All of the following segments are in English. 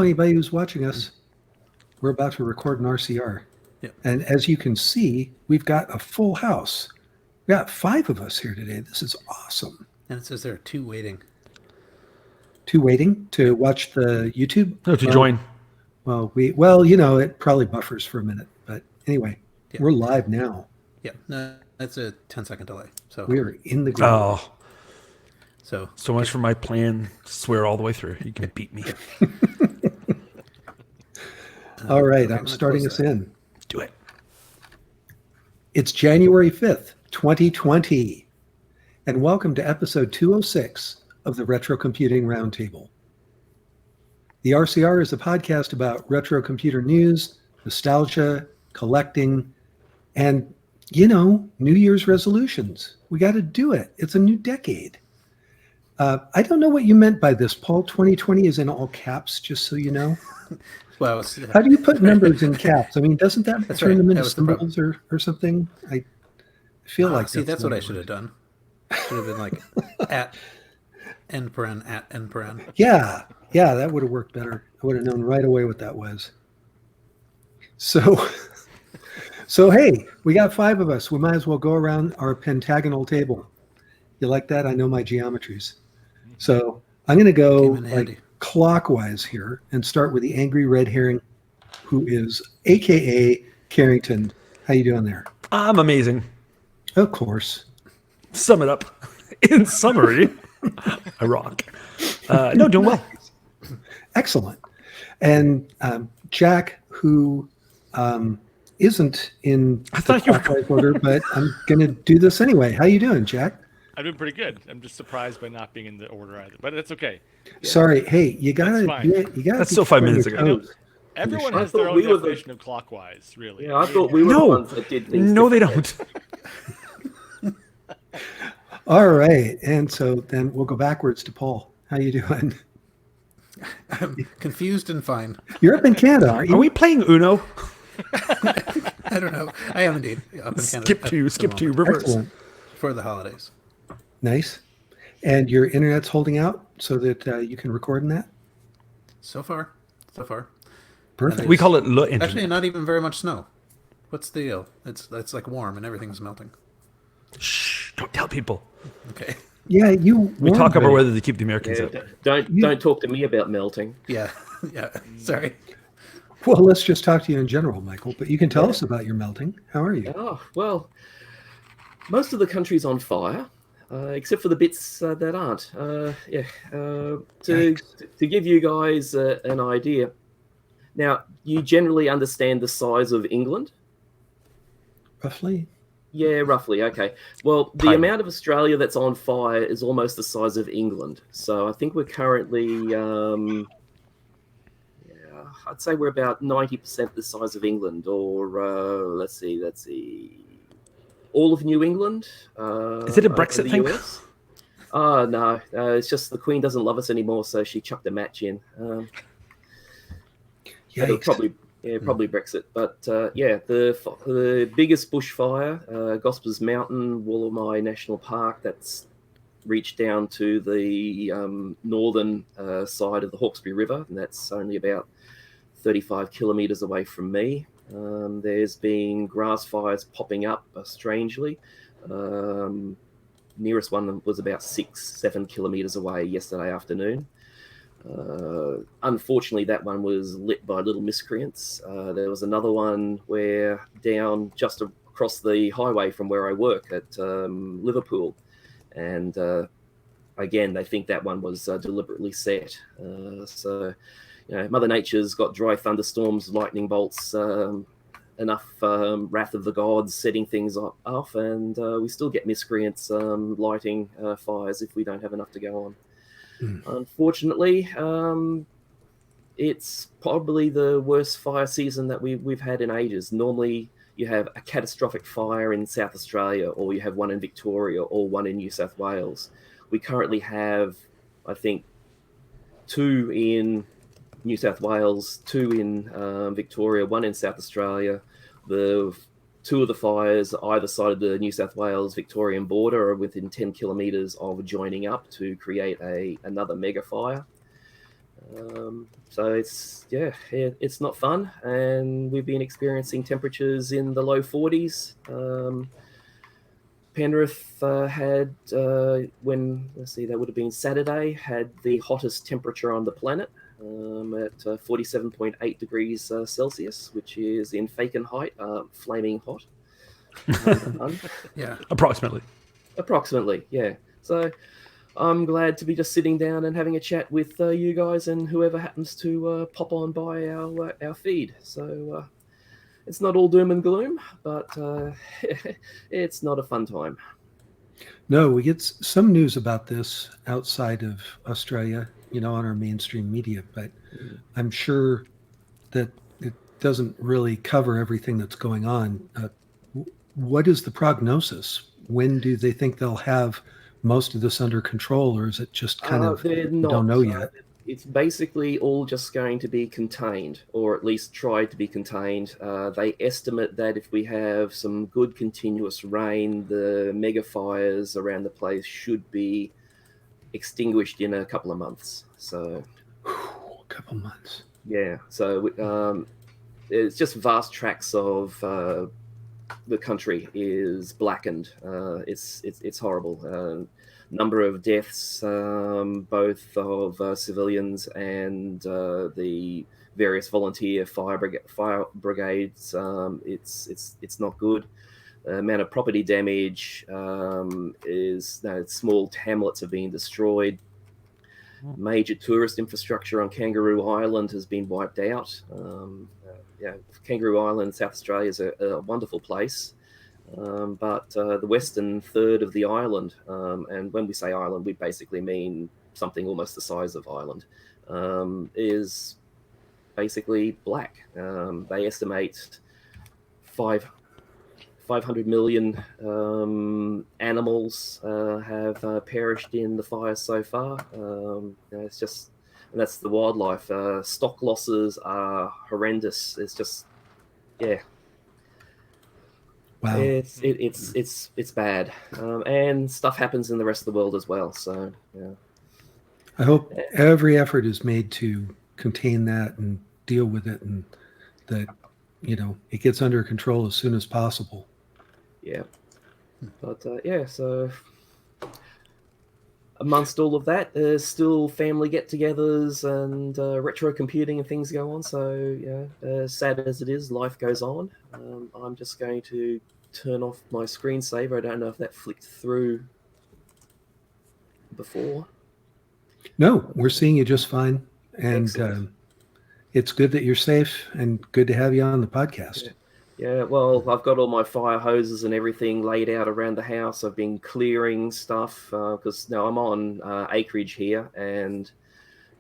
anybody who's watching us, we're about to record an RCR. Yep. And as you can see, we've got a full house. We got 5 of us here today. This is awesome. And it says there are 2 waiting. 2 waiting to watch the YouTube? No, to join. Well, it probably buffers for a minute. But anyway, we're live now. Yeah, no, that's a 10-second delay. So we're in the groove. Oh. So much for my plan. Swear all the way through. You can beat me. All right, I'm starting us in. Do it. It's January 5th, 2020. And welcome to episode 206 of the Retro Computing Roundtable. The RCR is a podcast about retro computer news, nostalgia, collecting, and, New Year's resolutions. We got to do it. It's a new decade. I don't know what you meant by this, Paul. 2020 is in all caps, just so you know. Well, how do you put numbers in caps? I mean, doesn't that turn them into symbols or something? I feel like that's what I should have done. Should have been like at end paren. Yeah, that would have worked better. I would have known right away what that was. So hey, we got 5 of us. We might as well go around our pentagonal table. You like that? I know my geometries. So I'm going to go clockwise here and start with the angry red herring, who is AKA Carrington. How you doing there? I'm amazing. Of course. Sum it up. In summary, I rock. No, doing well. Excellent. And Jack, who isn't in the clockwise order, but I'm going to do this anyway. How you doing, Jack? I'm doing pretty good. I'm just surprised by not being in the order either, but it's okay. Sorry. Hey, you gotta. That's still 5 minutes ago. Everyone has their own definition of clockwise, really. Yeah, I thought we were the ones that did things. No, they don't. All right, and so then we'll go backwards to Paul. How you doing? I'm confused and fine. You're up in Canada, aren't you? Are we playing Uno? I don't know. I am indeed up in Canada. Skip to reverse. Excellent. For the holidays. Nice. And your internet's holding out so that you can record in that? So far. Perfect. We call it Le Internet. Actually, not even very much snow. What's the deal? It's like warm and everything's melting. Shh! Don't tell people. Okay. Yeah, we talk about whether to keep the Americans out. Don't talk to me about melting. Yeah. Sorry. Well, let's just talk to you in general, Michael. But you can tell us about your melting. How are you? Oh well, most of the country's on fire. Except for the bits that aren't. To give you guys an idea, now you generally understand the size of England? Roughly? Yeah, roughly. Okay. Well, the amount of Australia that's on fire is almost the size of England. So I think we're currently, I'd say we're about 90% the size of England, or let's see. All of New England. Is it a Brexit thing? No, it's just the Queen doesn't love us anymore, so she chucked a match in. Probably Brexit. But the biggest bushfire, Gospers Mountain, Wollomai National Park, that's reached down to the northern side of the Hawkesbury River, and that's only about 35 kilometres away from me. There's been grass fires popping up strangely. Nearest one was about 6-7 kilometers away yesterday afternoon. Unfortunately, that one was lit by little miscreants. There was another one where down just across the highway from where I work at Liverpool. And again, they think that one was deliberately set. Mother Nature's got dry thunderstorms, lightning bolts, enough wrath of the gods setting things off, and we still get miscreants lighting fires if we don't have enough to go on. Unfortunately, it's probably the worst fire season that we've had in ages. Normally, you have a catastrophic fire in South Australia, or you have one in Victoria, or one in New South Wales. We currently have, I think, 2 in New South Wales, 2 in Victoria, 1 in South Australia. The 2 of the fires either side of the New South Wales Victorian border are within 10 kilometres of joining up to create another mega fire. So it's not fun, and we've been experiencing temperatures in the low 40s. Penrith had that would have been Saturday, had the hottest temperature on the planet at 47.8 degrees Celsius, which is in Fahrenheit, flaming hot. Yeah. Approximately, yeah. So I'm glad to be just sitting down and having a chat with you guys and whoever happens to pop on by our feed. So it's not all doom and gloom, but it's not a fun time. No, we get some news about this outside of Australia, on our mainstream media, but I'm sure that it doesn't really cover everything that's going on. What is the prognosis? When do they think they'll have most of this under control, or is it just kind of don't know yet? It's basically all just going to be contained, or at least try to be contained. They estimate that if we have some good continuous rain, the mega fires around the place should be extinguished in a couple of months. So, a couple months. Yeah. So it's just vast tracts of the country is blackened. It's horrible. Number of deaths, both of civilians and the various volunteer fire brigades. It's not good. The amount of property damage small hamlets have been destroyed. Major tourist infrastructure on Kangaroo Island has been wiped out. Kangaroo Island, South Australia, is a wonderful place. But the western third of the island, and when we say island, we basically mean something almost the size of Ireland, is basically black. They estimate 500 million animals have perished in the fires so far. It's just, and that's the wildlife. Stock losses are horrendous. It's just, yeah. Wow. It's bad, and stuff happens in the rest of the world as well. So yeah, I hope every effort is made to contain that and deal with it, and that it gets under control as soon as possible. Yeah, but so amongst all of that, there's still family get-togethers and retro computing and things go on. So yeah, sad as it is, life goes on. I'm just going to turn off my screensaver. I don't know if that flicked through before. No, we're seeing you just fine, and it's good that you're safe, and good to have you on the podcast. Yeah, well, I've got all my fire hoses and everything laid out around the house. I've been clearing stuff because now I'm on acreage here, and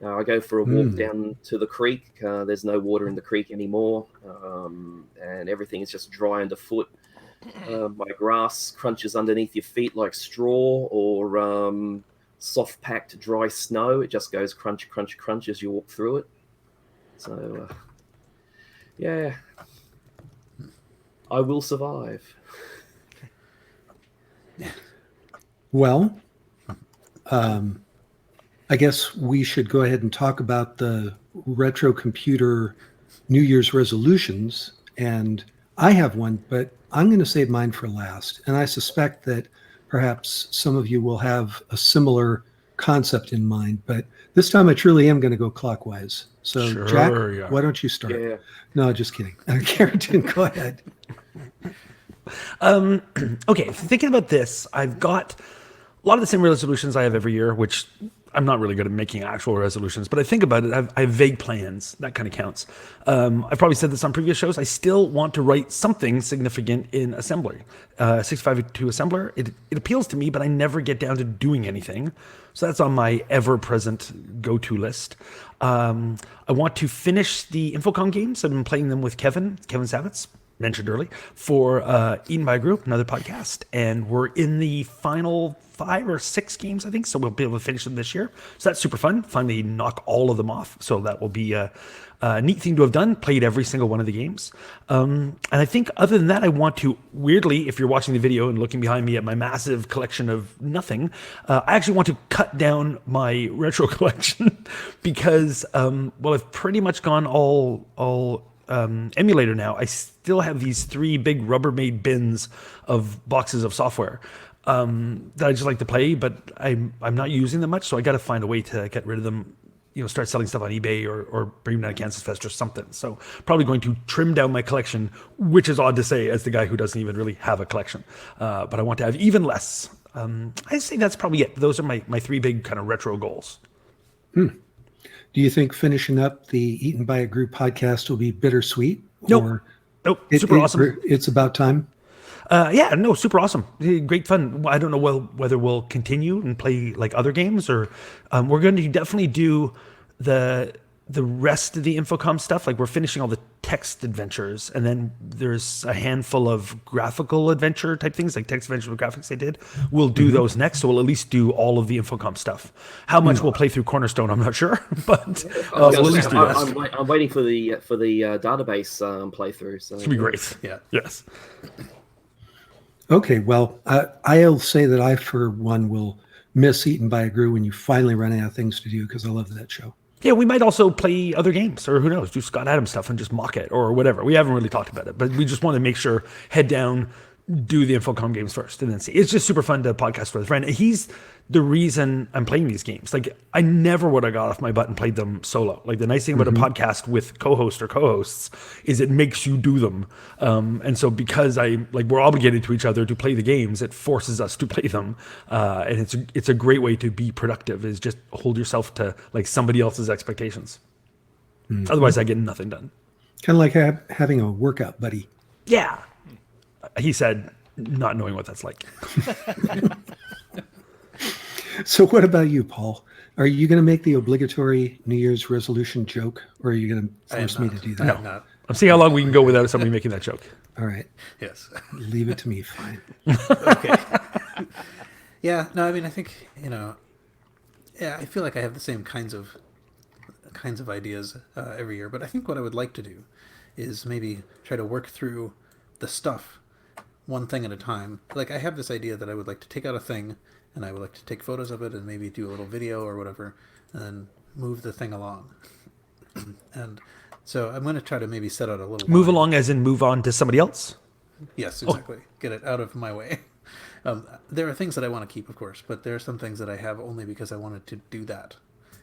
I go for a walk down to the creek. There's no water in the creek anymore, and everything is just dry underfoot. My grass crunches underneath your feet like straw or soft-packed dry snow. It just goes crunch, crunch, crunch as you walk through it. So, yeah. I will survive. Well, I guess we should go ahead and talk about the retro computer New Year's resolutions. And I have one, but I'm going to save mine for last. And I suspect that perhaps some of you will have a similar concept in mind. But this time I truly am going to go clockwise. So, Sure, Jack, yeah. why don't you start? Yeah. No, just kidding. Carrington, go ahead. Okay, thinking about this, I've got a lot of the same resolutions I have every year, which I'm not really good at making actual resolutions, but I think about it, I have vague plans. That kind of counts. I've probably said this on previous shows. I still want to write something significant in assembly. 652 assembler, it appeals to me, but I never get down to doing anything. So that's on my ever-present go-to list. I want to finish the Infocom games. I've been playing them with Kevin Savitz. mentioned early, for Eaten by a Group, another podcast. And we're in the final 5 or 6 games, I think. So we'll be able to finish them this year. So that's super fun. Finally knock all of them off. So that will be a neat thing to have done. Played every single one of the games. And I think other than that, I want to, weirdly, if you're watching the video and looking behind me at my massive collection of nothing, I actually want to cut down my retro collection because, well, I've pretty much gone all emulator now. I still have these 3 big Rubbermaid bins of boxes of software that I just like to play, but I'm not using them much, so I got to find a way to get rid of them. Start selling stuff on eBay or bring them down to Kansas Fest or something. So probably going to trim down my collection, which is odd to say as the guy who doesn't even really have a collection. But I want to have even less. I say that's probably it. Those are my 3 big kind of retro goals. Do you think finishing up the Eaten by a Group podcast will be bittersweet? Nope. Super awesome. It's about time. Super awesome. Great fun. I don't know whether we'll continue and play like other games or we're going to definitely do the rest of the Infocom stuff. Like we're finishing all the text adventures and then there's a handful of graphical adventure type things like text adventure with graphics they did. We'll do those next. So we'll at least do all of the Infocom stuff. How much we'll play through Cornerstone, I'm not sure, but we'll at least do that. I'm waiting for the database playthrough. So It's going to be great. Yeah. Yes. Okay, well, I'll say that I, for one, will miss Eaten by a Group when you finally run out of things to do because I love that show. Yeah, we might also play other games, or who knows, do Scott Adams stuff and just mock it, or whatever. We haven't really talked about it, but we just want to make sure, head down, do the Infocom games first, and then see. It's just super fun to podcast with a friend. He's the reason I'm playing these games. Like, I never would have got off my butt and played them solo. Like, the nice thing about a podcast with co-host or co-hosts is it makes you do them. And so because we're obligated to each other to play the games, it forces us to play them. And it's a great way to be productive, is just hold yourself to like somebody else's expectations. Otherwise I get nothing done. Kind of like having a workout buddy. Yeah. He said, not knowing what that's like. So what about you, Paul? Are you going to make the obligatory New Year's resolution joke, or are you going to force me to do that? I'm not. I'm seeing how long we can go without somebody making that joke. All right. Yes. Leave it to me. Fine. Okay. Yeah. No, I mean, I think, I feel like I have the same kinds of ideas every year, but I think what I would like to do is maybe try to work through the stuff one thing at a time. Like, I have this idea that I would like to take out a thing and I would like to take photos of it and maybe do a little video or whatever and then move the thing along. And so I'm going to try to maybe set out a little Move line. along as in move on to somebody else? Yes, exactly. Get it out of my way. There are things that I want to keep, of course, but there are some things that I have only because I wanted to do that.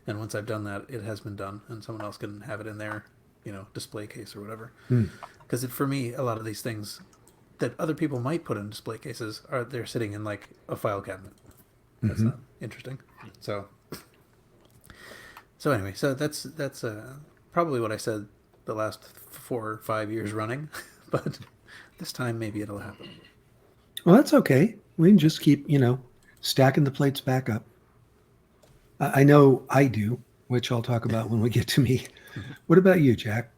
And once I've done that, it has been done, and someone else can have it in their, display case or whatever. Because for me, a lot of these things that other people might put in display cases they're sitting in like a file cabinet. That's not interesting. So anyway, so that's probably what I said the last 4 or 5 years running, but this time maybe it'll happen. Well, that's okay. We can just keep, stacking the plates back up. I know I do, which I'll talk about when we get to me. What about you, Jack?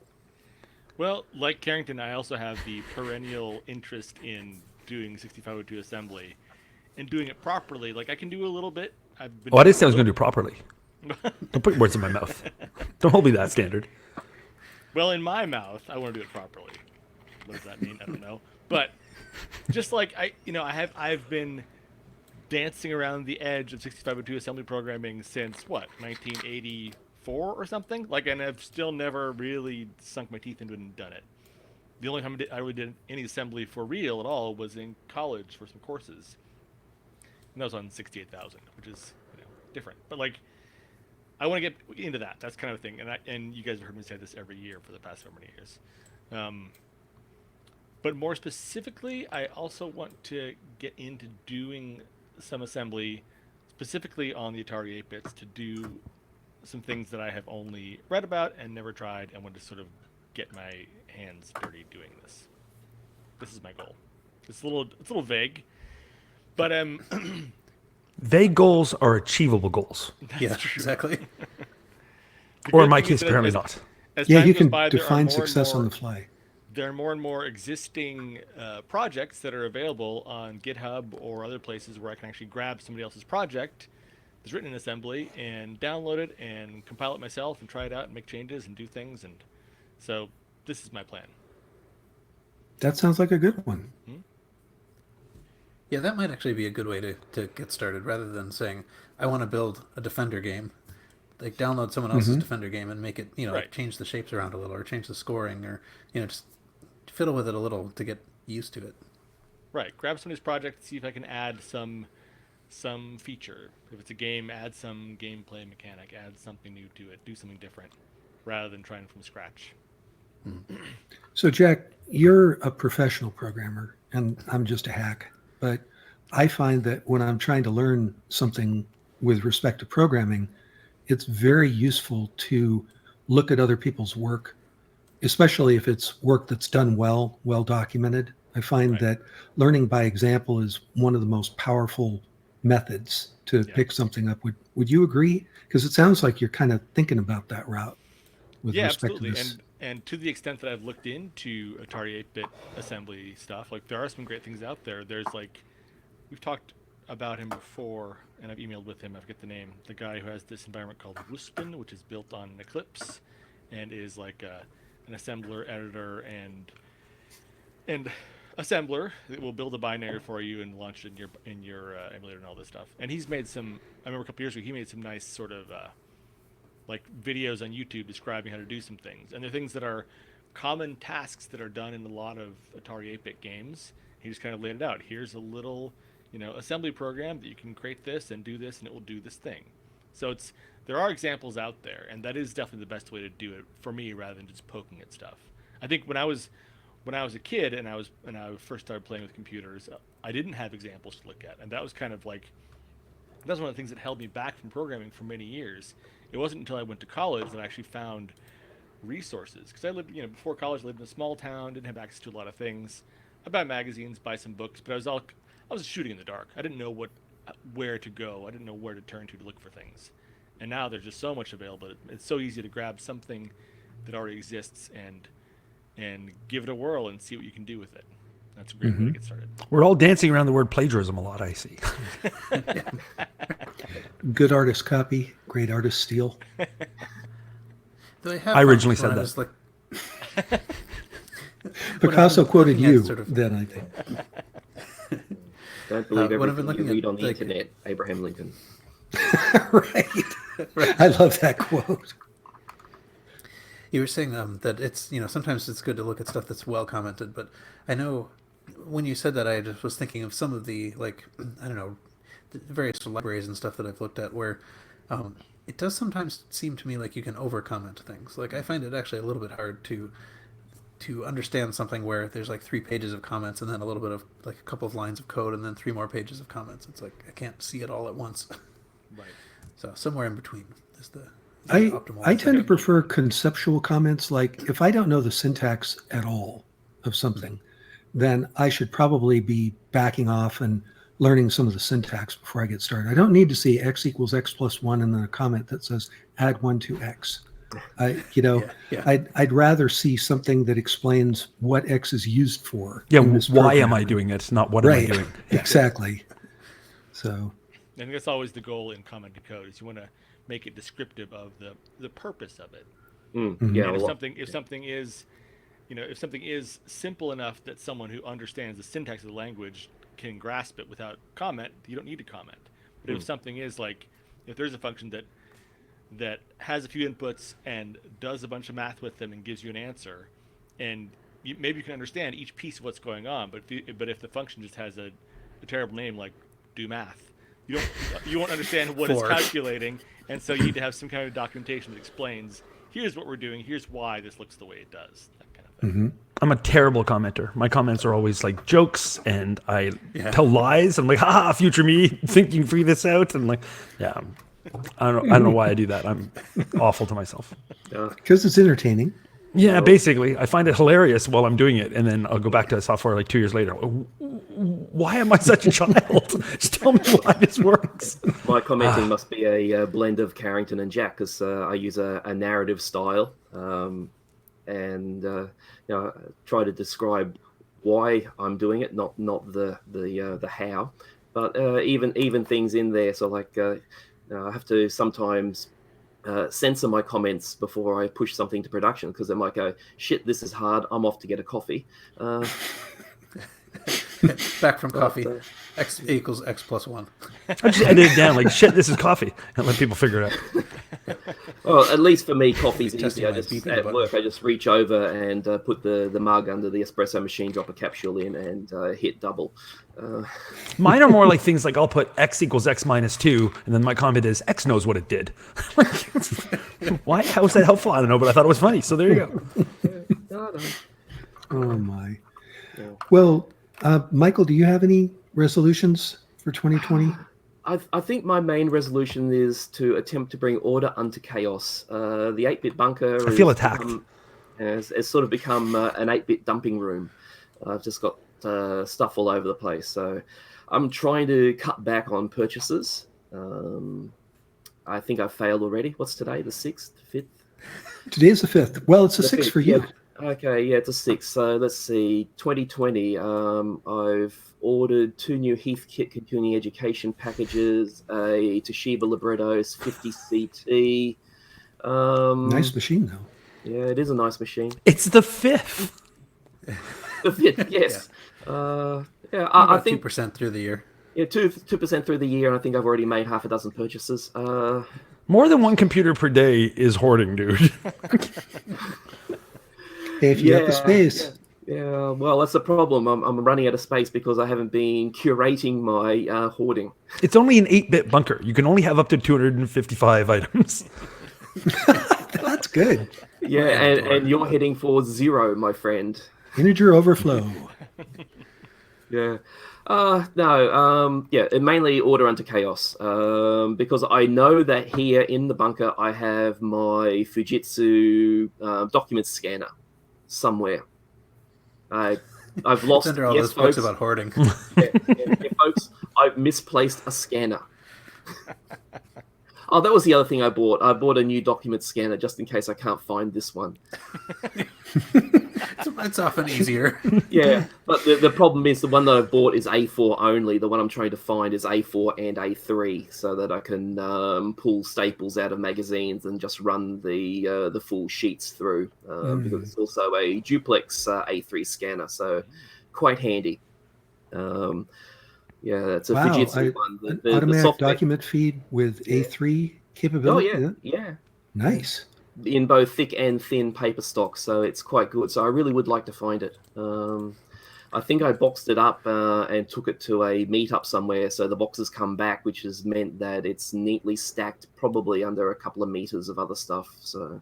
Well, like Carrington, I also have the perennial interest in doing 6502 assembly and doing it properly. Like, I can do a little bit. I didn't say I was going to do it properly. Don't put words in my mouth. Don't hold me that standard. Well, in my mouth, I want to do it properly. What does that mean? I don't know. But just like I've been dancing around the edge of 6502 assembly programming since 1984 or something. Like, and I've still never really sunk my teeth into it and done it. The only time I really did any assembly for real at all was in college for some courses, and that was on 68,000, which is different. But like, I want to get into that. That's kind of a thing, and you guys have heard me say this every year for the past so many years. But more specifically, I also want to get into doing some assembly, specifically on the Atari 8-bits, to do some things that I have only read about and never tried, and want to sort of get my hands dirty doing this. This is my goal. It's a little vague, but Vague goals are achievable goals. Yeah, exactly. Or in my case, apparently not. As Yeah, time you goes can by, there are define more and success more on the fly. there are more and more existing projects that are available on GitHub or other places where I can actually grab somebody else's project that's written in assembly and download it and compile it myself and try it out and make changes and do things. And so this is my plan. That sounds like a good one. Yeah, that might actually be a good way to get started rather than saying, I want to build a Defender game. Like, download someone else's Defender game and make it, you know, Right. change the shapes around a little or change the scoring or, you know, just fiddle with it a little to get used to it. Right. Grab somebody's project, see if I can add some feature. If it's a game, add some gameplay mechanic, add something new to it, do something different, rather than trying from scratch. So, Jack, you're a professional programmer, and I'm just a hack. But I find that when I'm trying to learn something with respect to programming, it's very useful to look at other people's work, especially if it's work that's done well documented. I find Right. that learning by example is one of the most powerful methods to pick something up. Would you agree? Because it sounds like you're kind of thinking about that route with Yeah, respect absolutely. to this. And to the extent that I've looked into Atari 8-bit assembly stuff, like there are some great things out there. There's like, we've talked about him before, and I've emailed with him. I forget the name. The guy who has this environment called Wuspin, which is built on Eclipse, and is like an assembler, editor, and assembler that will build a binary for you and launch it in your emulator and all this stuff. And he's made some. I remember a couple years ago he made some nice sort of like videos on YouTube describing how to do some things. And they're things that are common tasks that are done in a lot of Atari 8-bit games. He just kind of laid it out. Here's a little, you know, assembly program that you can create this and do this, and it will do this thing. So there are examples out there, and that is definitely the best way to do it for me, rather than just poking at stuff. I think when I was a kid and I first started playing with computers, I didn't have examples to look at, and that was kind of like, that's one of the things that held me back from programming for many years. It wasn't until I went to college that I actually found resources, because I lived, you know, before college I lived in a small town, didn't have access to a lot of things. I'd buy magazines, buy some books, but I was shooting in the dark. I didn't know where to go. I didn't know where to turn to look for things. And now there's just so much available. It's so easy to grab something that already exists and give it a whirl and see what you can do with it. That's a great way to get started. We're all dancing around the word plagiarism a lot, I see. Good artist copy, great artist steal. Though I have I originally found said when that. I was, like, Picasso been quoted looking at you sort of- then, I think. Don't believe when I've been everything you looking read at, on the like- internet, Abraham Lincoln. Right. I love that quote. You were saying that it's, you know, sometimes it's good to look at stuff that's well commented, but I know when you said that, I just was thinking of some of the, like, I don't know, the various libraries and stuff that I've looked at where it does sometimes seem to me like you can over comment things. Like, I find it actually a little bit hard to understand something where there's like 3 pages of comments and then a little bit of like a couple of lines of code and then 3 more pages of comments. It's like I can't see it all at once. Right. So somewhere in between is the I optimal. tend to prefer conceptual comments. Like if I don't know the syntax at all of something, then I should probably be backing off and learning some of the syntax before I get started. I don't need to see x equals x plus 1 and then a comment that says add 1 to x. Yeah. I'd rather see something that explains what x is used for. Yeah, in this why am program. I doing it? Not what am I Right, doing? exactly. So I think that's always the goal in commented code, is you want to make it descriptive of the purpose of it. Yeah, And a lot. if something is simple enough that someone who understands the syntax of the language can grasp it without comment, you don't need to comment. But if something is like, if there's a function that has a few inputs and does a bunch of math with them and gives you an answer, and maybe you can understand each piece of what's going on, but if the function just has a terrible name like do math, you won't understand what it's For. calculating, and so you need to have some kind of documentation that explains, here's what we're doing, here's why this looks the way it does, that kind of thing. I'm a terrible commenter. My comments are always like jokes, and I Yeah. tell lies. I'm like, haha, future me, think you can figure this out, and like, yeah, I don't know why I do that. I'm awful to myself. because it's entertaining. Yeah, basically, I find it hilarious while I'm doing it, and then I'll go back to the software like 2 years later. Why am I such a child? Just tell me why this works. My commenting must be a blend of Carrington and Jack, because I use a narrative style. and try to describe why I'm doing it, not the how, but even things in there. So like I have to sometimes censor my comments before I push something to production, because they might go, "Shit, this is hard. I'm off to get a coffee." Back from coffee. But, X equals X plus 1. I just edit it down like, shit, this is coffee, and let people figure it out. Well, at least for me, coffee's Testing easy. I my just beeping at button. work, I just reach over and put the mug under the espresso machine, drop a capsule in, and hit double. Mine are more like things like I'll put X equals X minus 2, and then my comment is X knows what it did. Why? How was that helpful? I don't know, but I thought it was funny. So there you go. No. Oh my. Yeah. Well, Michael, do you have any resolutions for 2020? I think my main resolution is to attempt to bring order unto chaos. The 8-bit bunker I feel attacked. Has sort of become an 8-bit dumping room. I've just got stuff all over the place. So I'm trying to cut back on purchases. I think I've failed already. What's today? The 6th? 5th? Today is the 5th. Well, it's the The 6th 5th, for you. yeah. Okay, yeah, it's a 6. So let's see. 2020, I've ordered 2 new Heathkit continuing education packages, a Toshiba Librettos 50 CT. Nice machine, though. Yeah, it is a nice machine. It's the 5th. The 5th, yes. Yeah, I About think 2% through the year. 2% through the year, and I think I've already made half a dozen purchases. More than one computer per day is hoarding, dude. Hey, if you have the space. Yeah, well, that's the problem. I'm running out of space because I haven't been curating my hoarding. It's only an 8-bit bunker. You can only have up to 255 items. That's good. Yeah, and you're heading for 0, my friend. Integer overflow. Yeah. No, mainly order unto chaos. Because I know that here in the bunker I have my Fujitsu document scanner somewhere. I've lost. Under all yes, those books folks, about hoarding. yeah, folks, I've misplaced a scanner. Oh, that was the other thing I bought. I bought a new document scanner just in case I can't find this one. It's often easier. Yeah, but the problem is the one that I bought is A4 only. The one I'm trying to find is A4 and A3, so that I can pull staples out of magazines and just run the full sheets through. Because it's also a duplex A3 scanner, so quite handy. Yeah, that's a Wow, Fujitsu one. An automatic document feed with A3 Oh capability. yeah. Nice. In both thick and thin paper stock, so it's quite good. So I really would like to find it. I think I boxed it up and took it to a meetup somewhere, so the boxes come back, which has meant that it's neatly stacked, probably under a couple of meters of other stuff. So,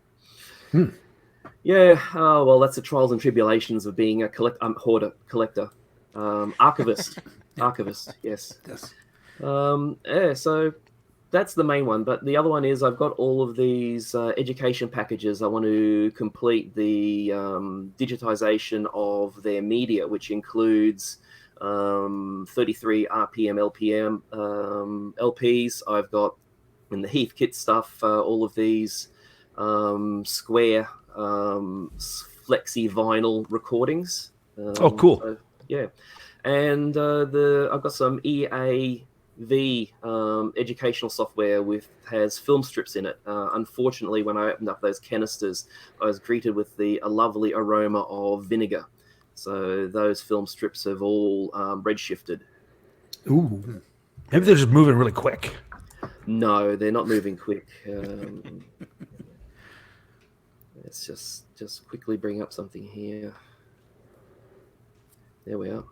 yeah. Oh well, that's the trials and tribulations of being a collector, archivist, archivist. Yes. Yes. Yeah. So that's the main one, but the other one is I've got all of these education packages. I want to complete the digitization of their media, which includes 33 RPM LPM LPs. I've got in the Heathkit stuff all of these square flexi vinyl recordings. Oh, cool. So, yeah, and I've got some EAV educational software has film strips in it. Unfortunately, when I opened up those canisters, I was greeted with a lovely aroma of vinegar. So those film strips have all redshifted. Ooh. Maybe they're just moving really quick. No, they're not moving quick. Let's just quickly bring up something here. There we are.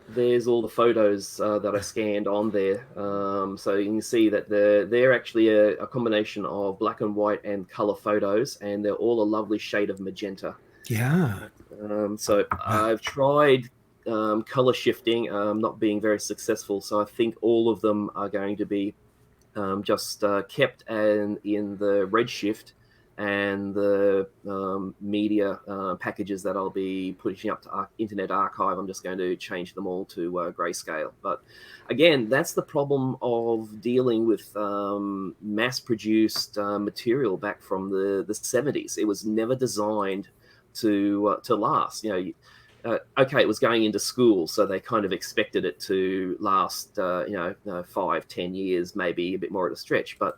There's all the photos that I scanned on there. So you can see that they're actually a combination of black and white and color photos, and they're all a lovely shade of magenta. Yeah. So I've tried color shifting, not being very successful. So I think all of them are going to be just kept in the redshift and the media packages that I'll be pushing up to Internet Archive, I'm just going to change them all to grayscale. But again, that's the problem of dealing with mass-produced material back from the 70s. It was never designed to last. Okay, it was going into school, so they kind of expected it to last, 5-10 years, maybe a bit more at a stretch. But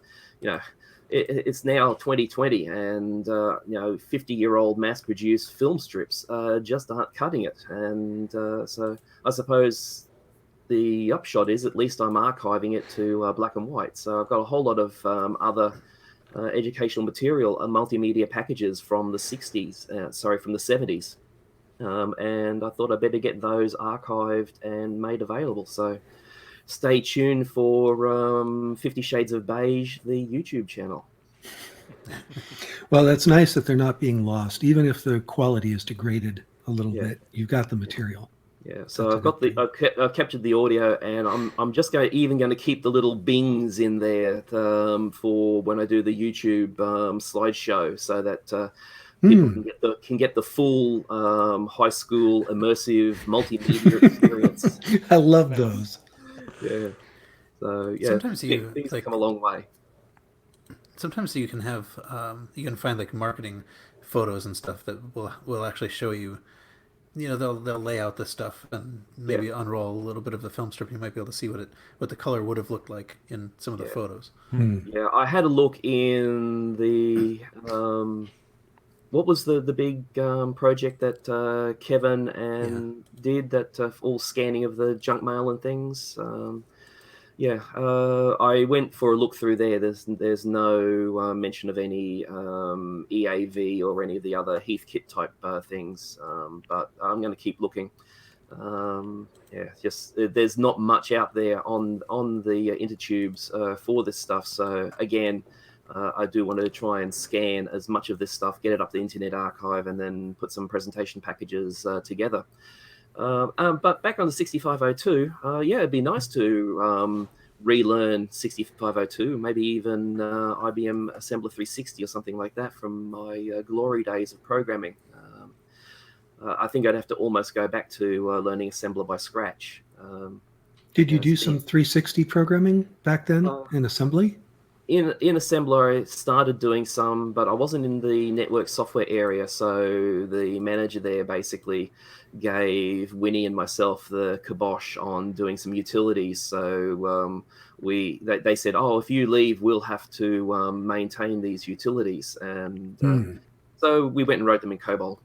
it's now 2020, and 50-year-old mass-produced film strips just aren't cutting it. And so I suppose the upshot is at least I'm archiving it to black and white. So I've got a whole lot of other educational material, multimedia packages from the 70s. And I thought I'd better get those archived and made available. So stay tuned for 50 Shades of Beige, the YouTube channel. Well, that's nice that they're not being lost, even if the quality is degraded a little bit. You've got the material. Yeah, so I've captured the audio, and I'm just going to keep the little bings in there for when I do the YouTube slideshow, so that people can get the full high school immersive multimedia experience. I love those. Yeah. So yeah, Sometimes things have come a long way. Sometimes you can have you can find like marketing photos and stuff that will actually show you. They'll lay out this stuff and maybe unroll a little bit of the film strip. You might be able to see what the color would have looked like in some of the photos. Yeah, I had a look in the what was the big project that Kevin did, that all scanning of the junk mail and things. I went for a look through there. There's no mention of any EAV or any of the other Heathkit type things, but I'm going to keep looking. There's not much out there on the intertubes for this stuff. So again, I do want to try and scan as much of this stuff, get it up the Internet Archive, and then put some presentation packages together. But back on the 6502, it'd be nice to relearn 6502, maybe even IBM Assembler 360 or something like that from my glory days of programming. I think I'd have to almost go back to learning assembler by scratch. Did you do some 360 programming back then in assembly? In assembler, I started doing some, but I wasn't in the network software area. So the manager there basically gave Winnie and myself the kibosh on doing some utilities. So they said, "Oh, if you leave, we'll have to maintain these utilities." And so we went and wrote them in COBOL.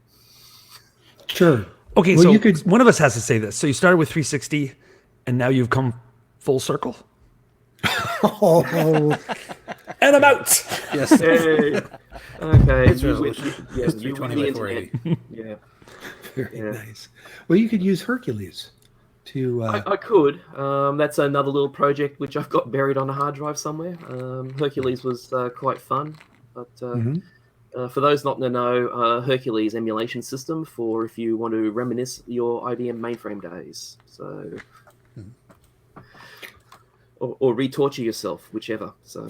Sure. Okay, Well, so one of us has to say this. So you started with 360, and now you've come full circle. Oh, And I'm out. Yes. Hey. Okay. It's resolution. Yes, It's you win 320 the by 480. internet. Yeah. very nice. Well, you could use Hercules to. I could. That's another little project which I've got buried on a hard drive somewhere. Hercules was quite fun, but for those not to know, Hercules emulation system for if you want to reminisce your IBM mainframe days. So, or retorture yourself, whichever. So.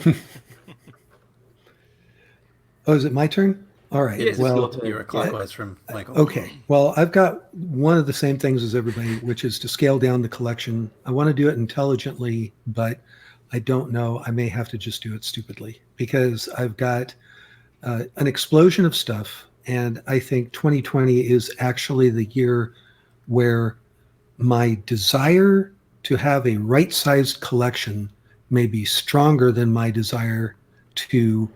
Oh, is it my turn? All right. Yes, well, it's your turn. You're clockwise from Michael. okay. Well, I've got one of the same things as everybody, which is to scale down the collection. I want to do it intelligently, but I don't know. I may have to just do it stupidly because I've got an explosion of stuff. And I think 2020 is actually the year where my desire to have a right-sized collection may be stronger than my desire to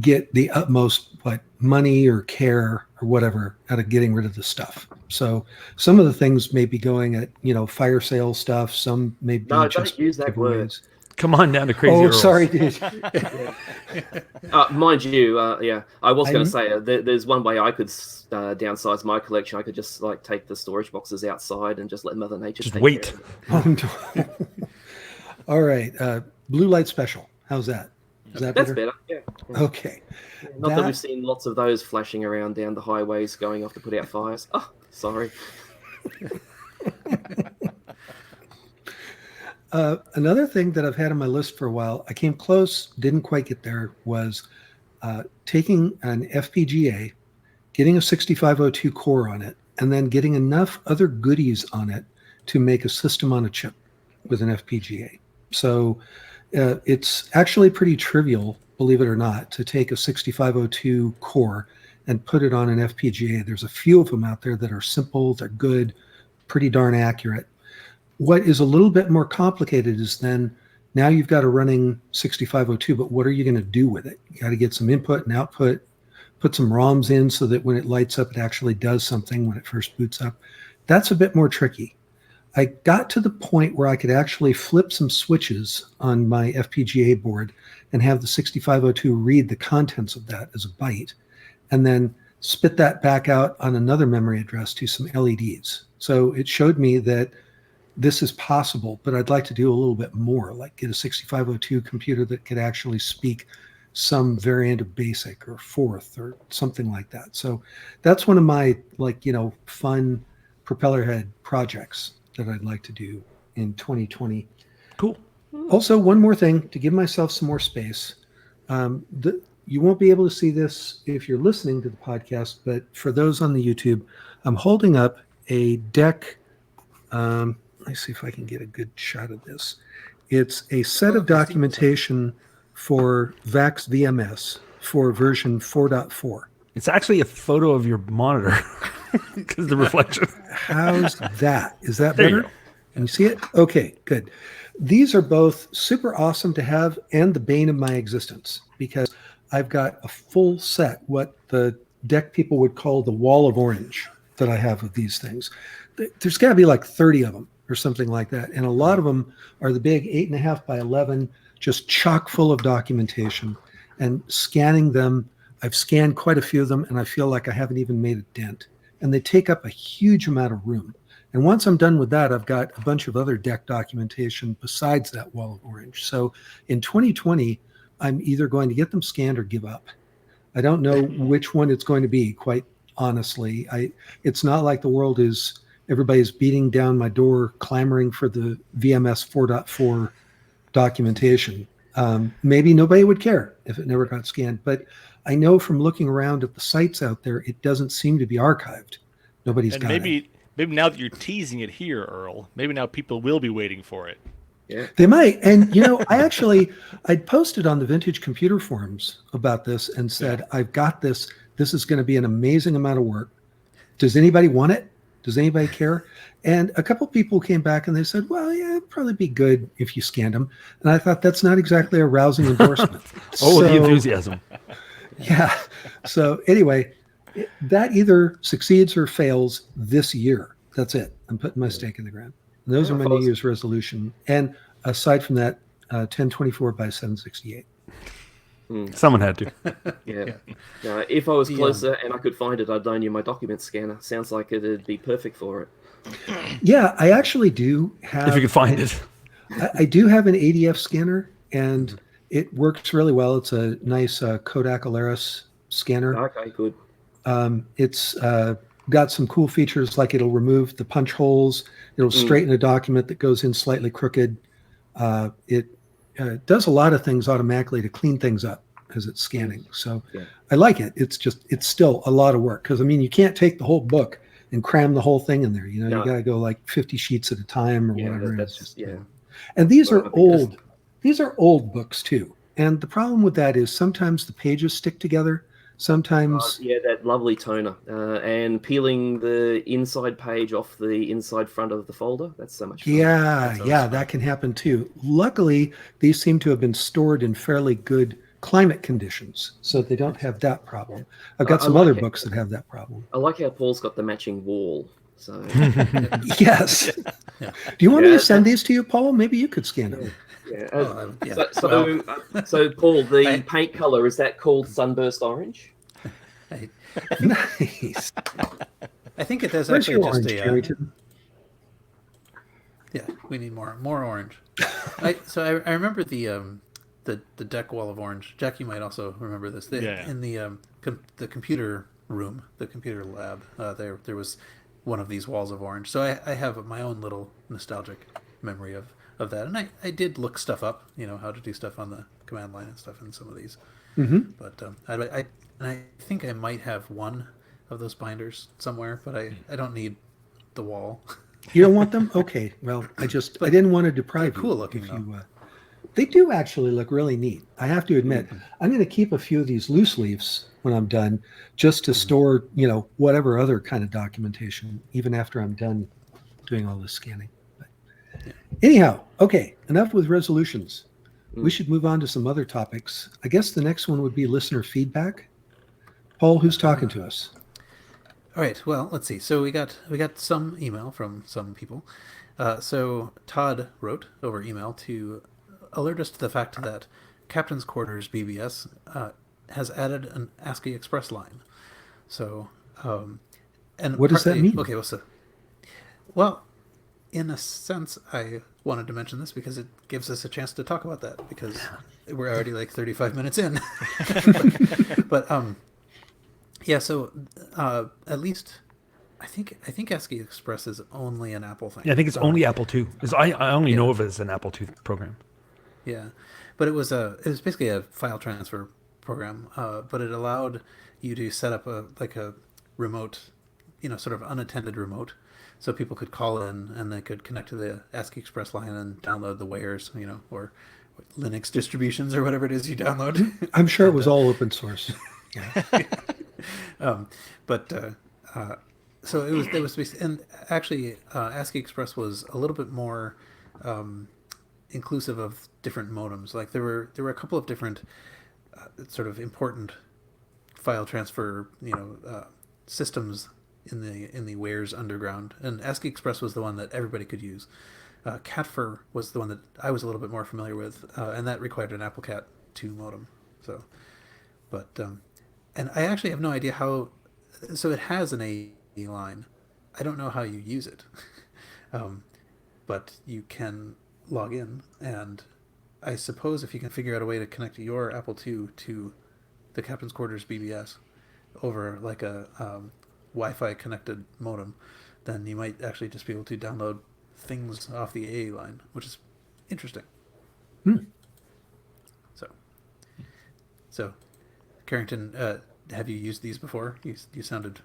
get the utmost money or care or whatever out of getting rid of the stuff. So some of the things may be going at fire sale stuff. Some may be No, just don't use that word. giveaways. Come on down to Crazy Oh, Earls. sorry, dude. Mind you, I was going to say there's one way I could downsize my collection. I could just take the storage boxes outside and just let Mother Nature Just take wait. care of it. Oh, no. All right. Blue light special. How's that? Is that That's better? better. Yeah. Okay. Not that we've seen lots of those flashing around down the highways going off to put out fires. Oh, sorry. Another thing that I've had on my list for a while, I came close, didn't quite get there, was taking an FPGA, getting a 6502 core on it, and then getting enough other goodies on it to make a system on a chip with an FPGA. So it's actually pretty trivial, believe it or not, to take a 6502 core and put it on an FPGA. There's a few of them out there that are simple, they're good, pretty darn accurate. What is a little bit more complicated is then now you've got a running 6502, but what are you going to do with it? You got to get some input and output, put some ROMs in so that when it lights up, it actually does something when it first boots up. That's a bit more tricky. I got to the point where I could actually flip some switches on my FPGA board and have the 6502 read the contents of that as a byte, and then spit that back out on another memory address to some LEDs. So it showed me that this is possible, but I'd like to do a little bit more, like get a 6502 computer that could actually speak some variant of BASIC or Forth or something like that. So that's one of my fun propeller head projects that I'd like to do in 2020. Cool. Also, one more thing to give myself some more space. You won't be able to see this if you're listening to the podcast, but for those on the YouTube, I'm holding up a deck. Let's see if I can get a good shot of this. It's a set of documentation for VAX VMS for version 4.4. It's actually a photo of your monitor because of the reflection. How's that? Is that There you better? go. Can you see it? Okay, good. These are both super awesome to have and the bane of my existence because I've got a full set, what the deck people would call the wall of orange that I have of these things. There's got to be like 30 of them or something like that. And a lot of them are the big 8.5 by 11, just chock full of documentation. And scanning them, I've scanned quite a few of them, and I feel like I haven't even made a dent. And they take up a huge amount of room. And once I'm done with that, I've got a bunch of other deck documentation besides that wall of orange. So in 2020, I'm either going to get them scanned or give up. I don't know which one it's going to be, quite honestly. It's not like the world is, everybody's beating down my door, clamoring for the VMS 4.4 documentation. Maybe nobody would care if it never got scanned, but I know from looking around at the sites out there, it doesn't seem to be archived. Nobody's And got it. maybe now that you're teasing it here, Earl, maybe now people will be waiting for it. Yeah. They might. And, I'd posted on the Vintage Computer forums about this and said, I've got this. This is going to be an amazing amount of work. Does anybody want it? Does anybody care? And a couple people came back and they said, well, yeah, it'd probably be good if you scanned them. And I thought that's not exactly a rousing endorsement. The enthusiasm. Yeah. So anyway, that either succeeds or fails this year. That's it. I'm putting my stake in the ground. And those are my New Year's resolution. And aside from that, 1024 by 768. Someone had to. Yeah. If I was closer and I could find it, I'd loan you my document scanner. Sounds like it'd be perfect for it. Yeah, I actually do have. If you could find it. I do have an ADF scanner, and it works really well. It's a nice Kodak Alaris scanner. Okay, good. It's got some cool features like it'll remove the punch holes. It'll straighten a document that goes in slightly crooked. It does a lot of things automatically to clean things up as it's scanning. So I like it. It's still a lot of work because, you can't take the whole book and cram the whole thing in there. You got to go like 50 sheets at a time or whatever. And these are old. These are old books too. And the problem with that is sometimes the pages stick together. Sometimes. That lovely toner. And peeling the inside page off the inside front of the folder. That's so much fun. That can happen too. Luckily, these seem to have been stored in fairly good climate conditions, so they don't have that problem. I've got some other books that have that problem. I like how Paul's got the matching wall. So yes. Do you want me to send these to you, Paul? Maybe you could scan them. So Paul, the paint color, is that called Sunburst Orange? Nice. I think it does Where's actually your just orange, Carrington? Yeah, we need more orange. I remember the deck wall of orange. Jack, you might also remember this. In the computer room, the computer lab, there was one of these walls of orange. So I have my own little nostalgic memory of that. And I did look stuff up, how to do stuff on the command line and stuff in some of these. Mm-hmm. But and I think I might have one of those binders somewhere, but I don't need the wall. You don't want them? Okay. Well, I didn't want to deprive they're cool you. looking, If you, they do actually look really neat. I have to admit, I'm going to keep a few of these loose leaves when I'm done, just to store, whatever other kind of documentation, even after I'm done doing all this scanning. But anyhow, okay, enough with resolutions. We should move on to some other topics. I guess the next one would be listener feedback. Paul, who's talking to us? All right. Well, let's see. So we got some email from some people. So Todd wrote over email to alert us to the fact that Captain's Quarters BBS has added an ASCII Express line. So, and What does that mean? Okay. Well, in a sense, I wanted to mention this because it gives us a chance to talk about that, because we're already like 35 minutes in. but yeah, so at least I think ASCII Express is only an Apple thing. Yeah, I think it's only Apple II. 'Cause I only know of it as an Apple II program. Yeah, but it was basically a file transfer program, but it allowed you to set up a remote, sort of unattended remote, so people could call in and they could connect to the ASCII Express line and download the wares, or Linux distributions or whatever it is you download. I'm sure it was all open source. But so it was basically, and actually ASCII Express was a little bit more inclusive of different modems. Like there were a couple of different sort of important file transfer systems in the wares underground, and ASCII Express was the one that everybody could use. Catfur was the one that I was a little bit more familiar with, and that required an AppleCat 2 modem. So, but and I actually have no idea how. So it has an A line. I don't know how you use it, but you can log in, and I suppose if you can figure out a way to connect your Apple II to the Captain's Quarters BBS over like a Wi-Fi connected modem, then you might actually just be able to download things off the AA line, which is interesting. So Carrington, have you used these before? You sounded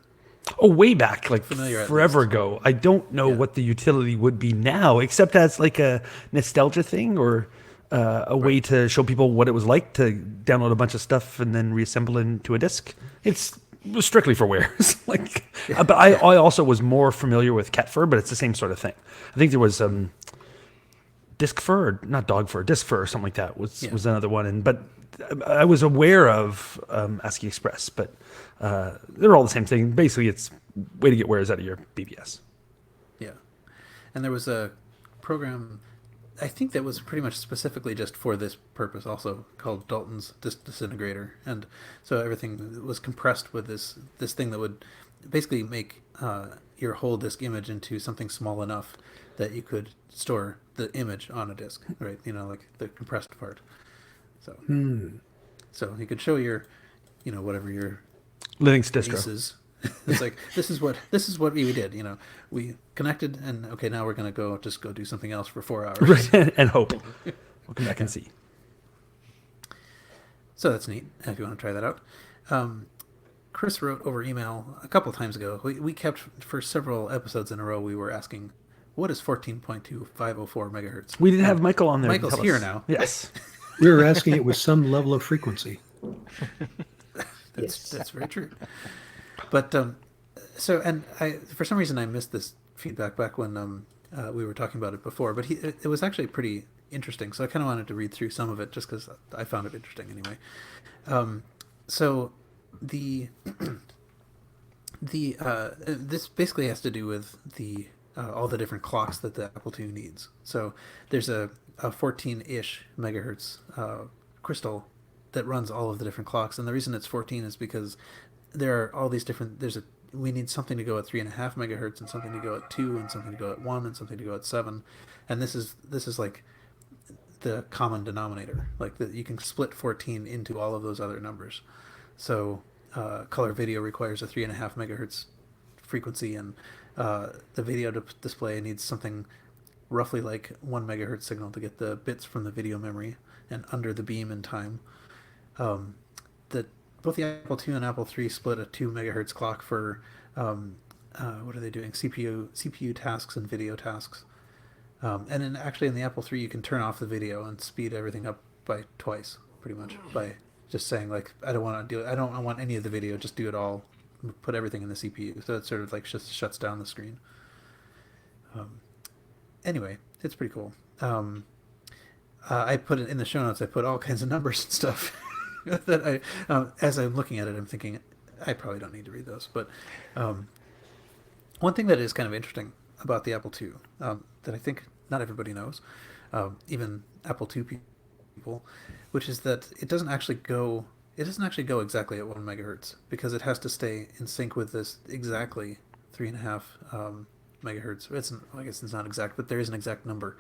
Oh, way back, like familiar at forever least. ago. I don't know what the utility would be now, except as like a nostalgia thing or a way to show people what it was like to download a bunch of stuff and then reassemble into a disk. It's strictly for wares. But I also was more familiar with Catfur, but it's the same sort of thing. I think there was Diskfur, or not Dogfur, Diskfur or something like that was another one. But I was aware of ASCII Express, but they're all the same thing. Basically, it's a way to get wares out of your BBS. Yeah. And there was a program, I think, that was pretty much specifically just for this purpose also, called Dalton's Disintegrator. And so everything was compressed with this thing that would basically make your whole disk image into something small enough that you could store the image on a disk, right? Like the compressed part. So, so you could show your, whatever your Linux distro. aces. It's like this is what we did. We connected, and okay, now we're gonna go do something else for 4 hours. Right, and hope. We'll come back and see. So that's neat. If you want to try that out. Chris wrote over email a couple of times ago. We kept for several episodes in a row. We were asking, what is 14.2504 megahertz? We didn't have Michael on there. to Michael's tell here us. now. Yes. We were asking it with some level of frequency. That's very true. But so, and for some reason I missed this feedback back when we were talking about it before. But it was actually pretty interesting. So I kind of wanted to read through some of it just because I found it interesting anyway. So the this basically has to do with the all the different clocks that the Apple II needs. So there's a 14-ish megahertz crystal that runs all of the different clocks, and the reason it's 14 is because there are all these different. We need something to go at 3.5 megahertz, and something to go at 2, and something to go at 1, and something to go at 7, and this is like the common denominator. Like that, you can split 14 into all of those other numbers. So color video requires a 3.5 megahertz frequency, and the video display needs something roughly like 1 megahertz signal to get the bits from the video memory and under the beam in time. that both the Apple II and Apple III split a 2 megahertz clock for what are they doing? CPU tasks and video tasks. And then actually in the Apple III, you can turn off the video and speed everything up by twice, pretty much, by just saying like, I don't want any of the video, just do it all, put everything in the CPU. So it sort of like just shuts down the screen. Anyway, it's pretty cool. I put it in the show notes. I put all kinds of numbers and stuff that as I'm looking at it, I'm thinking I probably don't need to read those. But one thing that is kind of interesting about the Apple II that I think not everybody knows, even Apple II people, which is that it doesn't actually go exactly at 1 megahertz because it has to stay in sync with this exactly 3.5 megahertz. I guess it's not exact, but there is an exact number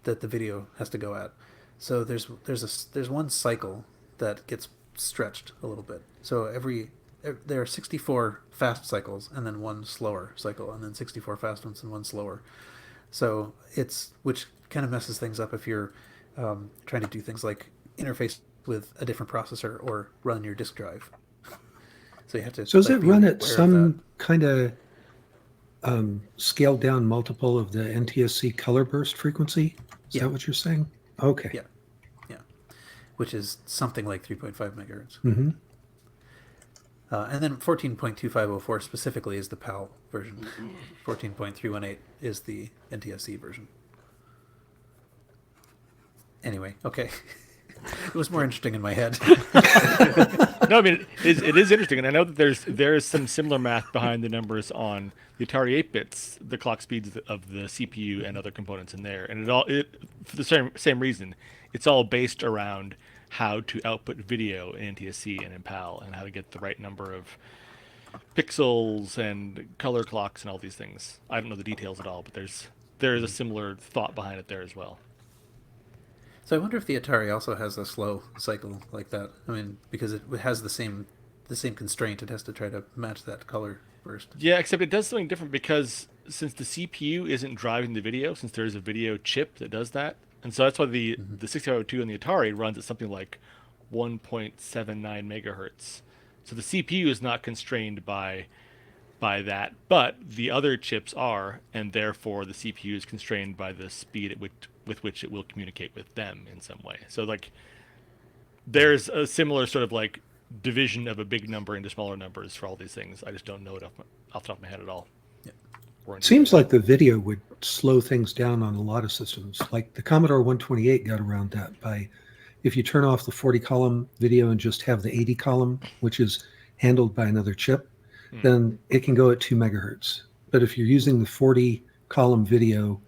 that the video has to go at. So there's one cycle that gets stretched a little bit. So there are 64 fast cycles and then one slower cycle, and then 64 fast ones and one slower. So which kind of messes things up if you're trying to do things like interface with a different processor or run your disk drive. So you have to. So does it be run at aware of some kind of scaled down multiple of the NTSC color burst frequency? Is that what you're saying? Okay. Yeah. Which is something like 3.5 megahertz. Mm-hmm. And then 14.2504 specifically is the PAL version. 14.318 is the NTSC version. Anyway, okay. It was more interesting in my head. No, I mean it is interesting, and I know that there is some similar math behind the numbers on the Atari 8-bits, the clock speeds of the CPU and other components in there, and it for the same reason, it's all based around how to output video in NTSC and in PAL, and how to get the right number of pixels and color clocks and all these things. I don't know the details at all, but there is a similar thought behind it there as well. So I wonder if the Atari also has a slow cycle like that. I mean, because it has the same constraint. It has to try to match that color burst. Yeah, except it does something different because since the CPU isn't driving the video, since there is a video chip that does that, and so that's why the 6502 and the Atari runs at something like 1.79 megahertz. So the CPU is not constrained by that, but the other chips are, and therefore the CPU is constrained by the speed with which it will communicate with them in some way. So like there's a similar sort of like division of a big number into smaller numbers for all these things. I just don't know it off the top of my head at all. It seems like the video would slow things down on a lot of systems. Like the Commodore 128 got around that by, if you turn off the 40 column video and just have the 80 column, which is handled by another chip, then it can go at 2 megahertz. But if you're using the 40 column video,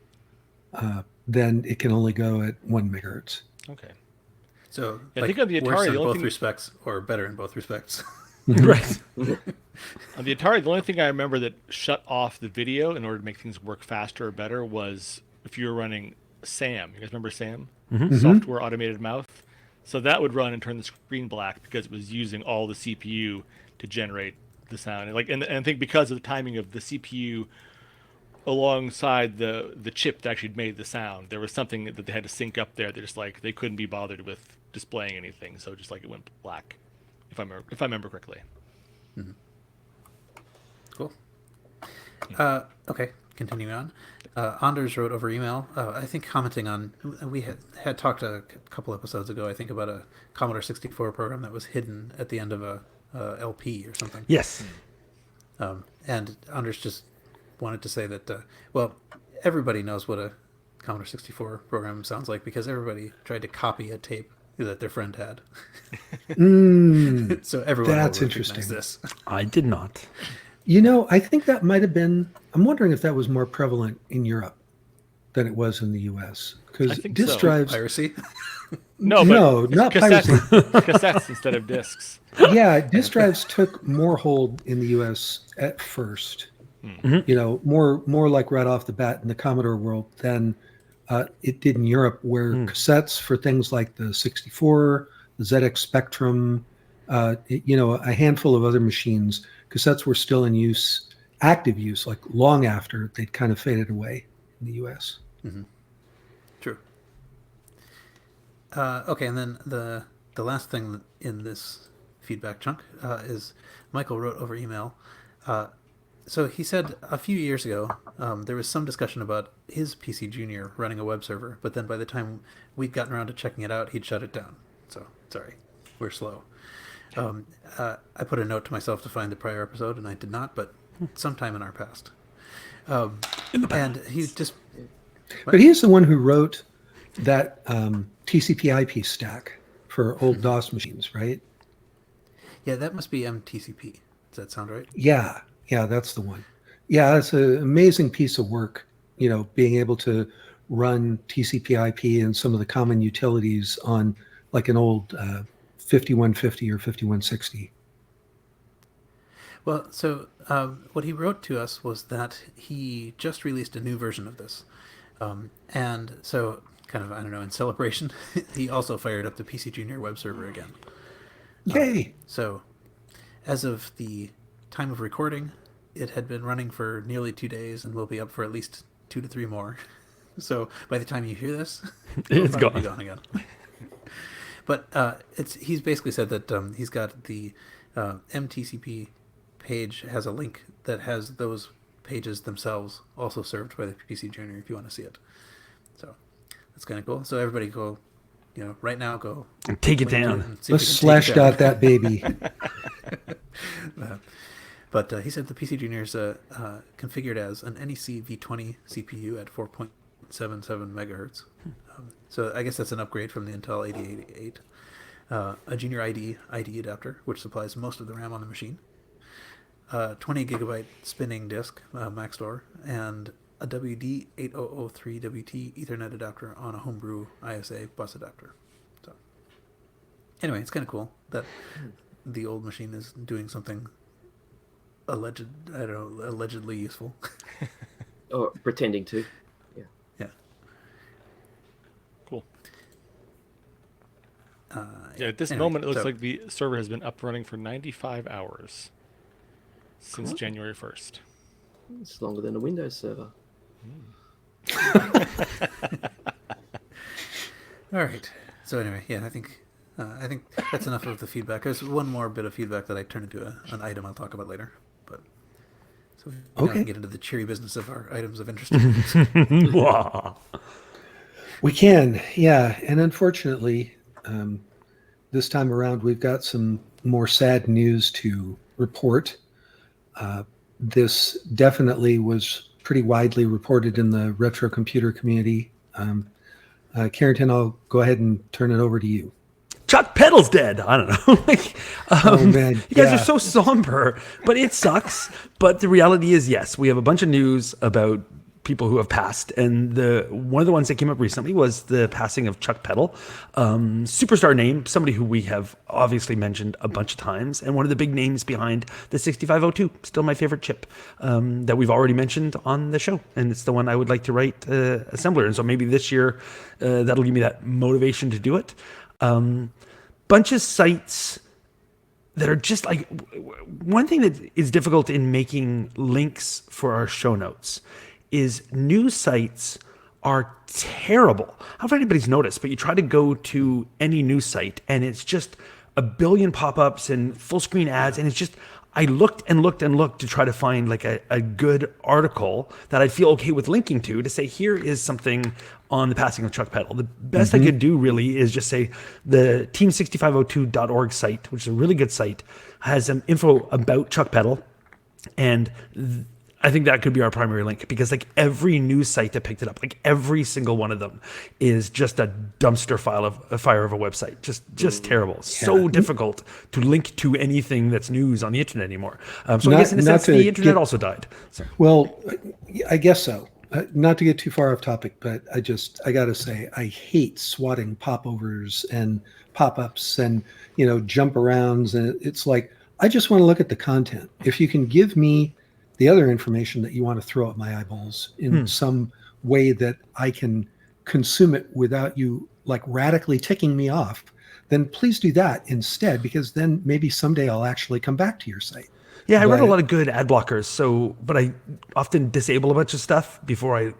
then it can only go at 1 megahertz. Okay. So I think on the worse Atari, in the only both thing respects, or better in both respects. Right. on the Atari, the only thing I remember that shut off the video in order to make things work faster or better was if you were running SAM. You guys remember SAM? Software Automated Mouth. So that would run and turn the screen black because it was using all the CPU to generate the sound. And I think because of the timing of the CPU alongside the chip that actually made the sound, there was something that they had to sync up there. They couldn't be bothered with displaying anything, so just like it went black, if I remember correctly. Cool. Okay, continuing on. Anders wrote over email, I think commenting on, we had talked a couple episodes ago, I think, about a Commodore 64 program that was hidden at the end of a LP or something. Yes. And Anders just wanted to say that, well, everybody knows what a Commodore 64 program sounds like because everybody tried to copy a tape that their friend had. So everyone That's will interesting. recognize this. I did not. You know, I think that might have been, I'm wondering if that was more prevalent in Europe than it was in the US. I Because think disk so. drives, Piracy. No, not cassettes, piracy. cassettes instead of discs. Yeah, disk drives took more hold in the US at first. You know, more like right off the bat in the Commodore world than it did in Europe, where cassettes for things like the 64, the ZX Spectrum, you know, a handful of other machines, cassettes were still in use, active use, like long after they'd kind of faded away in the US. True. Okay, and then the last thing in this feedback chunk is Michael wrote over email. So he said a few years ago there was some discussion about his PC Junior running a web server, but then by the time we'd gotten around to checking it out, he'd shut it down. So sorry, we're slow. I put a note to myself to find the prior episode, and I did not, but sometime in our past. And he just... But he's the one who wrote that TCP/IP stack for old DOS machines, right? Yeah, that must be MTCP. Does that sound right? Yeah, that's the one. Yeah, it's an amazing piece of work, being able to run TCP/IP and some of the common utilities on like an old 5150 or 5160. Well, so what he wrote to us was that he just released a new version of this. And so, kind of, I don't know, in celebration, he also fired up the PC Junior web server again. Yay! So, as of the time of recording, it had been running for nearly 2 days and will be up for at least 2 to 3 more. So, by the time you hear this, It's it'll gone. probably be gone again. But he's basically said that he's got the MTCP page has a link that has those pages themselves also served by the PC Junior if you want to see it. So that's kind of cool. So everybody go, right now go Take it link to down. and see if Let's you can slash take it down. dot that baby. But he said the PC Junior is configured as an NEC V20 CPU at 4.77 megahertz. So I guess that's an upgrade from the Intel 8088. A Junior ID adapter, which supplies most of the RAM on the machine. 20 gigabyte spinning disk, max door, and a WD8003WT Ethernet adapter on a homebrew ISA bus adapter. So anyway, it's kind of cool that the old machine is doing something allegedly useful. Or pretending to. Yeah. Cool. Yeah, at this anyway, moment, it looks so- like the server has been up running for 95 hours since January 1st. It's longer than a Windows server. All right. So anyway, yeah, I think that's enough of the feedback. There's one more bit of feedback that I turned into an item I'll talk about later. But so we Okay. can get into the cheery business of our items of interest. Wah. We can, yeah. And unfortunately, this time around, we've got some more sad news to report. This definitely was pretty widely reported in the retro computer community. Carrington, I'll go ahead and turn it over to you. Chuck Peddle's dead. I don't know. Oh, man, you guys yeah. are so somber, but it sucks. But the reality is, yes, we have a bunch of news about people who have passed, and one of the ones that came up recently was the passing of Chuck Peddle, superstar name, somebody who we have obviously mentioned a bunch of times, and one of the big names behind the 6502, still my favorite chip, that we've already mentioned on the show, and it's the one I would like to write assembler, and so maybe this year that'll give me that motivation to do it. Bunch of sites that are just like, one thing that is difficult in making links for our show notes is news sites are terrible. I don't know if anybody's noticed, but you try to go to any news site and it's just a billion pop-ups and full screen ads, and it's just, I looked and looked and looked to try to find like a good article that I'd feel okay with linking to say, here is something on the passing of Chuck Peddle. The best I could do really is just say the team6502.org site, which is a really good site, has some info about Chuck Peddle, and I think that could be our primary link, because like every news site that picked it up, like every single one of them is just a dumpster fire of a website. Just terrible. So difficult to link to anything that's news on the internet anymore. So I guess in a sense, the internet also died. So. Well, I guess so. Not to get too far off topic, but I got to say, I hate swatting popovers and pop-ups and, jump arounds. And it's like, I just want to look at the content. If you can give me the other information that you want to throw at my eyeballs in some way that I can consume it without you like radically ticking me off, then please do that instead, because then maybe someday I'll actually come back to your site. Yeah, I read a But- lot of good ad blockers, but I often disable a bunch of stuff before I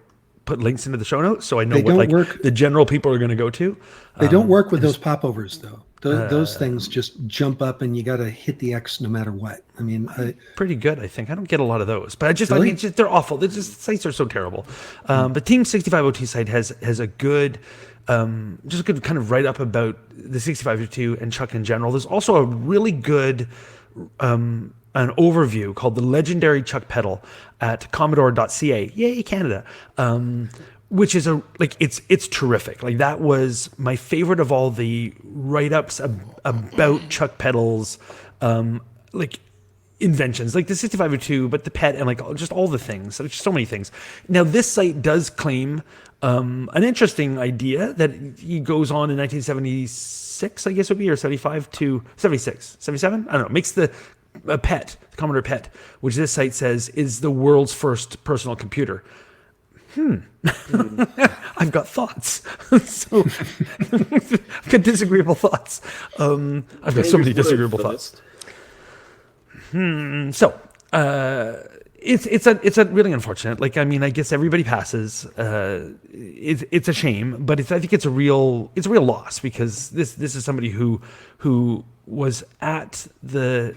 put links into the show notes, so I know They what don't like work- the general people are going to go to. They don't work with those popovers though. Those things just jump up, and you got to hit the X no matter what. I mean, Pretty good, I think. I don't get a lot of those, but I Really? mean, just, they're awful. They're just, sites are so terrible. But Team 6502 site has a good, just a good kind of write up about the 6502 and Chuck in general. There's also a really good an overview called The Legendary Chuck Pedal at Commodore.ca. Yay, Canada. Which is it's terrific. Like, that was my favorite of all the write-ups about Chuck Pedal's like inventions, like the 6502, but the pet, and like just all the things. There's just so many things. Now, this site does claim an interesting idea that he goes on in 1976, I guess it would be, or 75 to 76, 77. I don't know. Makes the PET, the Commodore PET, which this site says is the world's first personal computer. I've got thoughts. So I've got disagreeable thoughts. I've got so many disagreeable thoughts. So it's a really unfortunate. Like, I mean, I guess everybody passes. It's a shame, but I think it's a real loss, because this is somebody who was at the,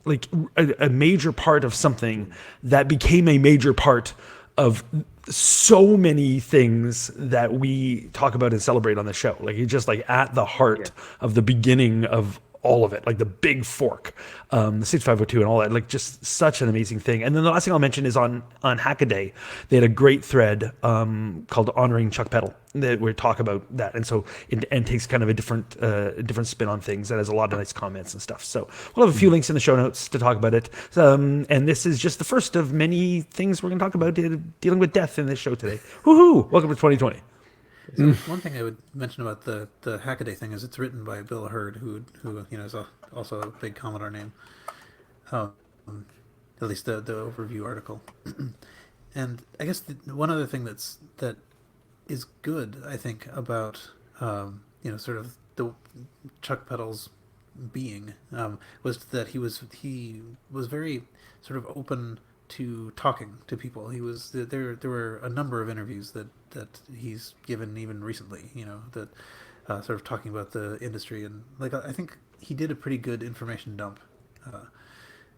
like, a major part of something that became a major part of so many things that we talk about and celebrate on the show. Like, he's just like at the heart of the beginning of all of it, like the big fork, the 6502 and all that, like just such an amazing thing. And then the last thing I'll mention is on Hackaday, they had a great thread called Honoring Chuck Pedal, that we talk about that. And so and takes kind of a different spin on things, that has a lot of nice comments and stuff. So we'll have a few links in the show notes to talk about it. And this is just the first of many things we're going to talk about dealing with death in this show today. Woohoo! Welcome to 2020. So one thing I would mention about the Hackaday thing is it's written by Bill Hurd, who is also a big Commodore name. At least the overview article. And I guess one other thing that is good, I think, about sort of the Chuck Pedal's being, was that he was very sort of open to talking to people. He was there were a number of interviews that he's given even recently, that sort of talking about the industry, and like I think he did a pretty good information dump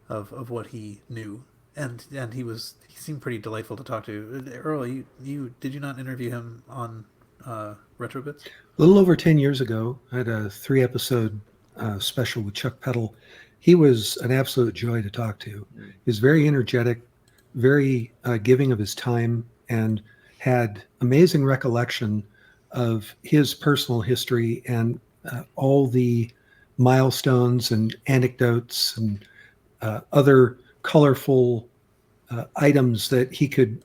of what he knew, and he seemed pretty delightful to talk to. Earl, you did you not interview him on Retrobits? a little over 10 years ago, I had a 3-episode special with Chuck Pedal. He was an absolute joy to talk to. He was very energetic, very giving of his time, and had amazing recollection of his personal history and all the milestones and anecdotes and other colorful items that he could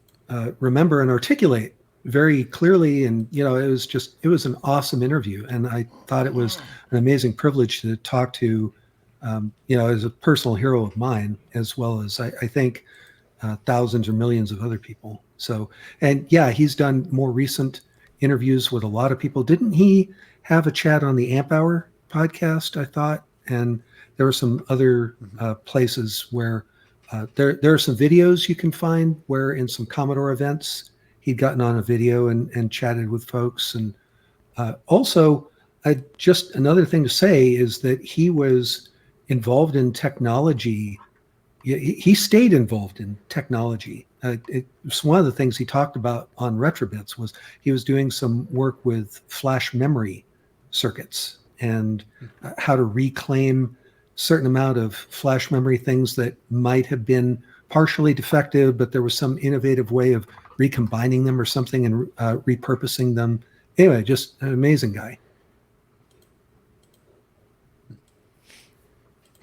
remember and articulate very clearly. And it was an awesome interview, and I thought it was an amazing privilege to talk to as a personal hero of mine, as well as I think thousands or millions of other people. So, and yeah, he's done more recent interviews with a lot of people. Didn't he have a chat on the Amp Hour podcast, I thought? And there were some other places where there are some videos you can find where in some Commodore events he'd gotten on a video and chatted with folks. And also, just another thing to say is that he was involved in technology. He stayed involved in technology. It's one of the things he talked about on Retrobits was he was doing some work with flash memory circuits and how to reclaim certain amount of flash memory, things that might have been partially defective, but there was some innovative way of recombining them or something and repurposing them. Anyway, just an amazing guy.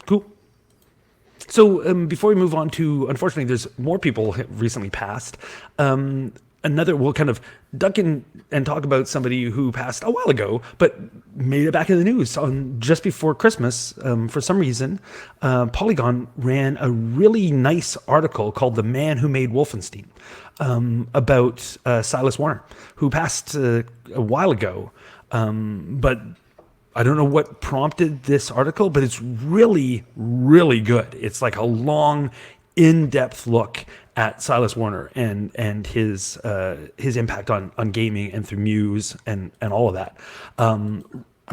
Cool. So before we move on to, unfortunately, there's more people recently passed. We'll kind of duck in and talk about somebody who passed a while ago, but made it back in the news on just before Christmas. For some reason, Polygon ran a really nice article called "The Man Who Made Wolfenstein" about Silas Warner, who passed a while ago, but I don't know what prompted this article, but it's really, really good. It's like a long, in-depth look at Silas Warner and his impact on gaming and through Muse and all of that.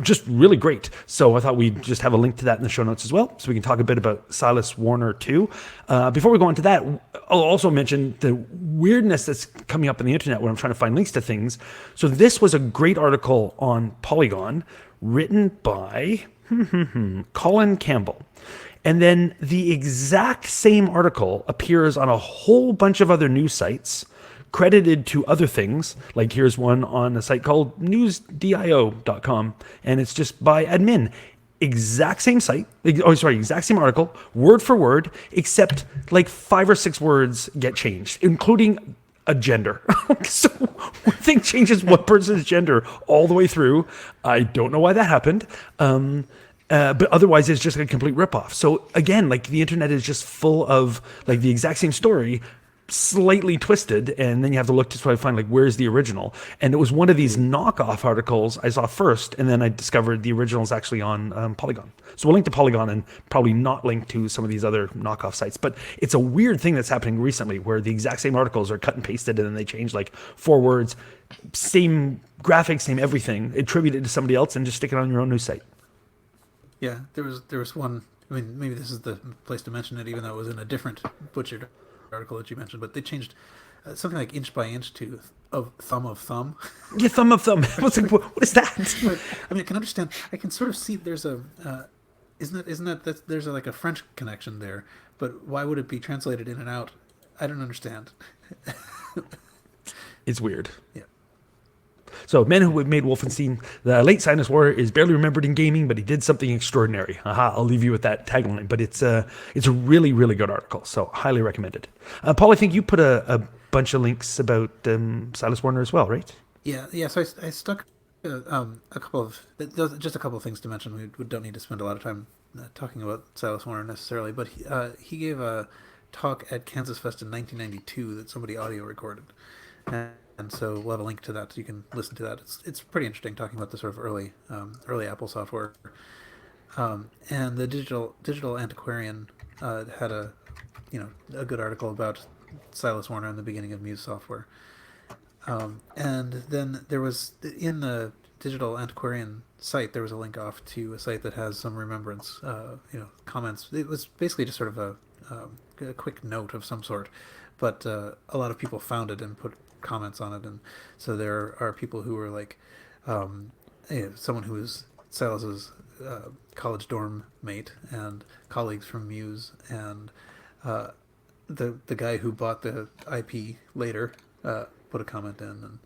just really great. So I thought we'd just have a link to that in the show notes as well, so we can talk a bit about Silas Warner too. Before we go on to that, I'll also mention the weirdness that's coming up on the internet when I'm trying to find links to things. So this was a great article on Polygon written by Colin Campbell. And then the exact same article appears on a whole bunch of other news sites, credited to other things. Like here's one on a site called newsdio.com, and it's just by admin. Exact same site, exact same article, word for word, except like 5 or 6 words get changed, including a gender. So one thing changes one person's gender all the way through. I don't know why that happened. But otherwise, it's just a complete ripoff. So again, like the internet is just full of like the exact same story, slightly twisted, and then you have to look to try to find like where's the original. And it was one of these knockoff articles I saw first, and then I discovered the original is actually on Polygon. So we'll link to Polygon and probably not link to some of these other knockoff sites. But it's a weird thing that's happening recently where the exact same articles are cut and pasted, and then they change like 4 words, same graphics, same everything, attribute it to somebody else, and just stick it on your own news site. Yeah, there was one. I mean, maybe this is the place to mention it, even though it was in a different butchered article that you mentioned. But they changed something like inch by inch to of thumb. Yeah, thumb of thumb. I was like, what is that? I mean, I can understand. I can sort of see there's a isn't that there's like a French connection there. But why would it be translated in and out? I don't understand. It's weird. Yeah. So, men who made Wolfenstein, the late Silas Warner is barely remembered in gaming, but he did something extraordinary. Aha, I'll leave you with that tagline. But it's a really, really good article, so highly recommended. Paul, I think you put a bunch of links about Silas Warner as well, right? Yeah. So I stuck a couple of just a couple of things to mention. We don't need to spend a lot of time talking about Silas Warner necessarily, but he gave a talk at Kansas Fest in 1992 that somebody audio recorded. And so we'll have a link to that so you can listen to that. It's pretty interesting talking about the sort of early Apple software. And the digital antiquarian had a good article about Silas Warner and the beginning of Muse software. And then there was in the digital antiquarian site there was a link off to a site that has some remembrance comments. It was basically just sort of a quick note of some sort, but a lot of people found it and put comments on it, and so there are people who were like someone who was Silas's college dorm mate and colleagues from Muse, and the guy who bought the IP later put a comment in,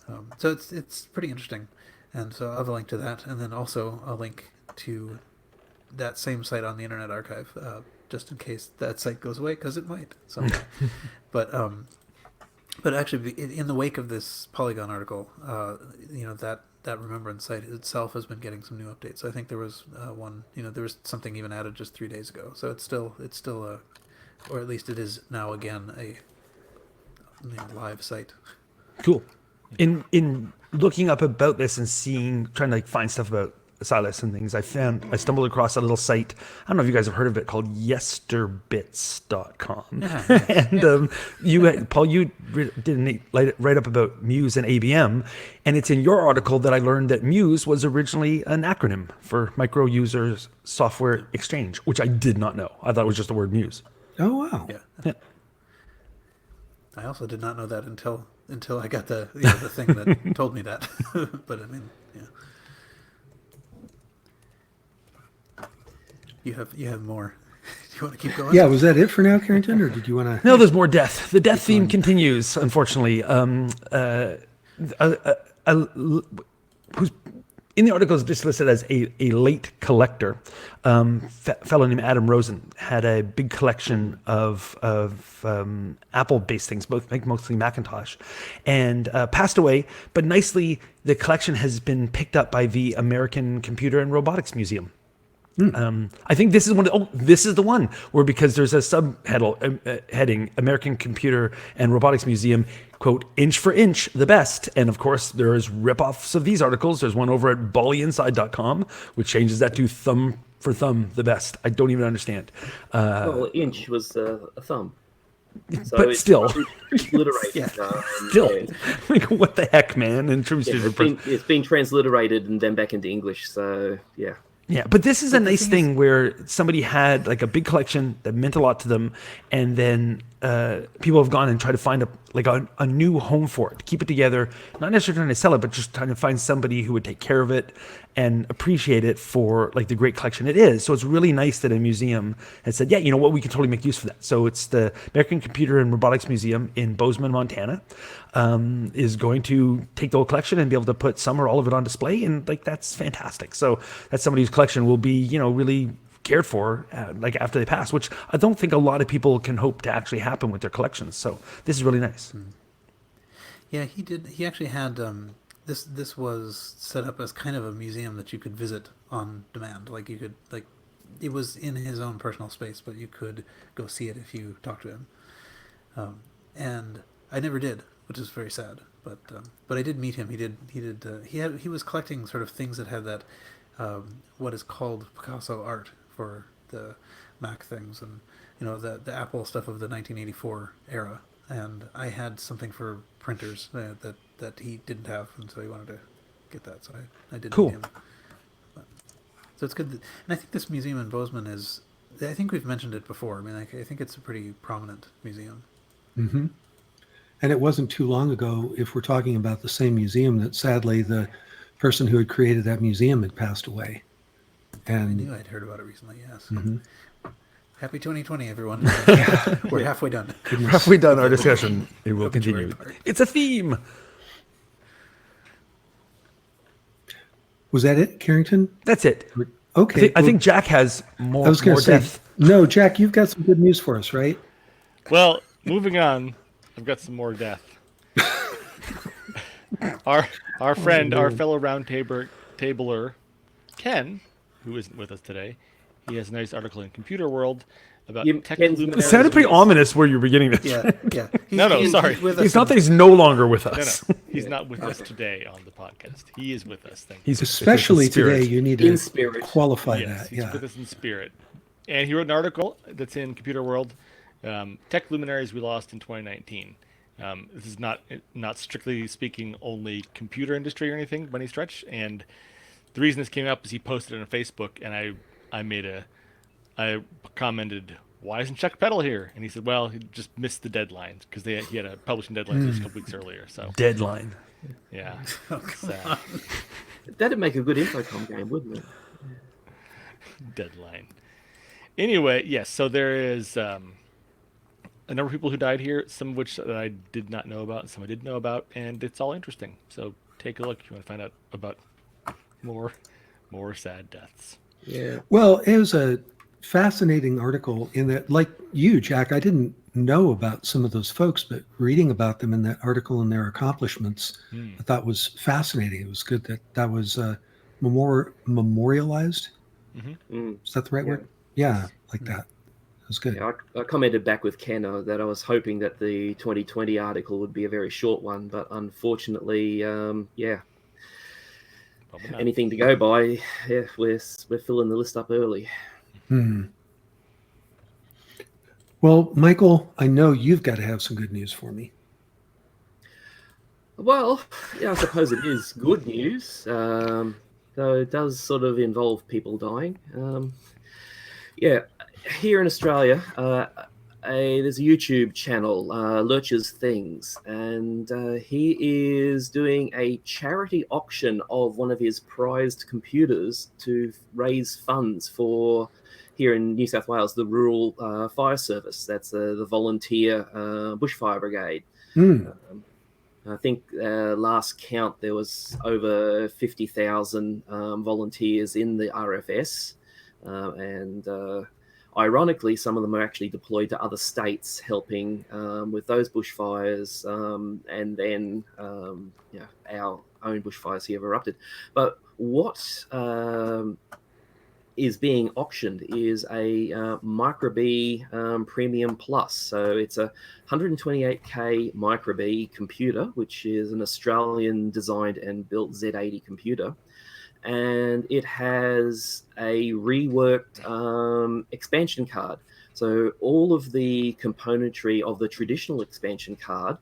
and so it's pretty interesting. And so I'll have a link to that, and then also a link to that same site on the Internet Archive, just in case that site goes away, because it might someday. But actually, in the wake of this Polygon article, that remembrance site itself has been getting some new updates. So I think there was one, there was something even added just 3 days ago. So it's still or at least it is now again a live site. Cool. In looking up about this and trying to find stuff about Silas and things, I stumbled across a little site. I don't know if you guys have heard of it, called yesterbits.com. And Paul, you did write up about Muse and ABM, and it's in your article that I learned that Muse was originally an acronym for Micro Users Software Exchange, which I did not know. I thought it was just the word Muse. Oh, wow. Yeah. I also did not know that until I got the thing that told me that. But I mean, yeah. You have more. Do you want to keep going? Yeah, was that it for now, Carrington, or did you want to? No, there's more death. The death theme continues, unfortunately. Who's in the article is just listed as a late collector. Fellow named Adam Rosen had a big collection of Apple-based things, mostly Macintosh, and passed away. But nicely, the collection has been picked up by the American Computer and Robotics Museum. I think this is this is the one where, because there's a subheading, American Computer and Robotics Museum, quote, inch for inch, the best. And of course, there's ripoffs of these articles. There's one over at BaliInside.com, which changes that to thumb for thumb, the best. I don't even understand. Well, inch was a thumb. So But it's still. transliterated. Yeah. Still, Yeah, like what the heck, man? In terms yeah, of it's been transliterated and then back into English. So yeah. yeah, but this is a But the nice thing is- thing where somebody had like a big collection that meant a lot to them, and then people have gone and tried to find a new home for it, keep it together, not necessarily trying to sell it, but just trying to find somebody who would take care of it and appreciate it for like the great collection it is. So it's really nice that a museum has said, yeah, you know what, we can totally make use for that. So it's the American Computer and Robotics Museum in Bozeman, Montana, is going to take the whole collection and be able to put some or all of it on display, and like that's fantastic. So that's somebody whose collection will be, you know, really cared for like after they pass, which I don't think a lot of people can hope to actually happen with their collections. So this is really nice. Yeah, he did. He actually had this. This was set up as kind of a museum that you could visit on demand. Like you could it was in his own personal space, but you could go see it if you talked to him. And I never did, which is very sad. But I did meet him. He was collecting sort of things that had that what is called Picasso art for the Mac things, and you know the Apple stuff of the 1984 era. And I had something for printers that he didn't have, and so he wanted to get that. So I did Cool. meet him. So it's good, and I think this museum in Bozeman is. I think we've mentioned it before. I mean, I think it's a pretty prominent museum. And it wasn't too long ago, if we're talking about the same museum, that sadly the person who had created that museum had passed away. I And knew I'd heard about it recently. Yes. Happy 2020, everyone. We're halfway done. Halfway done our discussion. It will Obituary continue. part. It's a theme. was that it, Carrington? That's it. Okay. I think Jack has more, I was going more to say, depth. no, Jack, you've got some good news for us, right? Well, moving on, I've got some more death. Our friend, our fellow tabler, Ken, who isn't with us today, he has a nice article in Computer World about tech Ken's- It luminaries. sounded pretty ominous where you're beginning this. Yeah, yeah. Sorry. with us It's not that in- he's no longer with No, us. he's not with us today on the podcast. He is with us. Thank you. He's Especially in spirit. today, you need In to spirit. qualify Yes, that. he's Yeah. with us in spirit. And he wrote an article that's in Computer World, Tech Luminaries We Lost in 2019. This is not strictly speaking only computer industry or anything by any stretch. And the reason this came up is he posted it on Facebook, and I commented, "Why isn't Chuck Peddle here?" And he said, "Well, he just missed the deadline because he had a publishing deadline just a couple weeks earlier." So Deadline. yeah, Oh, sad. That'd make a good Infocom game, wouldn't it? Deadline. Anyway, yes. So there is a number of people who died here, some of which that I did not know about, and some I did know about, and it's all interesting. So take a look if you want to find out about more sad deaths. Yeah. Well, it was a fascinating article in that, like you, Jack, I didn't know about some of those folks, but reading about them in that article and their accomplishments, I thought was fascinating. It was good that was memorialized. Mm. Is that the right word? Yeah, like that. It was good. Yeah, I commented back with Ken that I was hoping that the 2020 article would be a very short one, but unfortunately, yeah, Probably not. anything to go by. Yeah, we're filling the list up early. Well, Michael, I know you've got to have some good news for me. Well, yeah, I suppose it is good news, though it does sort of involve people dying. Yeah, here in Australia, there's a YouTube channel, Lurch's Things, and he is doing a charity auction of one of his prized computers to raise funds for, here in New South Wales, the Rural Fire Service. That's the volunteer bushfire brigade. I think last count there was over 50,000 volunteers in the RFS, and ironically, some of them are actually deployed to other states, helping with those bushfires, and then our own bushfires here have erupted. But what is being auctioned is a MicroBee Premium Plus. So it's a 128K MicroBee computer, which is an Australian designed and built Z80 computer. And it has a reworked expansion card, So all of the componentry of the traditional expansion card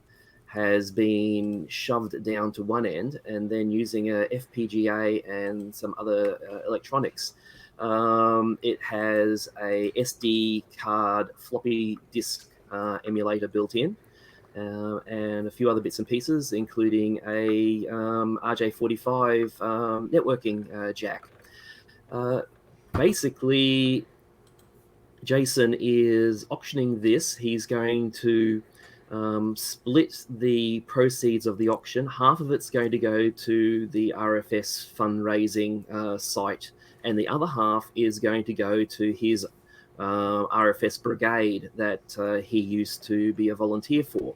has been shoved down to one end, and then using a FPGA and some other electronics, it has a SD card floppy disk emulator built in, and a few other bits and pieces, including a RJ45 networking jack. Basically, Jason is auctioning this. He's going to split the proceeds of the auction. Half of it's going to go to the RFS fundraising site, and the other half is going to go to his RFS brigade that he used to be a volunteer for.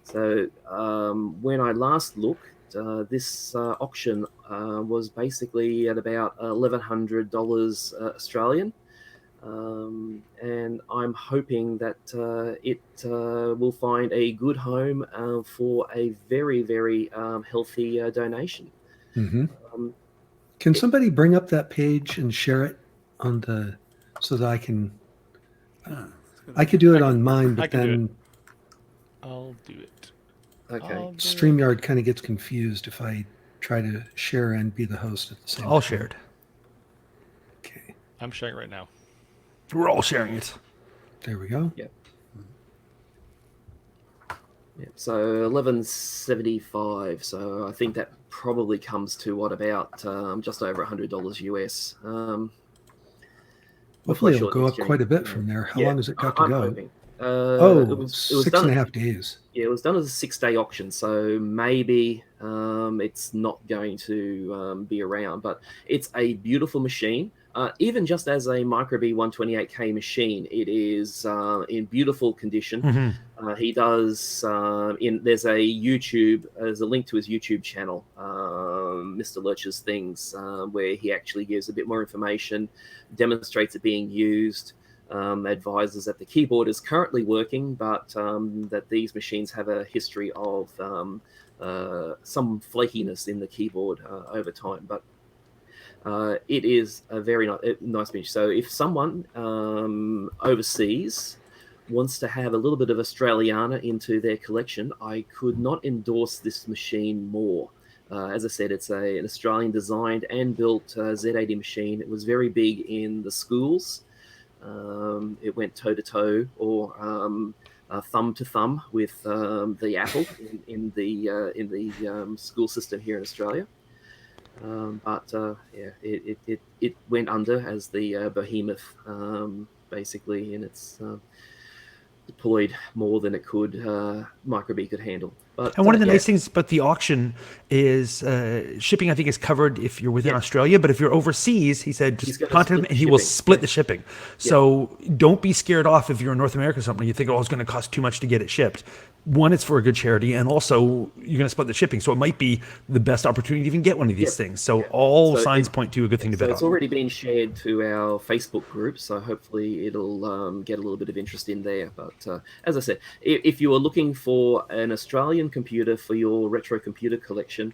So when I last looked, this auction was basically at about $1,100 Australian. And I'm hoping that it will find a good home for a very, very healthy donation. Mm-hmm. Can somebody bring up that page and share it on the so that I can? I could do it on mine, I but can do then I'll do it. Okay. I'll do it. StreamYard kind of gets confused if I try to share and be the host at the same time. All shared. Okay, I'm sharing right now. We're all sharing it. there we go. Yeah, so 1175. So I think that probably comes to what, about just over $100 US. Hopefully, it'll short go up exchange. quite a bit from there. How Yeah, long has it got to I'm go? hoping. Oh, it was six done and a half days. Yeah, it was done as a 6-day auction, so maybe it's not going to be around. But it's a beautiful machine. Even just as a Microbee 128K machine, it is in beautiful condition. Mm-hmm. He does there's a link to his YouTube channel, Mr. Lurch's Things, where he actually gives a bit more information, demonstrates it being used. Advises that the keyboard is currently working, but that these machines have a history of some flakiness in the keyboard over time. But it is a very nice machine. So if someone overseas wants to have a little bit of Australiana into their collection, I could not endorse this machine more. As I said, it's an Australian designed and built Z80 machine. It was very big in the schools. It went toe to toe or thumb to thumb with the Apple in the school system here in Australia. But it went under as the behemoth, basically, and it's deployed more than it could Microbee could handle. But, And one of the nice things about the auction is shipping, I think, is covered if you're within Australia. But if you're overseas, he said, He's just gonna contact him split and the he will shipping. split the shipping. So don't be scared off if you're in North America or something. You think, oh, it's going to cost too much to get it shipped. One, it's for a good charity. And also, you're going to split the shipping. So it might be the best opportunity to even get one of these things. So all So signs point to a good thing to So bet it's on. already been shared to our Facebook group, so hopefully it'll get a little bit of interest in there. But as I said, if you are looking for an Australian computer for your retro computer collection,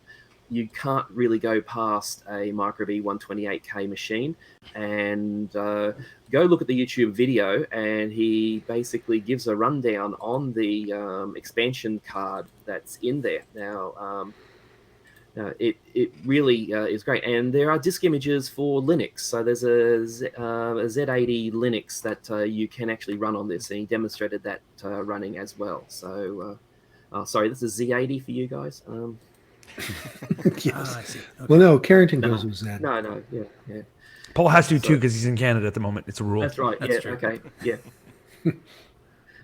you can't really go past a Microbee 128K machine. And go look at the YouTube video, and he basically gives a rundown on the expansion card that's in there. Now, it really is great, and there are disk images for Linux. So there's a Z80 Linux that you can actually run on this, and he demonstrated that running as well. So, sorry, this is Z80 for you guys. Yes. I see. Okay. Well, no, Carrington goes with Zen. No, yeah. Paul has to too because he's in Canada at the moment. It's a rule. That's right. That's yeah. true. Okay. Yeah.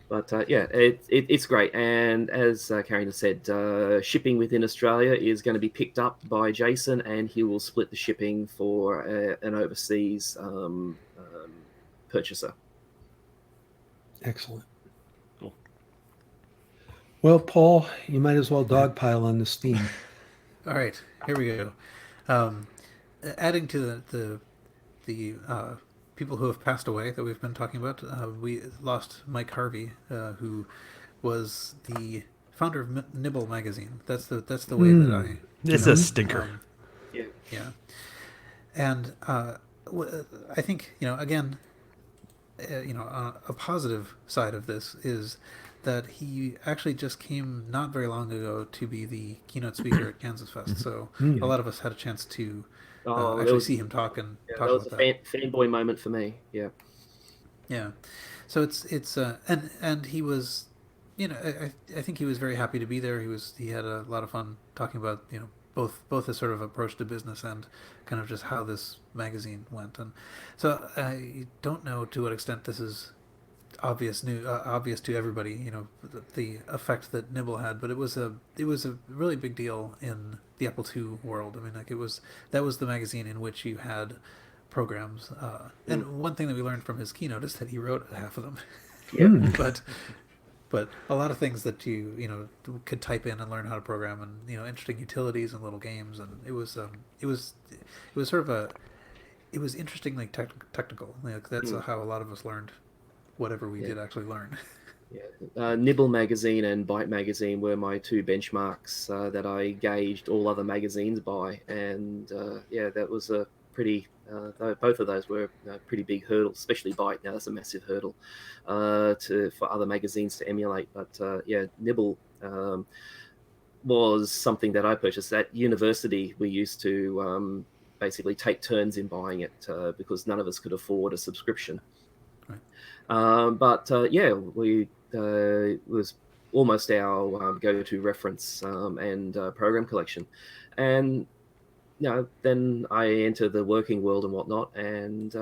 But it's great. And as Carrington said, shipping within Australia is going to be picked up by Jason, and he will split the shipping for an overseas purchaser. Excellent. Cool. Well, Paul, you might as well dogpile on this theme. All right, here we go. Adding to the people who have passed away that we've been talking about, we lost Mike Harvey, who was the founder of Nibble magazine. That's the way that I. It's a stinker. Yeah. And I think again, a positive side of this is that he actually just came not very long ago to be the keynote speaker at Kansas Fest. So a lot of us had a chance to Oh, that actually was see him talk that was about a that. fanboy moment for me. Yeah. Yeah. So it's and he was, I think he was very happy to be there. He had a lot of fun talking about both his sort of approach to business and kind of just how this magazine went. And so I don't know to what extent this is obvious to everybody, the effect that Nibble had, but it was a really big deal in the Apple II world. I mean, like that was the magazine in which you had programs, and one thing that we learned from his keynote is that he wrote half of them. Yeah. But a lot of things that you could type in and learn how to program, and interesting utilities and little games, and it was sort of it was interestingly technical. Like that's how a lot of us learned whatever we did actually learn. Yeah. Nibble magazine and Byte magazine were my two benchmarks that I gauged all other magazines by, and that was a pretty. Both of those were pretty big hurdles, especially Byte. Now that's a massive hurdle for other magazines to emulate. But Nibble was something that I purchased at university. We used to basically take turns in buying it because none of us could afford a subscription. We was almost our go-to reference and program collection, and then I enter the working world and whatnot, and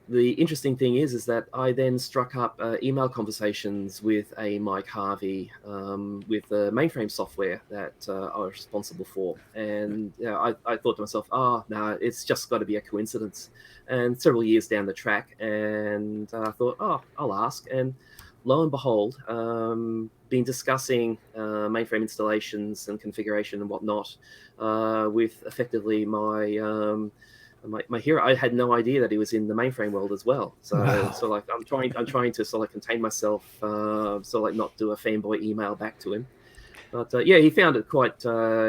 the interesting thing is that I then struck up email conversations with a Mike Harvey with the mainframe software that I was responsible for. And I thought to myself, no, it's just got to be a coincidence. And several years down the track, and I thought, I'll ask. And lo and behold, been discussing mainframe installations and configuration and whatnot with effectively my hero. I had no idea that he was in the mainframe world as well. So, like I'm trying to sort of contain myself, not do a fanboy email back to him. But he found it quite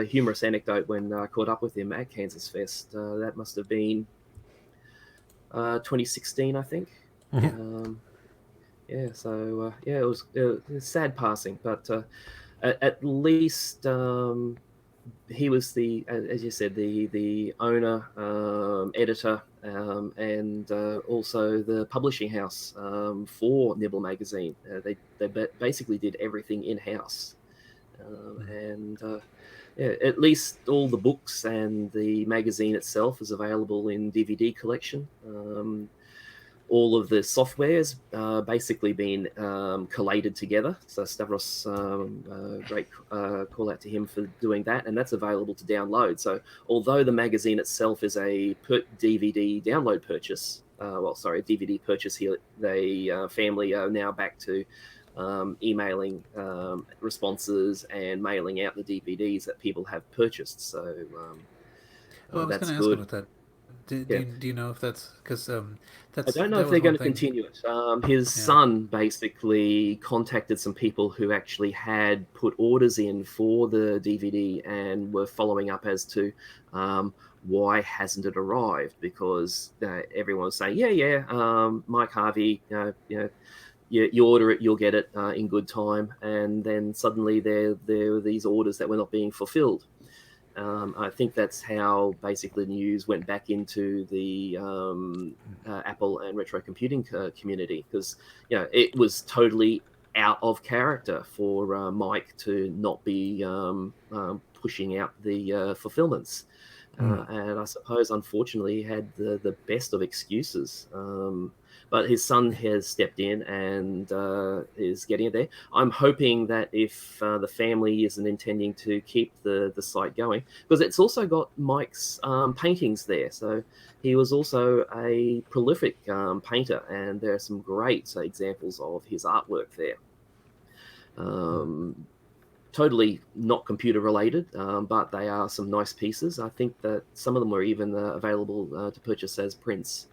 humorous anecdote when I caught up with him at Kansas Fest. That must have been 2016, I think. It was sad passing, but at least he was as you said, the owner, editor, and also the publishing house for Nibble magazine. They basically did everything in house, at least all the books and the magazine itself is available in DVD collection. All of the software's basically been collated together. So Stavros, great call out to him for doing that, and that's available to download. So although the magazine itself is a DVD download purchase, DVD purchase here, the family are now back to emailing responses and mailing out the DVDs that people have purchased. So I was that's going to ask good. about that. Do you know if that's because that's? I don't know if they're going to continue it. His son basically contacted some people who actually had put orders in for the DVD and were following up as to why hasn't it arrived, because everyone was saying, Mike Harvey, you order it, you'll get it in good time, and then suddenly there were these orders that were not being fulfilled. I think that's how basically news went back into the Apple and retro computing community, because it was totally out of character for Mike to not be pushing out the fulfillments. And I suppose, unfortunately, he had the best of excuses. But his son has stepped in and is getting it there. I'm hoping that if the family isn't intending to keep the site going, because it's also got Mike's paintings there. So he was also a prolific painter, and there are some great examples of his artwork there. Totally not computer related, but they are some nice pieces. I think that some of them were even available to purchase as prints.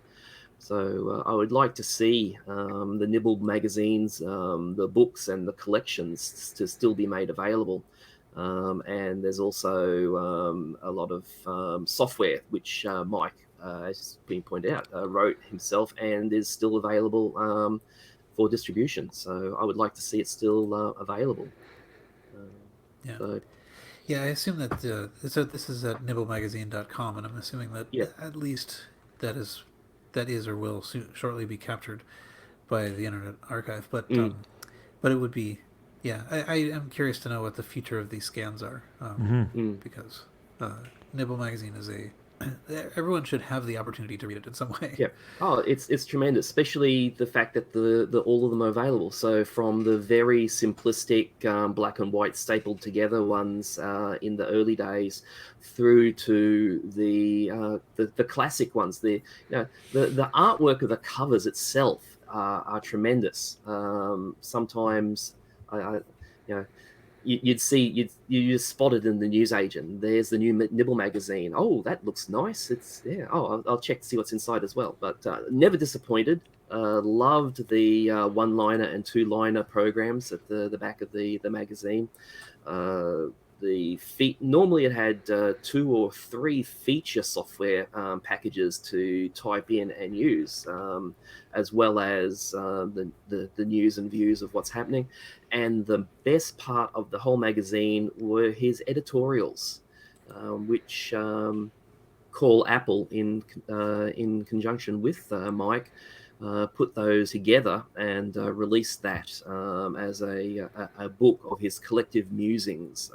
So I would like to see the Nibble magazines, the books and the collections to still be made available. And there's also a lot of software which Mike as has been pointed out, wrote himself and is still available for distribution. So I would like to see it still available. Yeah. So, Yeah, I assume that so this is at nibblemagazine.com, and I'm assuming that Yeah. at least that is or will shortly be captured by the Internet Archive. But it would be, yeah, I am curious to know what the future of these scans are, because Nibble Magazine is everyone should have the opportunity to read it in some way. yeah. Oh, it's tremendous, especially the fact that the all of them are available. So from the very simplistic black and white stapled together ones in the early days, through to the classic ones. The artwork of the covers itself are tremendous. Sometimes you'd see you spot it in the newsagent. There's the new Nibble magazine. Oh, that looks nice. It's Oh, I'll check to see what's inside as well. But never disappointed. Loved the one-liner and two-liner programs at the back of the magazine. Normally it had 2 or 3 feature software packages to type in and use, as well as the news and views of what's happening. And the best part of the whole magazine were his editorials, which Call Apple in conjunction with Mike put those together and released that as a book of his collective musings.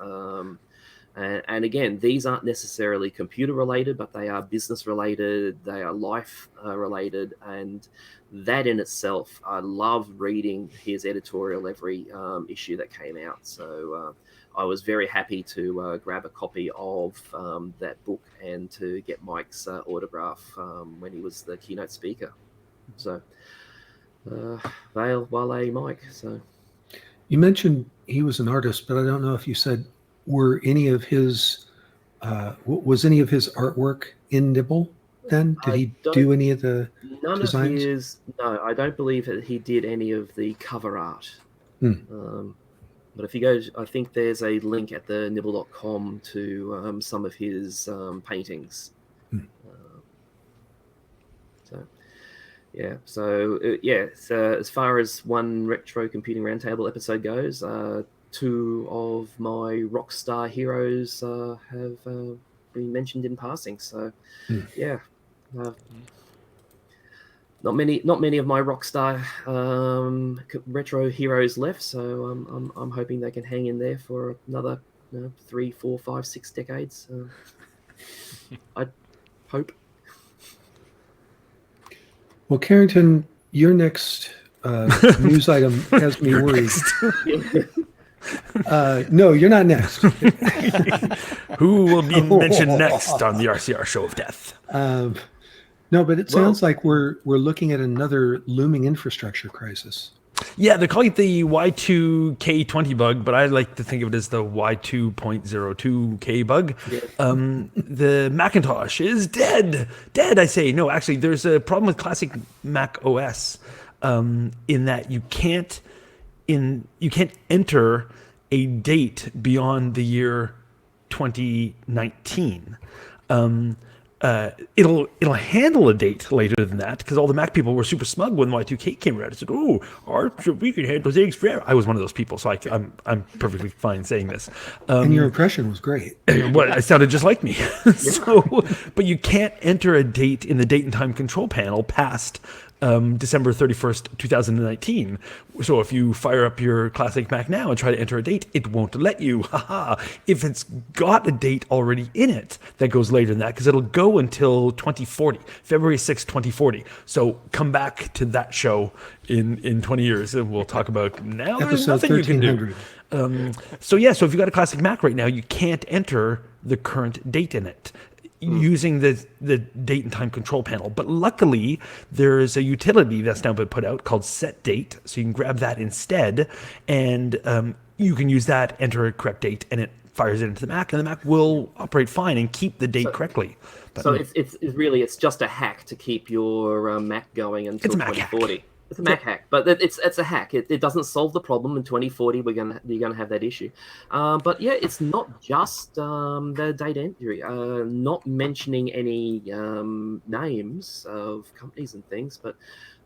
And again, these aren't necessarily computer related, but they are business related, they are life related. And that in itself, I love reading his editorial every issue that came out. So I was very happy to grab a copy of that book and to get Mike's autograph when he was the keynote speaker. So, Vale, Wale, Mike. So, You mentioned he was an artist, but I don't know if you said were any of his was any of his artwork in Nibble? Then did he do any of the none designs? of his? No, I don't believe that he did any of the cover art. But if you go, I think there's a link at the nibble.com to some of his paintings. So as far as one Retro Computing Roundtable episode goes, 2 of my Rockstar heroes have been mentioned in passing. So, not many of my Rockstar retro heroes left. So I'm hoping they can hang in there for another 3, 4, 5, 6 decades. I hope. Well, Carrington, your next news item has me worried. No, you're not next. Who will be mentioned next on the RCR Show of Death? No, but it sounds like we're looking at another looming infrastructure crisis. Yeah, they're calling it the Y2K20 bug, but I like to think of it as the Y2.02K bug. Yeah. The Macintosh is dead. Dead, I say. No, actually, there's a problem with classic Mac OS in that you can't enter a date beyond the year 2019. It'll handle a date later than that because all the Mac people were super smug when Y2K came around. It said, "Oh, we can handle things forever." I was one of those people, so I'm perfectly fine saying this. And your impression was great. Well, it sounded just like me. But you can't enter a date in the date and time control panel past December 31st, 2019. So if you fire up your classic Mac now and try to enter a date, it won't let you. If it's got a date already in it that goes later than that, because it'll go until 2040, February 6th, 2040. So come back to that show in 20 years and we'll talk about now there's Episode nothing you can do. 1300. So if you've got a classic Mac right now, you can't enter the current date in it using the date and time control panel. But luckily, there's a utility that's now been put out called Set Date. So you can grab that instead, and you can use that, enter a correct date, and it fires it into the Mac, and the Mac will operate fine and keep the date correctly. But So it's just a hack to keep your Mac going until It's a Mac hack. 2040. It's a Mac hack, but it's a hack. It doesn't solve the problem. In 2040, you're gonna have that issue. But yeah, it's not just the data entry. Not mentioning any names of companies and things, but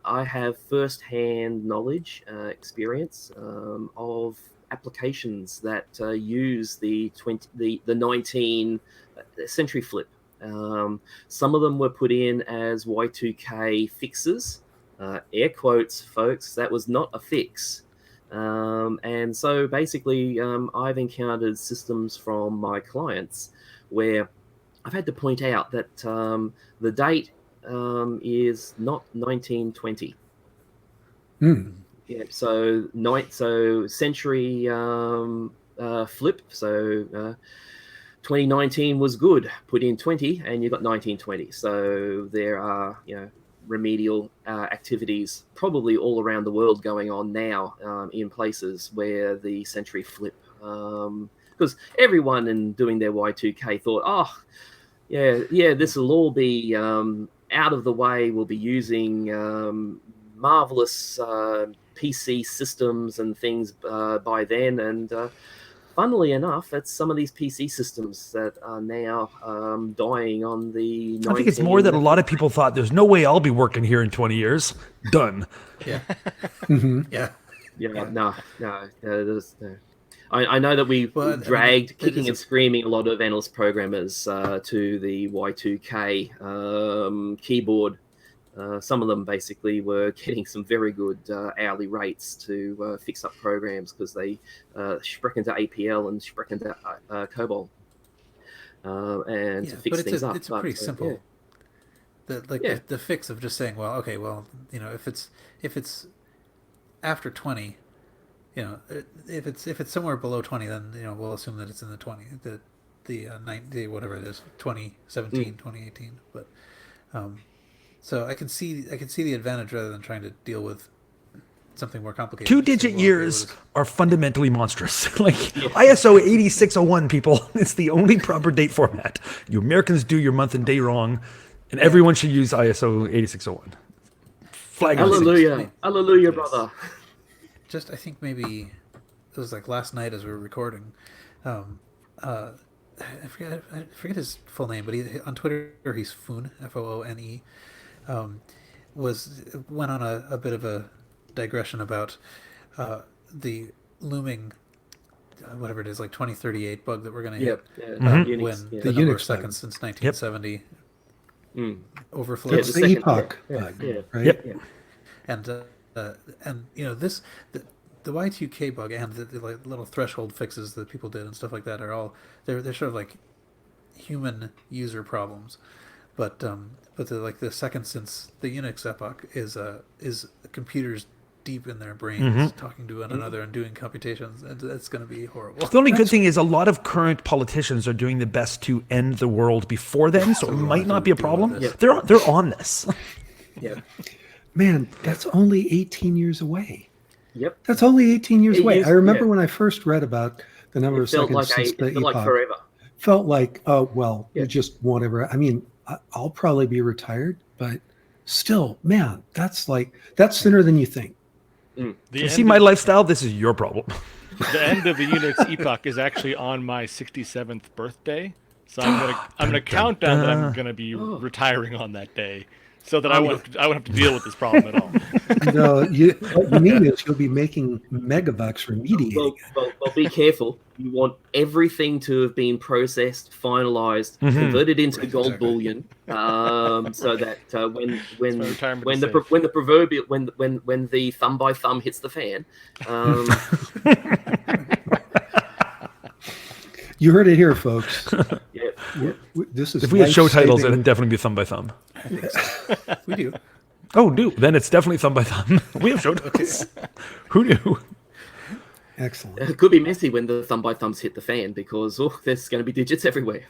I have first-hand knowledge, experience of applications that use the 19 century flip. Some of them were put in as Y2K fixes. Air quotes, folks, that was not a fix. And so basically, I've encountered systems from my clients where I've had to point out that the date is not 1920. Yeah, so century flip. So 2019 was good. Put in 20, and you got 1920. So there are, remedial activities probably all around the world going on now in places where the century flip, because everyone in doing their Y2K thought, oh, yeah, this will all be out of the way. We'll be using marvelous PC systems and things by then, and funnily enough, it's some of these PC systems that are now dying on the. I think it's more that a lot of people thought there's no way I'll be working here in 20 years. Done. Yeah. Yeah. No. I know that we dragged kicking and screaming a lot of analyst programmers to the Y2K keyboard. Some of them basically were getting some very good hourly rates to fix up programs because they sprechen to APL and sprechen to COBOL and to fix things up. It's pretty simple. Yeah. The fix of just saying, if it's after 20, if it's somewhere below 20, then we'll assume that it's in the 20, the whatever it is, 2017, 2018, but. So I can see the advantage rather than trying to deal with something more complicated. 2-digit years are fundamentally monstrous. Like ISO 8601, people, it's the only proper date format. You Americans do your month and day wrong, and everyone should use ISO 8601. Flag. Hallelujah, brother. Just I think maybe it was like last night as we were recording. I forget his full name, but on Twitter he's Foone, Foone. Went on a bit of a digression about the looming whatever it is, like 2038 bug that we're going to hit when the number of seconds since 1970 overflows. It's the epoch bug, right? Yep. And this the Y2K bug and the like little threshold fixes that people did and stuff like that are all they're sort of like human user problems. But the second since the Unix epoch is computers deep in their brains talking to one another and doing computations, and it's going to be horrible. The only good thing is a lot of current politicians are doing the best to end the world before then, so it might not be a problem. They're on this. Yeah. Man, that's only 18 years away. Yep. That's only 18 years away. I remember when I first read about the number of seconds since the epoch. Like forever. Felt like, you just won't ever. I mean, I'll probably be retired, but still, man, that's sooner than you think. You see my lifestyle? This is your problem. The end of the Unix epoch is actually on my 67th birthday, so I'm gonna count down that I'm gonna be retiring on that day, so that I won't have to deal with this problem at all. No, what you mean is you'll be making megabucks remediating. Well, be careful. You want everything to have been processed, finalized, converted into gold bullion, so that when the thumb by thumb hits the fan. You heard it here, folks. This is if we had show titles, it'd definitely be thumb by thumb. I think so. We do. Oh, do then it's definitely thumb by thumb. We have show titles. Who knew? Excellent. It could be messy when the thumb by thumbs hit the fan because there's going to be digits everywhere.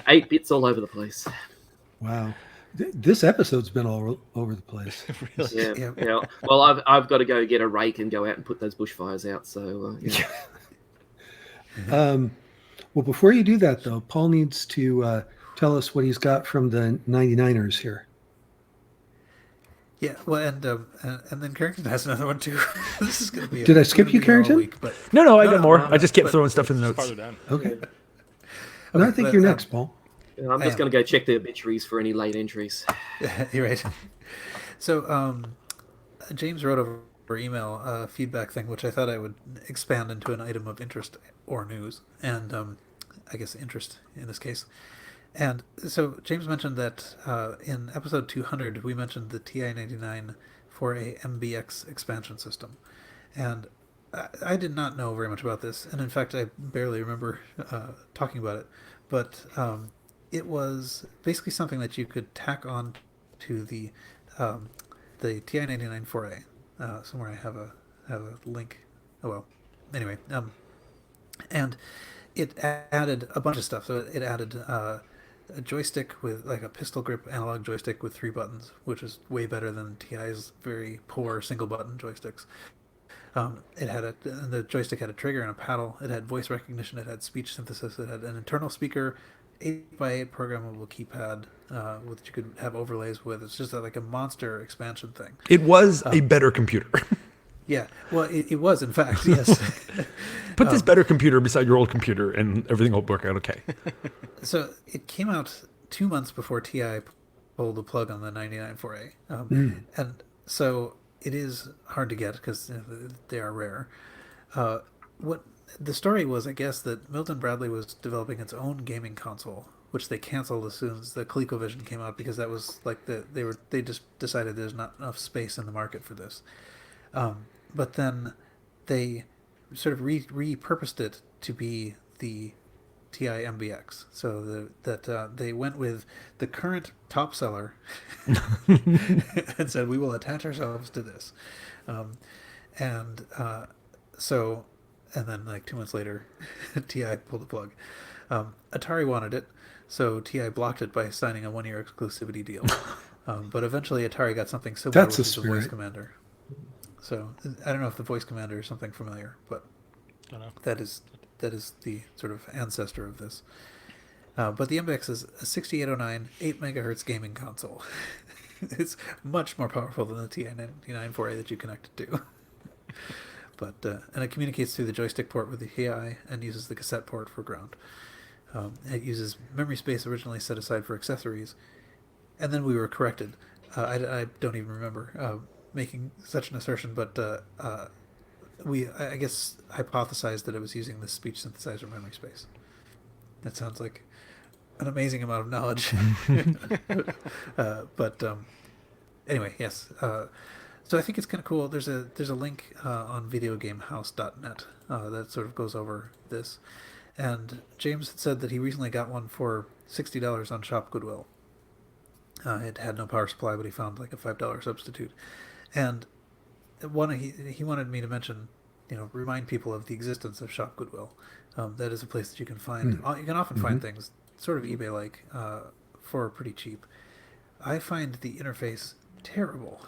8 bits all over the place. Wow. This episode's been all over the place. Really? Yeah. Well, I've got to go get a rake and go out and put those bushfires out. So well, before you do that, though, Paul needs to tell us what he's got from the 99ers here. Yeah, well, and then Carrington has another one too. This is going to be. Did I skip you, Carrington? But No, I got no, more. no, I just kept but- throwing stuff in the Just notes. farther down. Okay. Okay, No, I think but, you're next, Paul. I'm I just am. going to go check the obituaries for any late entries. You're right. So, James wrote over email a feedback thing, which I thought I would expand into an item of interest or news, and I guess interest in this case. And so James mentioned that in episode 200 we mentioned the TI-99 for a MBX expansion system, and I did not know very much about this, and in fact I barely remember talking about it, but it was basically something that you could tack on to the TI-99 4A. Somewhere I have a link. Oh well. Anyway, and it added a bunch of stuff. So it added a joystick with like a pistol grip analog joystick with 3 buttons, which is way better than TI's very poor single button joysticks. It had the joystick had a trigger and a paddle. It had voice recognition. It had speech synthesis. It had an internal speaker, 8x8 programmable keypad, which you could have overlays with. It's just like a monster expansion thing. It was a better computer. Yeah, well, it was in fact, yes. Put this better computer beside your old computer, and everything will work out okay. So it came out 2 months before TI pulled the plug on the 99 4A, and so it is hard to get because they are rare. What the story was, I guess, that Milton Bradley was developing its own gaming console, which they canceled as soon as the ColecoVision came out because that was like they just decided there's not enough space in the market for this. But then they sort of repurposed it to be the TI MBX, so that they went with the current top seller and said we will attach ourselves to this, and then like 2 months later, TI pulled the plug. Atari wanted it, so TI blocked it by signing a 1-year exclusivity deal. But eventually, Atari got something similar, That's which a is the Voice spirit. Commander. So I don't know if the Voice Commander is something familiar, but Don't know. that is the sort of ancestor of this. But the MBX is a 6809 8 megahertz gaming console. It's much more powerful than the TI-99 4A that you connect it to. But and it communicates through the joystick port with the TI and uses the cassette port for ground. It uses memory space originally set aside for accessories, and then we were corrected. I don't even remember making such an assertion, but I guess hypothesized that it was using the speech synthesizer memory space. That sounds like an amazing amount of knowledge. But anyway, yes. So I think it's kind of cool. There's a link on videogamehouse.net that sort of goes over this. And James had said that he recently got one for $60 on Shop Goodwill. It had no power supply, but he found like a $5 substitute. And he wanted me to mention, remind people of the existence of Shop Goodwill. That is a place that you can find. You can often find things sort of eBay-like for pretty cheap. I find the interface terrible.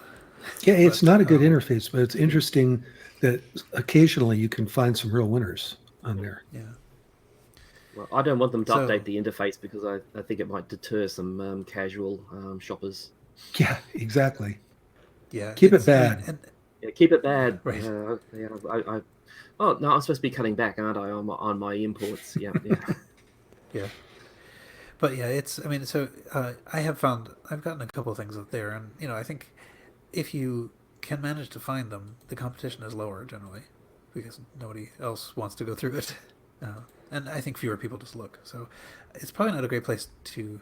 Yeah, it's But, not a good interface, but it's interesting that occasionally you can find some real winners on there. Yeah. Well, I don't want them to So- update the interface because I think it might deter some casual shoppers. Yeah, exactly. Yeah. Keep it it's- bad. and Yeah, keep it bad. Right. Oh no, I'm supposed to be cutting back, aren't I, on my imports? Yeah, yeah. yeah. But yeah, so I've gotten a couple of things up there, and I think if you can manage to find them, the competition is lower generally because nobody else wants to go through it, and I think fewer people just look. So it's probably not a great place to.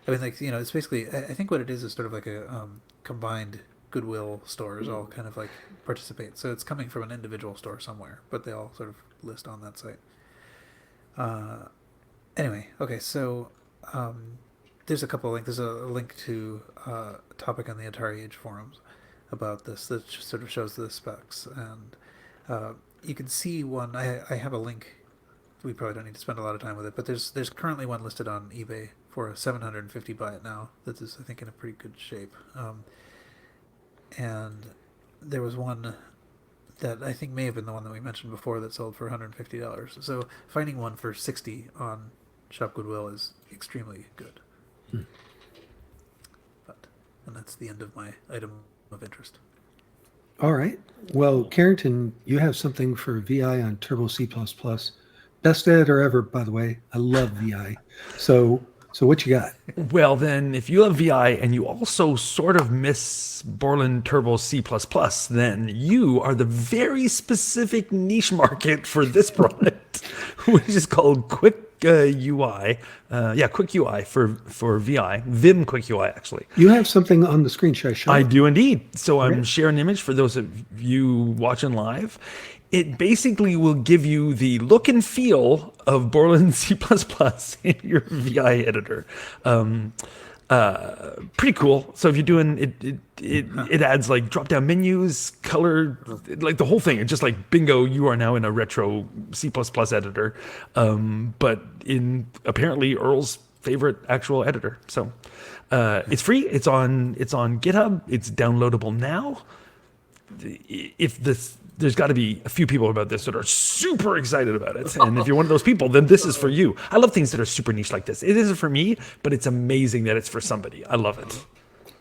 I mean, it's basically. I think what it is sort of like a combined Goodwill stores all kind of like participate. So it's coming from an individual store somewhere, but they all sort of list on that site. Anyway, okay, so there's a couple of links. There's a link to a topic on the Atari Age forums about this that just sort of shows the specs, and you can see one. I have a link. We probably don't need to spend a lot of time with it, but there's currently one listed on eBay for $750 buy it now. That is, I think, in a pretty good shape. And there was one that I think may have been the one that we mentioned before that sold for $150. So finding one for $60 on Shop Goodwill is extremely good. And that's the end of my item of interest. All right. Well, Carrington, you have something for VI on Turbo C++. Best editor ever, by the way. I love VI. So what you got? Well, then, if you love VI and you also sort of miss Borland Turbo C++, then you are the very specific niche market for this product, which is called Quick UI. Quick UI for VI. Vim Quick UI, actually. You have something on the screen. Should I show I it? do indeed. So I'm Okay. sharing an image for those of you watching live. It basically will give you the look and feel of Borland C++ in your VI editor. Pretty cool. So if you're doing it adds like drop down menus, color, like the whole thing. It's just like bingo, you are now in a retro C++ editor, but in apparently Earl's favorite actual editor. So it's free. It's on GitHub. It's downloadable now. There's got to be a few people about this that are super excited about it. And if you're one of those people, then this is for you. I love things that are super niche like this. It isn't for me, but it's amazing that it's for somebody. I love it.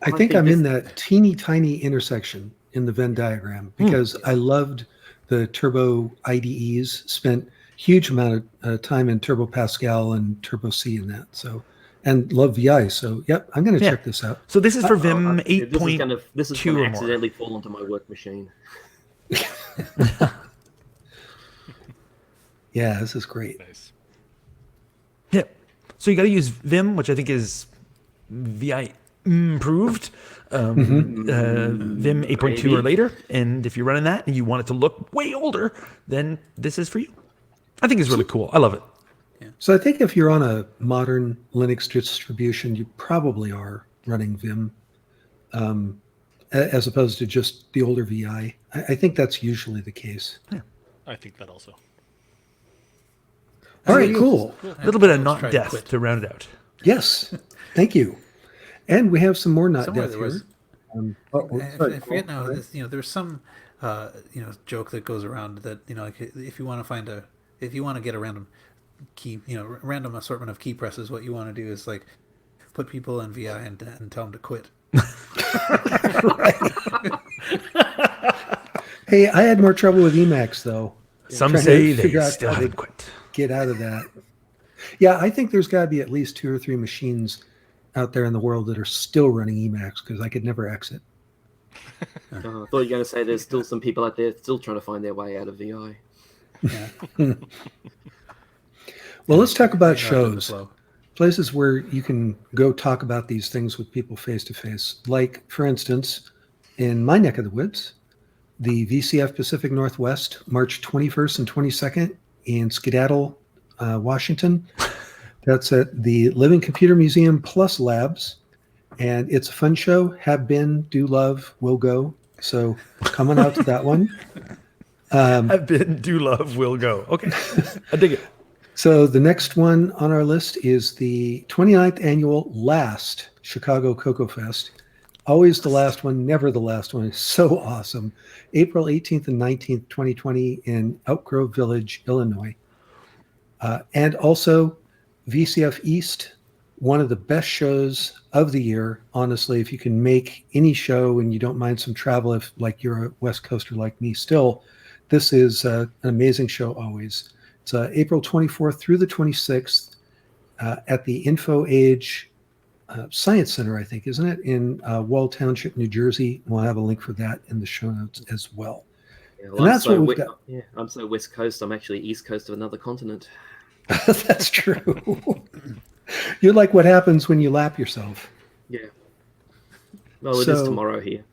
I think I'm in that teeny tiny intersection in the Venn diagram because I loved the Turbo IDEs, spent huge amount of time in Turbo Pascal and Turbo C in that. So, and love VI. So, yep, I'm going to check this out. So this is for Vim This is 8.2 going or to more. accidentally fall onto my work machine. Yeah, this is great. Nice. Yeah. So you got to use Vim, which I think is VI improved, Vim 8.2 or later. And if you're running that and you want it to look way older, then this is for you. I think it's really cool. I love it. So I think if you're on a modern Linux distribution, you probably are running Vim as opposed to just the older VI. I think that's usually the case. I think that also. All right, cool. A little bit of Let's not try death quit. to round it out. Yes, thank you. And we have some more not Somewhere death there was- here. I forget now. There's some joke that goes around that like if you want to get a random key, random assortment of key presses, what you want to do is like put people in VI and tell them to quit. Hey, I had more trouble with Emacs though. Some Trying to say figure they out still how to haven't quit. Get out of that. Yeah, I think there's got to be at least 2 or 3 machines out there in the world that are still running Emacs because I could never exit. I thought you were going to say there's still some people out there still trying to find their way out of VI. Yeah. Well, let's talk about Figure out the shows. flow. Places where you can go talk about these things with people face to face. Like, for instance, in my neck of the woods, the VCF Pacific Northwest, March 21st and 22nd in Skedaddle, Washington. That's at the Living Computer Museum Plus Labs. And it's a fun show. Have been, do love, will go. So come on out to that one. I've been, do love, will go. Okay. I dig it. So the next one on our list is the 29th annual last Chicago Cocoa Fest. Always the last one, never the last one. It's so awesome. April 18th and 19th, 2020 in Elk Grove Village, Illinois. And also VCF East, one of the best shows of the year. Honestly, if you can make any show and you don't mind some travel, if like you're a West Coaster like me still, this is an amazing show always. It's April 24th through the 26th at the Info Age Science Center, I think, isn't it? In Wall Township, New Jersey. We'll have a link for that in the show notes as well. Yeah, And that's what we've got. Yeah, I'm so West Coast. I'm actually East Coast of another continent. That's true. You're like what happens when you lap yourself. Yeah. Well, it is So- tomorrow here.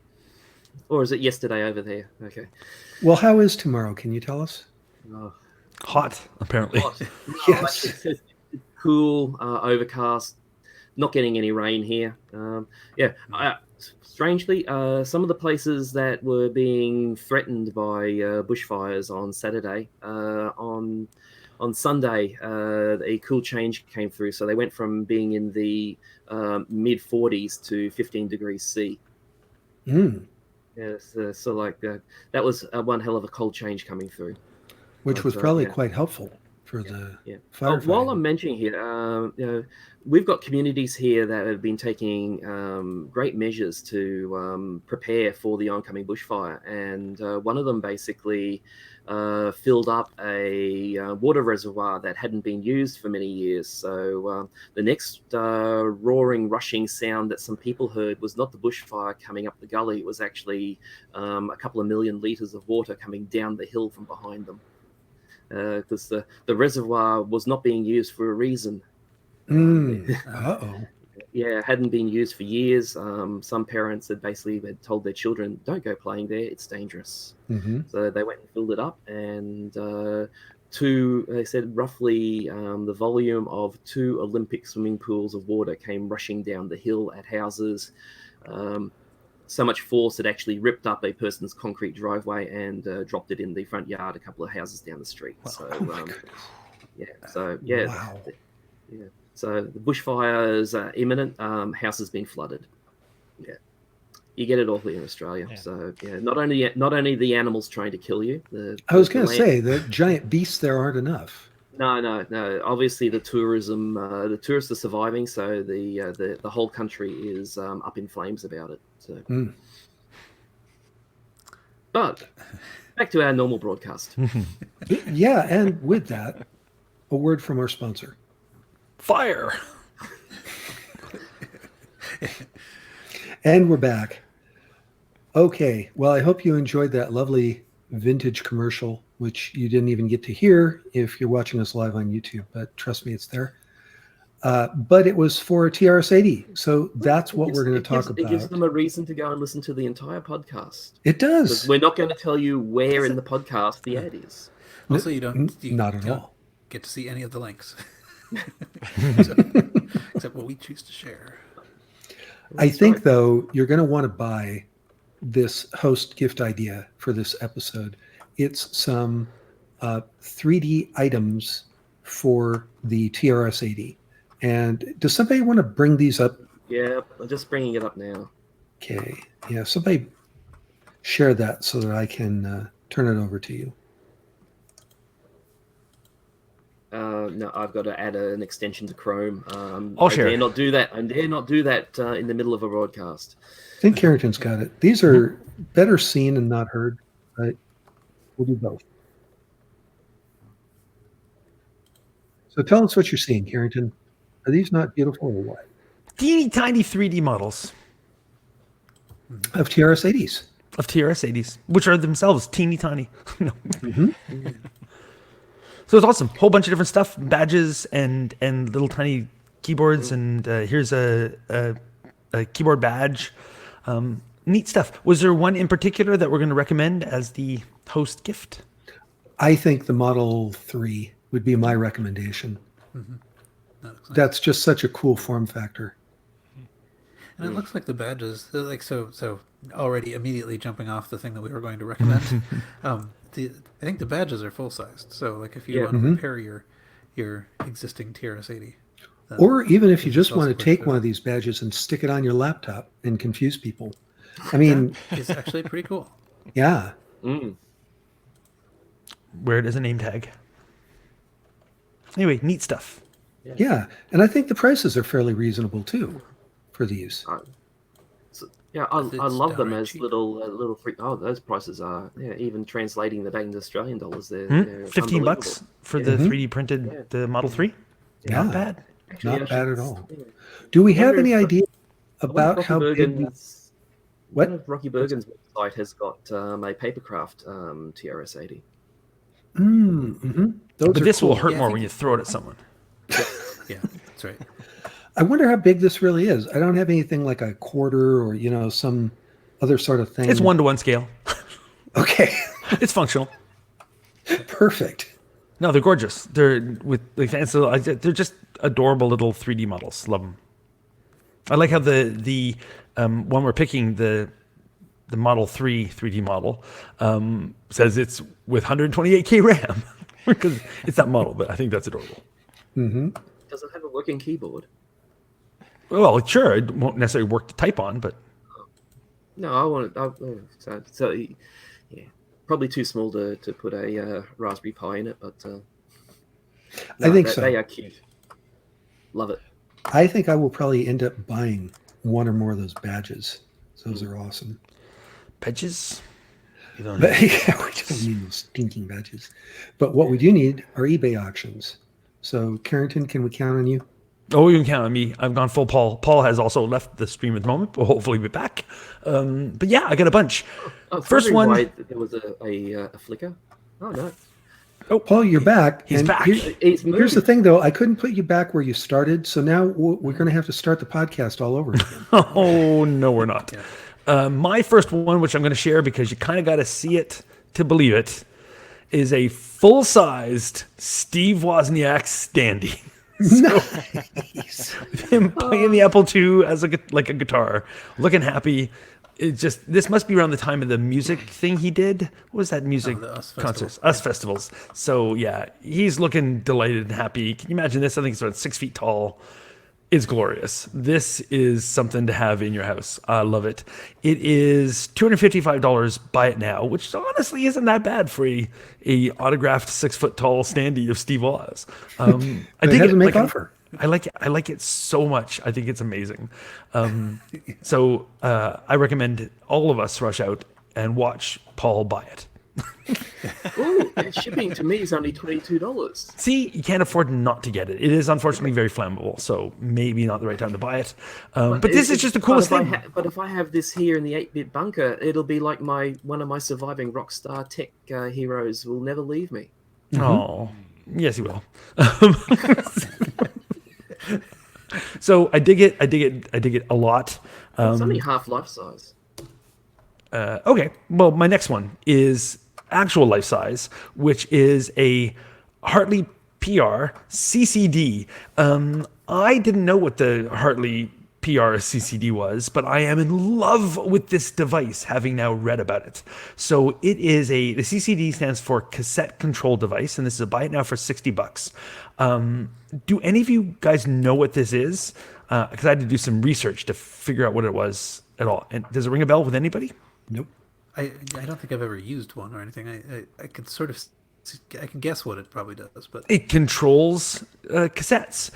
Or is it yesterday over there? Okay. Well, how is tomorrow? Can you tell us? Oh, Hot, apparently. Yes. It's cool, overcast, not getting any rain here. Strangely, some of the places that were being threatened by bushfires on Saturday, on Sunday, a cool change came through. So they went from being in the mid 40s to 15 degrees C. Mm, Yeah, that was one hell of a cold change coming through. which But, was probably yeah. quite helpful. for the Yeah. firefighting. While I'm mentioning here, we've got communities here that have been taking great measures to prepare for the oncoming bushfire, and one of them basically filled up a water reservoir that hadn't been used for many years. So the next roaring, rushing sound that some people heard was not the bushfire coming up the gully; it was actually a couple of million liters of water coming down the hill from behind them. Because the reservoir was not being used for a reason. Uh-oh. Yeah, it hadn't been used for years. Some parents had basically told their children, "Don't go playing there; it's dangerous." Mm-hmm. So they went and filled it up, and they said roughly the volume of 2 Olympic swimming pools of water came rushing down the hill at houses. So much force it actually ripped up a person's concrete driveway and dropped it in the front yard a couple of houses down the street. Wow. So Oh my goodness. wow. So the bushfires are imminent. House has been flooded. Yeah, you get it all here in Australia. Yeah. So not only the animals trying to kill you. I was going to say the giant beasts there aren't enough. No. Obviously, the tourism, the tourists are surviving, so the whole country is up in flames about it. So, but back to our normal broadcast. Yeah, and with that, a word from our sponsor. Fire. And we're back. Okay, well, I hope you enjoyed that lovely vintage commercial, which you didn't even get to hear if you're watching us live on YouTube, but trust me, it's there. But it was for TRS-80, so that's what we're going to talk about. It gives them a reason to go and listen to the entire podcast. It does. We're not going to tell you where in the podcast the ad is. Also, you don't get to see any of the links, except what we choose to share. I think, though, you're going to want to buy this host gift idea for this episode. It's some 3D items for the TRS-80. And does somebody want to bring these up? Yeah, I'm just bringing it up now. Okay. Yeah, somebody share that so that I can turn it over to you. No, I've got to add an extension to Chrome. I'll share. I dare not do that. I dare not do that in the middle of a broadcast. I think Carrington's got it. These are better seen and not heard, but we'll do both. So tell us what you're seeing, Carrington. Are these not beautiful or what? Teeny tiny 3D models Of TRS-80s. of TRS-80s, which are themselves teeny tiny. No. So it's awesome. Whole bunch of different stuff, badges and little tiny keyboards. And here's a keyboard badge. Neat stuff. Was there one in particular that we're going to recommend as the host gift? I think the Model 3 would be my recommendation. That's just such a cool form factor. And it looks like the badges, like so already immediately jumping off the thing that we were going to recommend. I think the badges are full sized. So like if you want to repair your existing TRS-80. Or even if you just also want to quite take good. one of these badges and stick it on your laptop and confuse people. I mean, It's actually pretty cool. yeah. Where it is a name tag. Anyway, neat stuff. Yeah. And I think the prices are fairly reasonable too for these. I It's love them downright as cheap. little free. Oh, those prices are even translating the back into Australian dollars. They're $15 unbelievable. for the 3D printed the Model 3. Yeah. Not bad. Actually, Not I bad should- at all. yeah. Do we have wonder any if- idea I wonder if about Rocky how big? Bergen's- I What? wonder if Rocky Bergen's website has got a Papercraft TRS-80. Mm-hmm. But this will cool. hurt Yeah, I more think- when you throw it at someone. Yeah, that's right. I wonder how big this really is. I don't have anything like a quarter or some other sort of thing. It's 1-to-1 scale. Okay. It's functional. Perfect. No, they're gorgeous. They're with like fancy. They're just adorable little 3D models. Love them. I like how the one we're picking, the Model 3 3D model, says it's with 128K RAM because it's that model. But I think that's adorable. Does it have a working keyboard? Well, sure, it won't necessarily work to type on, but No, I want it. So yeah, probably too small to put a Raspberry Pi in it, but I think so. They are cute. Love it. I think I will probably end up buying one or more of those badges. Those are awesome. Badges? You don't But yeah, we don't need those stinking badges. But what we do need are eBay auctions. So, Carrington, can we count on you? Oh, you can count on me. I've gone full Paul. Paul has also left the stream at the moment. We'll hopefully be back. But yeah, I got a bunch. I was First wondering one. why there was a flicker. Oh no, Oh, Paul, you're back. He's back. it's moving. Here's the thing, though. I couldn't put you back where you started. So now we're going to have to start the podcast all over again. Oh, no, we're not. My first one, which I'm going to share because you kind of got to see it to believe it, is a full-sized Steve Wozniak standee. Nice. Him playing the Apple II as a guitar, looking happy. It just this must be around the time of the music thing he did. What was that music the US concerts? Festival. US festivals. So yeah, he's looking delighted and happy. Can you imagine this? I think it's around 6 feet tall. It's glorious. This is something to have in your house. I love it. It is $255. Buy it now, which honestly isn't that bad for a autographed 6 foot tall standee of Steve Woz. I It dig has it. a make Like, offer. I like it. I like it so much. I think it's amazing. So I recommend all of us rush out and watch Paul buy it. Ooh, and shipping to me is only $22. See, you can't afford not to get it. It is unfortunately very flammable, so maybe not the right time to buy it. But this is just the coolest thing. But if I have this here in the 8-bit bunker, it'll be like one of my surviving Rockstar Tech heroes will never leave me. Oh, yes, he will. So I dig it. I dig it. I dig it a lot. It's only half life size. Okay. Well, my next one is actual life size, which is a Hartley PR CCD. I didn't know what the Hartley PR CCD was, but I am in love with this device, having now read about it. So it is the CCD stands for cassette control device, and this is a buy it now for $60. Do any of you guys know what this is? Because I had to do some research to figure out what it was at all. And does it ring a bell with anybody? Nope. I don't think I've ever used one or anything. I could sort of I can guess what it probably does, but It controls cassettes.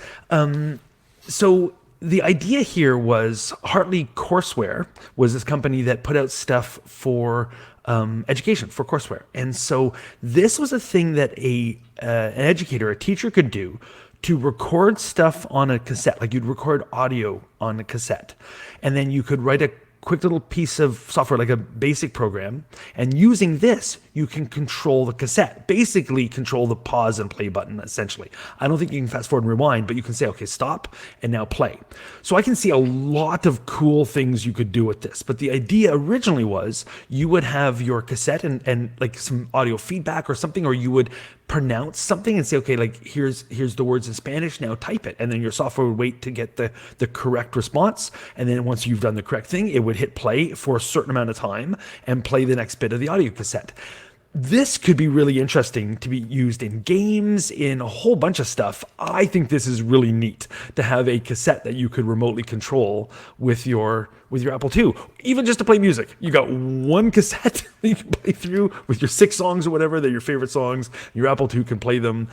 So the idea here was Hartley Courseware was this company that put out stuff for education, for courseware. And so this was a thing that an educator, a teacher could do to record stuff on a cassette. Like you'd record audio on a cassette. And then you could write a quick little piece of software, like a basic program, and using this you can control the cassette, basically control the pause and play button. Essentially, I don't think you can fast forward and rewind, but you can say, okay, stop and now play. So I can see a lot of cool things you could do with this, but the idea originally was you would have your cassette and like some audio feedback or something, or you would pronounce something and say, okay, like here's the words in Spanish, now type it. And then your software would wait to get the correct response. And then once you've done the correct thing, it would hit play for a certain amount of time and play the next bit of the audio cassette. This could be really interesting to be used in games, in a whole bunch of stuff. I think this is really neat to have a cassette that you could remotely control with your Apple II, even just to play music. You got one cassette that you can play through with your 6 songs or whatever. They're your favorite songs. Your Apple II can play them,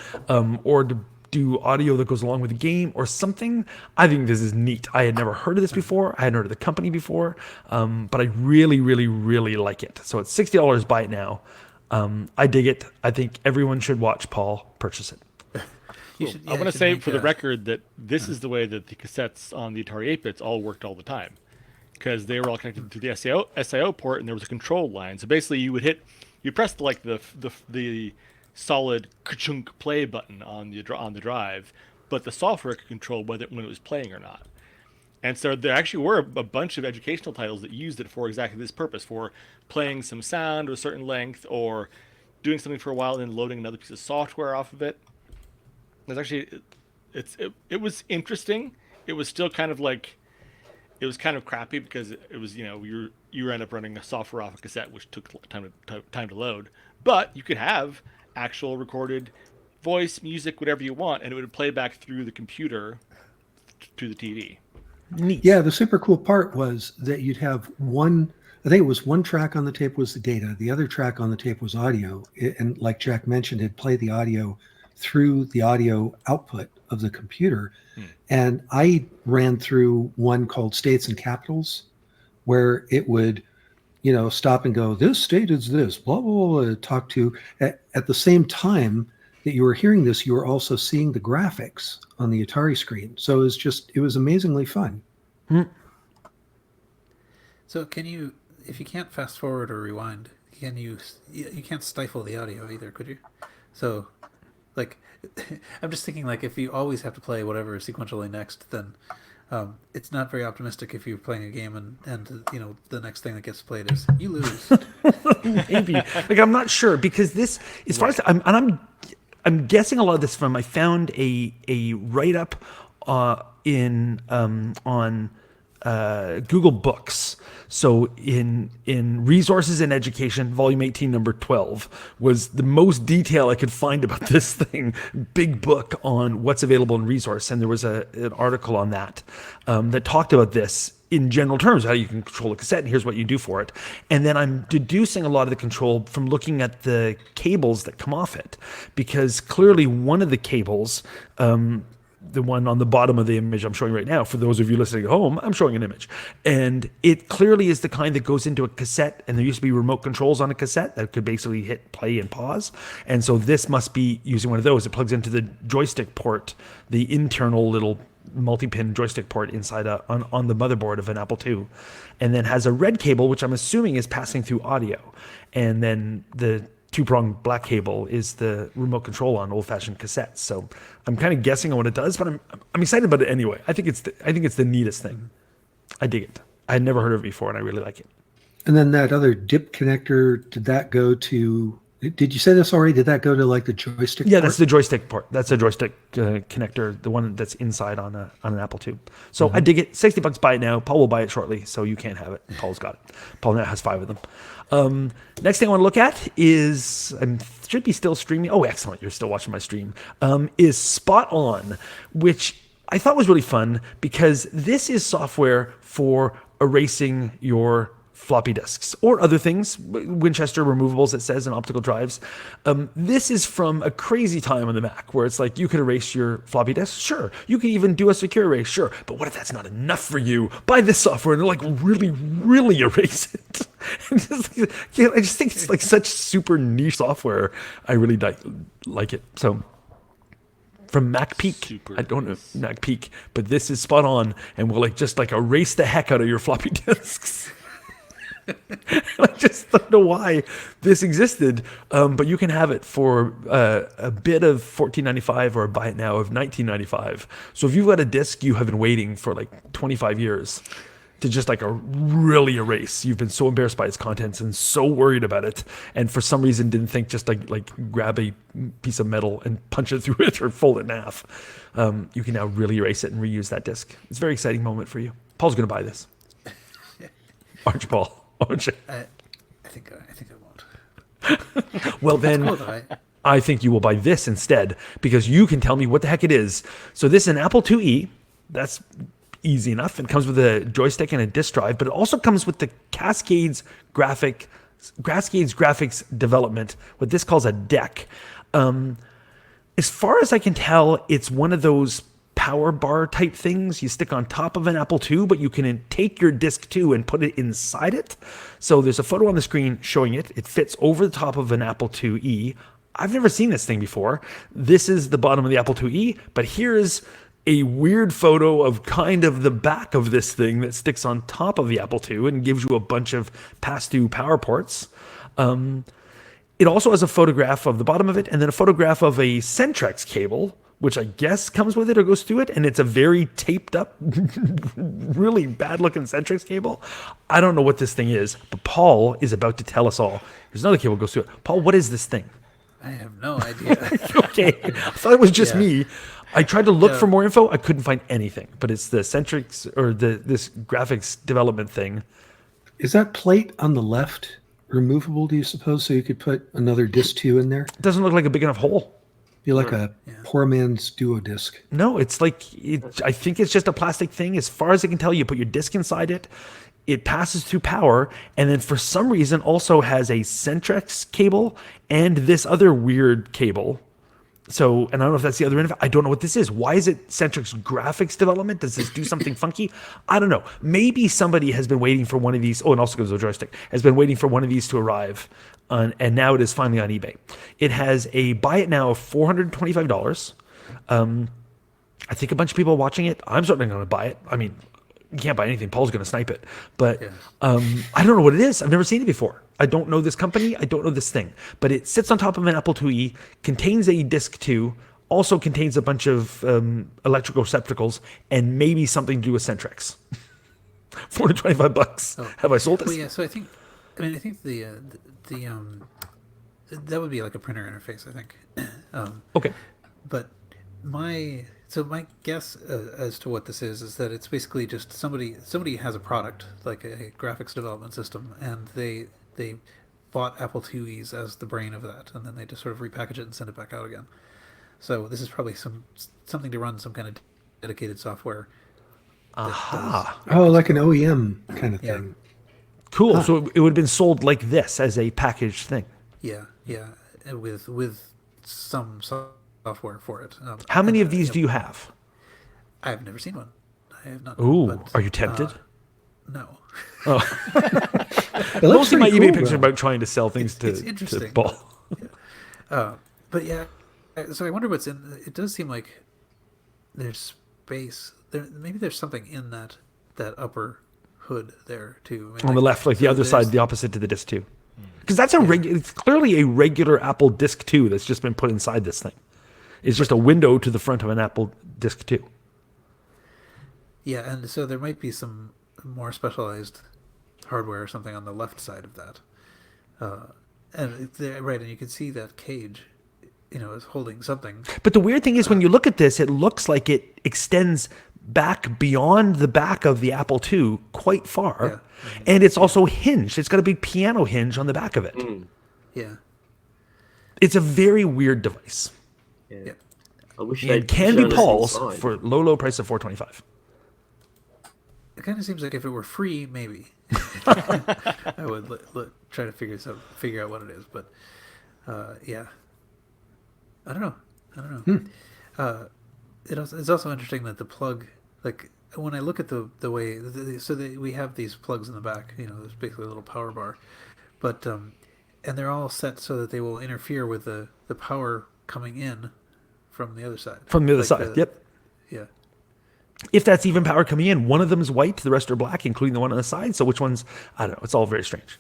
or to do audio that goes along with the game or something. I think this is neat. I had never heard of this before. I hadn't heard of the company before, but I really, really, really like it. So it's $60. Buy it now. I dig it. I think everyone should watch Paul purchase it. I want to say for the record that this is the way that the cassettes on the Atari 8-bits all worked all the time, because they were all connected to the SIO port, and there was a control line. So basically, you press the solid ka-chunk play button on the drive, but the software could control when it was playing or not. And so there actually were a bunch of educational titles that used it for exactly this purpose, for playing some sound to a certain length, or doing something for a while and then loading another piece of software off of it. There's actually, it was interesting. It was still kind of like, it was kind of crappy because it was, you end up running a software off a cassette, which took time to load. But you could have actual recorded voice, music, whatever you want, and it would play back through the computer to the TV. Neat. Yeah, the super cool part was that you'd have one track on the tape was the data. The other track on the tape was audio. And like Jack mentioned, it'd play the audio through the audio output of the computer. And I ran through one called States and Capitals, where it would, stop and go, this state is this, blah, blah, blah, talk to. At the same time that you were hearing this, you were also seeing the graphics on the Atari screen. So it was amazingly fun. So can you, if you can't fast forward or rewind, you can't stifle the audio either, could you? So, like, I'm just thinking, like, if you always have to play whatever is sequentially next, then it's not very optimistic if you're playing a game and the next thing that gets played is you lose. Maybe. Like, I'm not sure, because this, as far as I'm guessing a lot of this from, I found a write-up on Google Books. So in Resources in Education, volume 18, number 12, was the most detail I could find about this thing. Big book on what's available in resource. And there was an article on that that talked about this in general terms, how you can control a cassette, and here's what you do for it. And then I'm deducing a lot of the control from looking at the cables that come off it, because clearly one of the cables, the one on the bottom of the image I'm showing right now, for those of you listening at home, I'm showing an image. And it clearly is the kind that goes into a cassette, and there used to be remote controls on a cassette that could basically hit play and pause. And so this must be using one of those. It plugs into the joystick port, the internal little multi-pin joystick port inside on the motherboard of an Apple II, and then has a red cable, which I'm assuming is passing through audio. And then the two-pronged black cable is the remote control on old-fashioned cassettes. So I'm kind of guessing on what it does, but I'm excited about it anyway. I think it's the neatest thing. I dig it. I had never heard of it before, and I really like it. And then that other DIP connector, did that go to? Did you say this already? Did that go to like the joystick? Yeah, port? that's the joystick port. That's a joystick connector, the one that's inside on an Apple II. So I dig it. $60 buy it now. Paul will buy it shortly, so you can't have it. Paul's got it. Paul now has 5 of them. Next thing I want to look at is, I should be still streaming. Oh, excellent. You're still watching my stream. Is Spot On, which I thought was really fun, because this is software for erasing your floppy disks or other things, Winchester removables, it says, and optical drives. This is from a crazy time on the Mac where it's like you could erase your floppy disk. Sure. You can even do a secure erase. Sure. But what if that's not enough for you? Buy this software and like really, really erase it. I just think it's like such super niche software. I really like it. So from MacPeak, I don't know MacPeak, but this is Spot On, and we'll just erase the heck out of your floppy disks. I just don't know why this existed, but you can have it for a bit of $14.95 or a buy it now of $19.95. So if you've got a disc you have been waiting for 25 years to just really erase, you've been so embarrassed by its contents and so worried about it, and for some reason didn't think just grab a piece of metal and punch it through it or fold it in half, you can now really erase it and reuse that disc. It's a very exciting moment for you. Paul's going to buy this. Aren't you, Paul? I think I won't. Well, then Cool, though, I think you will buy this instead, because you can tell me what the heck it is. So this is an Apple IIe. That's easy enough. It comes with a joystick and a disk drive, but it also comes with the Cascades graphics development, what this calls a DEC. As far as I can tell, it's one of those power bar type things you stick on top of an Apple II, but you can take your disc too and put it inside it. So there's a photo on the screen showing it. It fits over the top of an Apple IIe. I've never seen this thing before. This is the bottom of the Apple IIe, but here's a weird photo of kind of the back of this thing that sticks on top of the Apple II and gives you a bunch of pass-through power ports. It also has a photograph of the bottom of it, and then a photograph of a Centrex cable, which I guess comes with it or goes through it, and it's a very taped up, really bad looking Centrex cable. I don't know what this thing is, but Paul is about to tell us all. There's another cable that goes through it. Paul, what is this thing? I have no idea. Okay, I thought it was just Yeah. me. I tried to look for more info. I couldn't find anything, but it's the Centrex, or this graphics development thing. Is that plate on the left removable, do you suppose, so you could put another disc 2 in there? It doesn't look like a big enough hole. Be like a poor man's duo disc. No, it's I think it's just a plastic thing. As far as I can tell, you put your disc inside it, it passes through power, and then for some reason also has a Centrex cable and this other weird cable. So, and I don't know if that's the other end of it. I don't know what this is. Why is it Centric's graphics development? Does this do something funky? I don't know. Maybe somebody has been waiting for one of these. Oh, and also goes to a joystick. Has been waiting for one of these to arrive, and now it is finally on eBay. It has a buy it now of $425. I think a bunch of people are watching it. I'm certainly going to buy it. I mean, you can't buy anything. Paul's going to snipe it. But I don't know what it is. I've never seen it before. I don't know this company. I don't know this thing. But it sits on top of an Apple IIe, contains a Disk 2, also contains a bunch of electrical receptacles, and maybe something to do with Centrex. $425. Oh. Have I sold this? Well, yeah. So I think the that would be like a printer interface. I think. Okay. But my guess as to what this is that it's basically just somebody has a product like a graphics development system, and they bought Apple IIes as the brain of that, and then they just sort of repackage it and send it back out again. So this is probably something to run some kind of dedicated software. Aha. Oh, like an OEM kind of Yeah. thing. Cool. So it would have been sold like this as a packaged thing. Yeah, with some software for it. How many of these do you have? I've never seen one. I have not. Ooh, but, are you tempted? No. It looks Most of my pretty eBay cool, pictures are though. about trying to sell things It's to interesting. Paul. But yeah, so I wonder what's in. It does seem like there's space. Maybe there's something in that upper hood there too. I mean, On the left, like the so other side, there's- the opposite to the Disk 2. Because that's it's clearly a regular Apple Disk 2 that's just been put inside this thing. It's just a window to the front of an Apple Disk 2. Yeah, and so there might be some more specialized hardware or something on the left side of that. Right, and you can see that cage, is holding something. But the weird thing is when you look at this, it looks like it extends back beyond the back of the Apple II quite far. Yeah. And it's also hinged. It's got a big piano hinge on the back of it. Yeah. It's a very weird device. Yeah. Yeah. I wish And they'd can be shown us Paul's inside. for low price of $425. It kind of seems like if it were free, maybe I would try to figure out what it is. But yeah, I don't know. It's also interesting that the plug, like when I look at the way, we have these plugs in the back. There's basically a little power bar, but and they're all set so that they will interfere with the power coming in from the other side. From the other Like side, yep. Yeah. If that's even power coming in, one of them is white, the rest are black, including the one on the side. So which one's, I don't know. It's all very strange.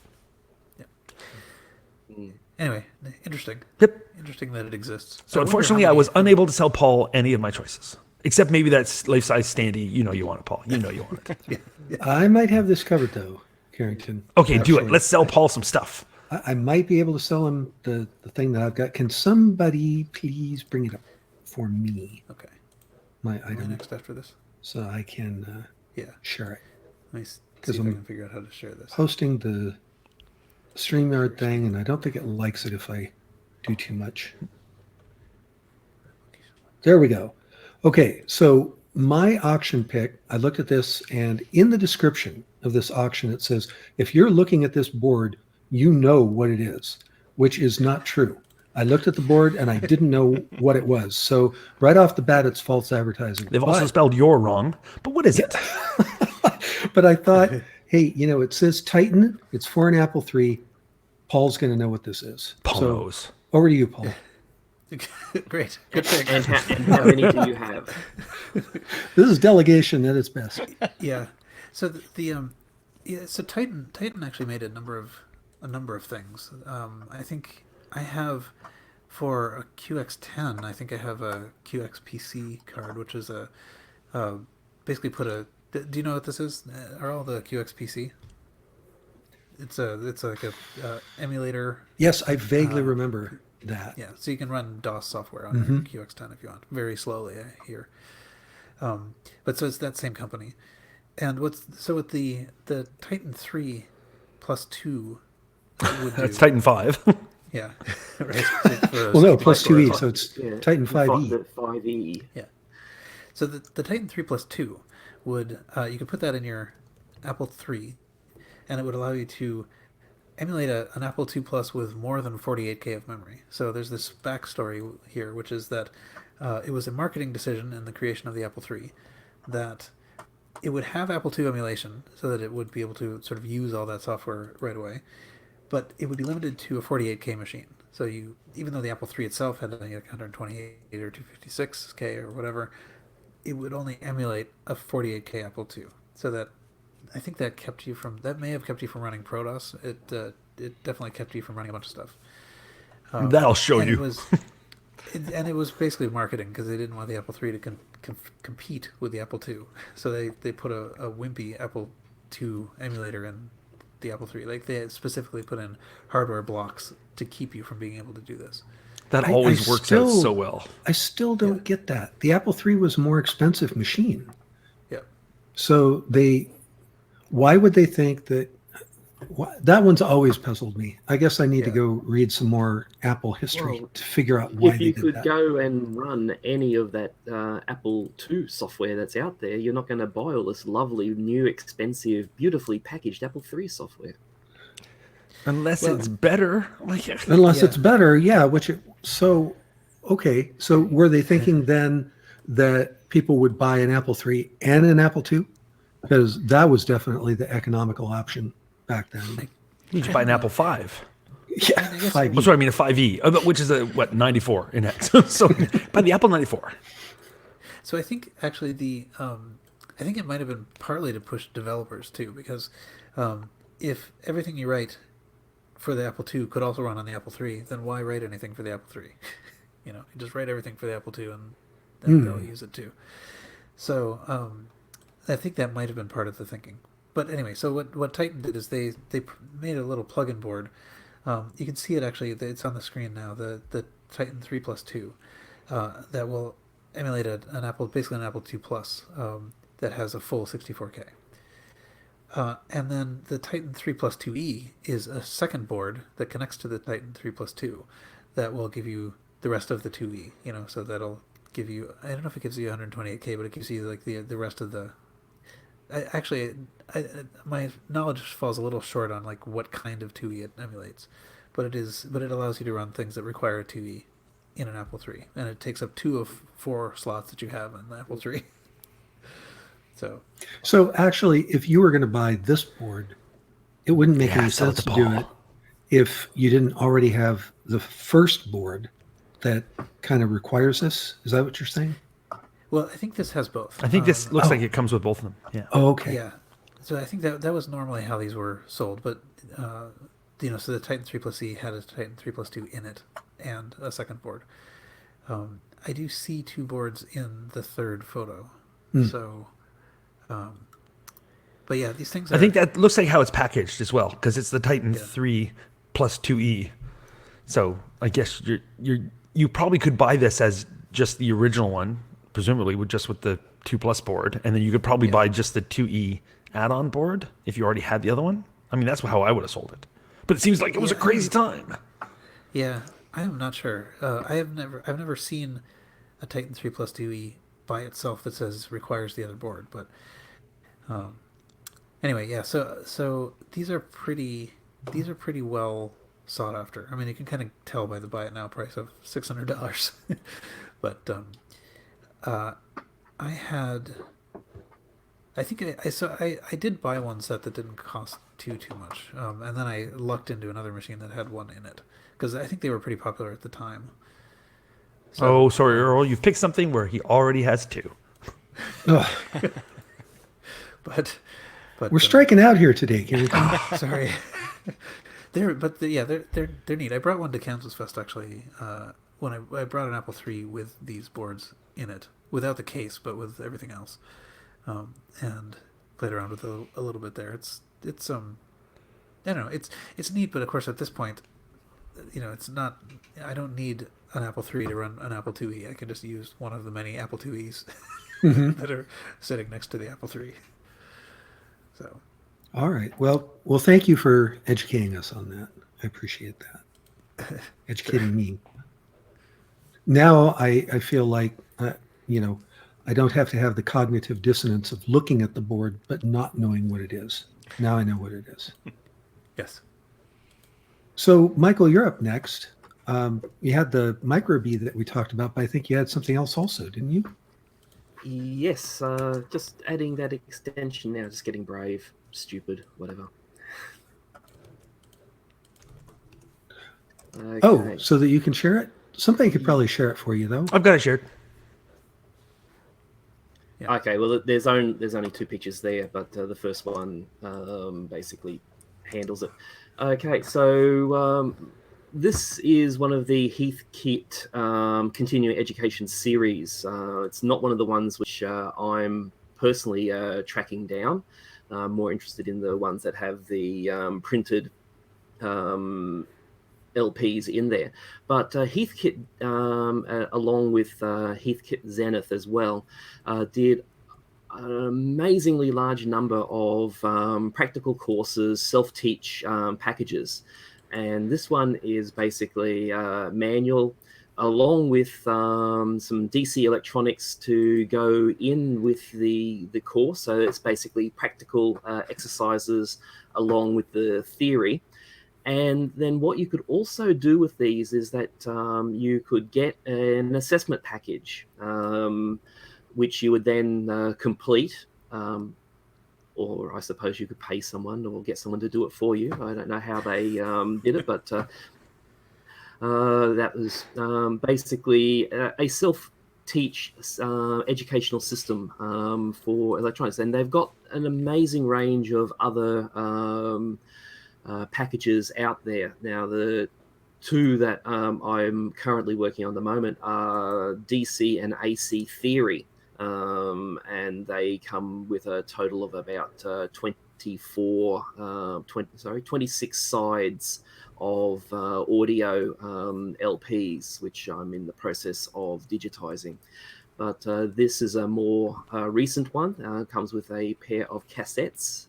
Anyway, interesting. Yep. Interesting that it exists. So I wonder unfortunately, how I many- was unable to sell Paul any of my choices. Except maybe that's life-size standee. You know you want it, Paul. You know you want it. I might have this covered though, Carrington. Okay, do it. Actually. Let's sell Paul some stuff. I might be able to sell him the thing that I've got. Can somebody please bring it up for me, Okay. my Am I item, next after this? so I can Yeah. share it? Let me see 'Cause if I I'm- can figure out how to share this. Posting the StreamYard thing, and I don't think it likes it if I do too much. There we go. Okay, so my auction pick, I looked at this, and in the description of this auction, it says, if you're looking at this board, you know what it is, which is not true. I looked at the board and I didn't know what it was. So right off the bat, it's false advertising. They've also But- spelled "you're" wrong. But what is it? but I thought, hey, it says Titan. It's for an Apple III. Paul's going to know what this is. Paul So, knows. over to you, Paul. Great. Good pick. And how many do you have? This is delegation at its best. Yeah. So so Titan actually made a number of things. I think I have for a QX10. I think I have a QX PC card, which is basically put a. Do you know what this is? Are all the QX PC? It's like a emulator. Yes, I vaguely remember that. Yeah, so you can run DOS software on your QX10 if you want, very slowly, I hear. But so it's that same company, and with the Titan 3 plus 2 would do. That's Titan 5. Yeah, right. For Well, no, those- plus 2E, so it's Yeah, Titan the 5E. 5E. Yeah. So the Titan 3 plus 2 would you could put that in your Apple 3, and it would allow you to emulate an Apple II Plus with more than 48K of memory. So there's this backstory here, which is that it was a marketing decision in the creation of the Apple III that it would have Apple II emulation so that it would be able to sort of use all that software right away, but it would be limited to a 48K machine. So even though the Apple III itself had like 128 or 256K or whatever, it would only emulate a 48K Apple II. So that I think that may have kept you from running ProDOS. It definitely kept you from running a bunch of stuff. That'll show and you. It was, and it was basically marketing because they didn't want the Apple III to compete with the Apple II. So they put a wimpy Apple II emulator in the Apple III. Like they specifically put in hardware blocks to keep you from being able to do this. That I always works out still- so well. I still don't get that. The Apple III was a more expensive machine. Yeah. So why would they think that? That one's always puzzled me. I guess I need to Yeah. go read some more Apple history Well, to figure out why If they you did could that. go and run any of that Apple II software that's out there, you're not going to buy all this lovely, new, expensive, beautifully packaged Apple III software. Unless Well- it's better. Like, Unless Yeah. it's better, yeah. Okay. So were they thinking then that people would buy an Apple III and an Apple II? Because that was definitely the economical option back then. you just buy an Apple 5. Yeah, I guess- 5E. Oh, sorry, I mean a 5e, which is a 94 in it. So by the Apple 94. So I think actually I think it might have been partly to push developers too, because if everything you write for the Apple II could also run on the Apple III, then why write anything for the Apple III? You just write everything for the Apple II and then they'll use it too. So I think that might have been part of the thinking. But anyway, so what Titan did is they made a little plug-in board. You can see it actually. It's on the screen now. The Titan 3 Plus 2 that will emulate basically an Apple II Plus that has a full 64K. And then the Titan 3 Plus 2E is a second board that connects to the Titan 3 Plus 2 that will give you the rest of the 2E. So that'll give you. I don't know if it gives you 128K, but it gives you like the rest of the. My knowledge falls a little short on like what kind of 2E it emulates, but it allows you to run things that require a 2E in an Apple III, and it takes up 2 of 4 slots that you have in the Apple III. So actually, if you were going to buy this board, it wouldn't make any sell it sense to to do Paul. it if you didn't already have the first board that kind of requires this. Is that what you're saying? Well, I think this has both. I think this looks Oh. like it comes with both of them. Yeah. Oh, okay. Yeah. So I think that was normally how these were sold, but so the Titan 3 Plus E had a Titan 3 Plus 2 in it and a second board. I do see 2 boards in the third photo. So, but yeah, these things. I think that looks like how it's packaged as well, because it's the Titan 3 plus 2E. So I guess you probably could buy this as just the original one, presumably with the 2 Plus board, and then you could probably buy just the 2E add-on board if you already had the other one. I mean, that's how I would have sold it. But it seems like it was a crazy time. Yeah, I am not sure. I've never seen a Titan 3 Plus 2E by itself that says requires the other board. But anyway, yeah. So these are pretty well sought after. I mean, you can kind of tell by the buy it now price of $600. But I did buy one set that didn't cost too much, and then I lucked into another machine that had one in it because I think they were pretty popular at the time. Oh, sorry, Earl. You've picked something where he already has 2. Ugh, But we're striking out here today, Gary. sorry. They're neat. I brought one to Kansas Fest actually. When I brought an Apple III with these boards in it, without the case, but with everything else, and played around with it a little bit there. It's I don't know. It's neat, but of course at this point, it's not. I don't need an Apple III to run an Apple IIe. I can just use one of the many Apple IIes that are sitting next to the Apple III. So. All right. Well, thank you for educating us on that. I appreciate that. Educating me. Now I feel like, I don't have to have the cognitive dissonance of looking at the board but not knowing what it is. Now I know what it is. Yes. So, Michael, you're up next. You had the micro bee that we talked about, but I think you had something else also, didn't you? Yes, just adding that extension now, just getting brave, stupid, whatever. Oh, Okay. so that you can share it? Somebody could probably share it for you, though. I've got it shared. Yeah. Okay, well, there's only two pictures there, but the first one basically handles it. Okay, so this is one of the Heathkit continuing education series. It's not one of the ones which I'm personally tracking down. I'm more interested in the ones that have the printed LPs in there. But Heathkit, along with Heathkit Zenith as well, did an amazingly large number of practical courses, self-teach packages. And this one is basically manual, along with some DC electronics to go in with the course. So it's basically practical exercises along with the theory. And then what you could also do with these is that you could get an assessment package, which you would then complete, or I suppose you could pay someone or get someone to do it for you. I don't know how they did it, but that was basically a self-teach educational system for electronics. And they've got an amazing range of other packages out there. Now, the two that I'm currently working on at the moment are DC and AC theory, and they come with a total of about 26 sides of audio LPs, which I'm in the process of digitizing. But this is a more recent one. Comes with a pair of cassettes.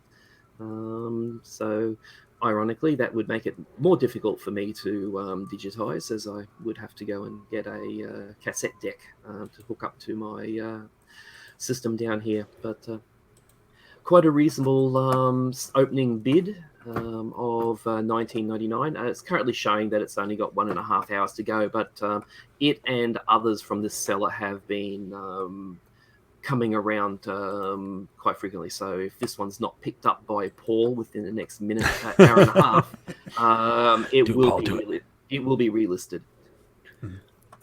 So ironically, that would make it more difficult for me to digitize, as I would have to go and get a cassette deck to hook up to my system down here. But quite a reasonable opening bid of $19.99. It's currently showing that it's only got 1.5 hours to go, but it and others from this seller have been coming around quite frequently. So if this one's not picked up by Paul within the next minute, hour and a half, it will be relisted.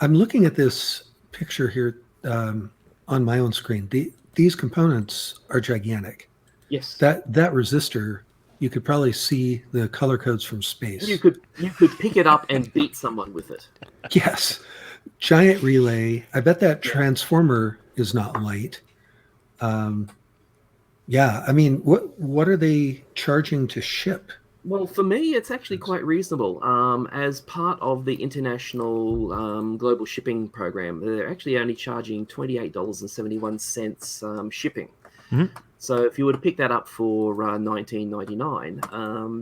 I'm looking at this picture here on my own screen. These components are gigantic. Yes, That resistor, you could probably see the color codes from space. you could pick it up and beat someone with it. Yes. Giant relay. I bet that transformer is not light. Yeah, I mean, what are they charging to ship? Well, for me, it's actually quite reasonable. As part of the international global shipping program, they're actually only charging $28.71 shipping. Mhm. So if you were to pick that up for $19.99,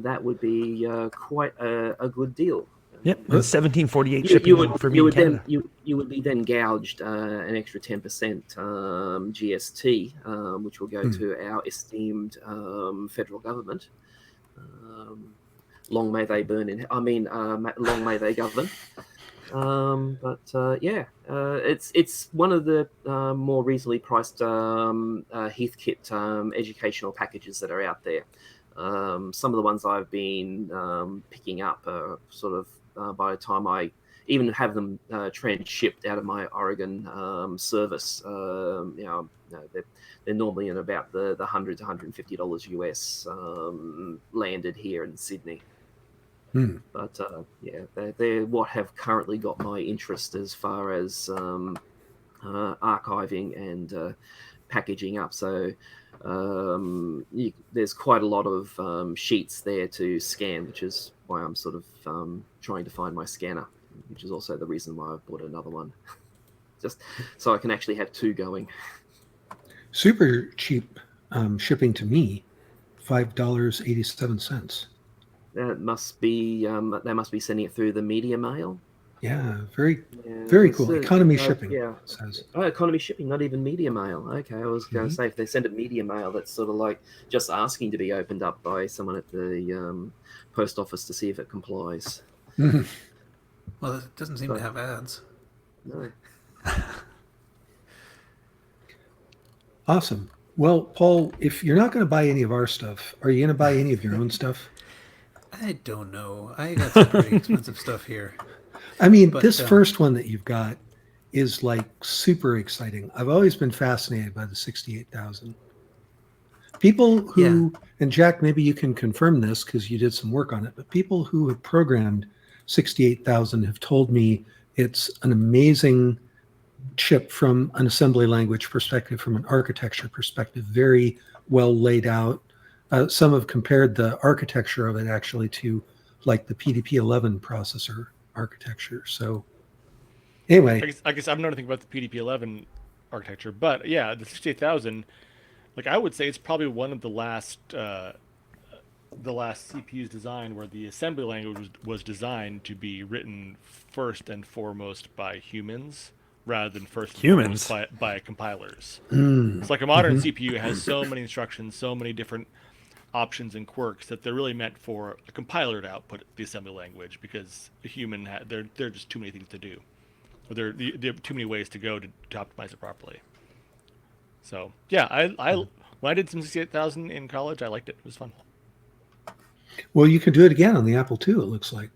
that would be quite a good deal. Yep, and 1748 You shipping would for me in Canada. you would be then gouged an extra 10% GST, which will go to our esteemed federal government. Long may they burn in. Long may they govern. It's one of the more reasonably priced Heathkit educational packages that are out there. Some of the ones I've been picking up are sort of by the time I even have them transshipped out of my Oregon service, they're normally in about the $100 to $150 US landed here in Sydney. But they're what have currently got my interest as far as archiving and packaging up. So there's quite a lot of sheets there to scan, which is why I'm sort of trying to find my scanner, which is also the reason why I've bought another one, just so I can actually have two going. Super cheap shipping to me, $5.87. That must be they must be sending it through the media mail. Yeah, very, Yeah, very it's, cool. Economy no, shipping, yeah. it says. Oh, economy shipping, not even media mail. Okay, I was going Mhm. to say if they send it media mail, that's sort of like just asking to be opened up by someone at the post office to see if it complies. Mhm. Well, it doesn't seem to But have ads. no, Awesome. Well, Paul, if you're not going to buy any of our stuff, are you going to buy any of your own stuff? I don't know. I got some pretty expensive stuff here. I mean, But, this first one that you've got is like super exciting. I've always been fascinated by the 68,000. People Yeah. who, and Jack, maybe you can confirm this because you did some work on it, but people who have programmed 68,000 have told me it's an amazing chip from an assembly language perspective, from an architecture perspective, very well laid out. Some have compared the architecture of it actually to like the PDP-11 processor architecture. So anyway, I guess I'm not thinking about the PDP-11 architecture, but yeah, the 68,000. Like I would say, it's probably one of the last CPUs designed where the assembly language was designed to be written first and foremost by humans rather than first and Humans? foremost by compilers. mm, It's like a modern CPU has so many instructions, so many different options and quirks that they're really meant for a compiler to output the assembly language because a human there are just too many things to do. Or there are too many ways to go to optimize it properly. So yeah, I when I did some 68,000 in college, I liked it. It was fun. well, you can do it again on the Apple II, it looks like.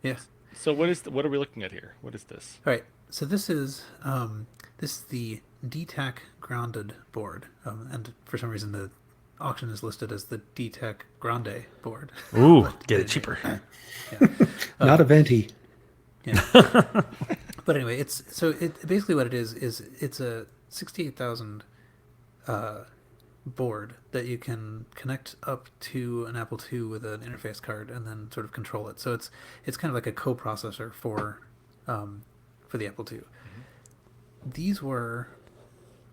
Yeah. So what are we looking at here? What is this? All right. So this is the DTAC grounded board, and for some reason the auction is listed as the DTAC Grande board. Ooh, But get it they- cheaper. Yeah. Not a venti. Yeah. But anyway, it's so it basically what it is it's a 68,000 board that you can connect up to an Apple II with an interface card and then sort of control it. So it's kind of like a coprocessor for the Apple II. These were,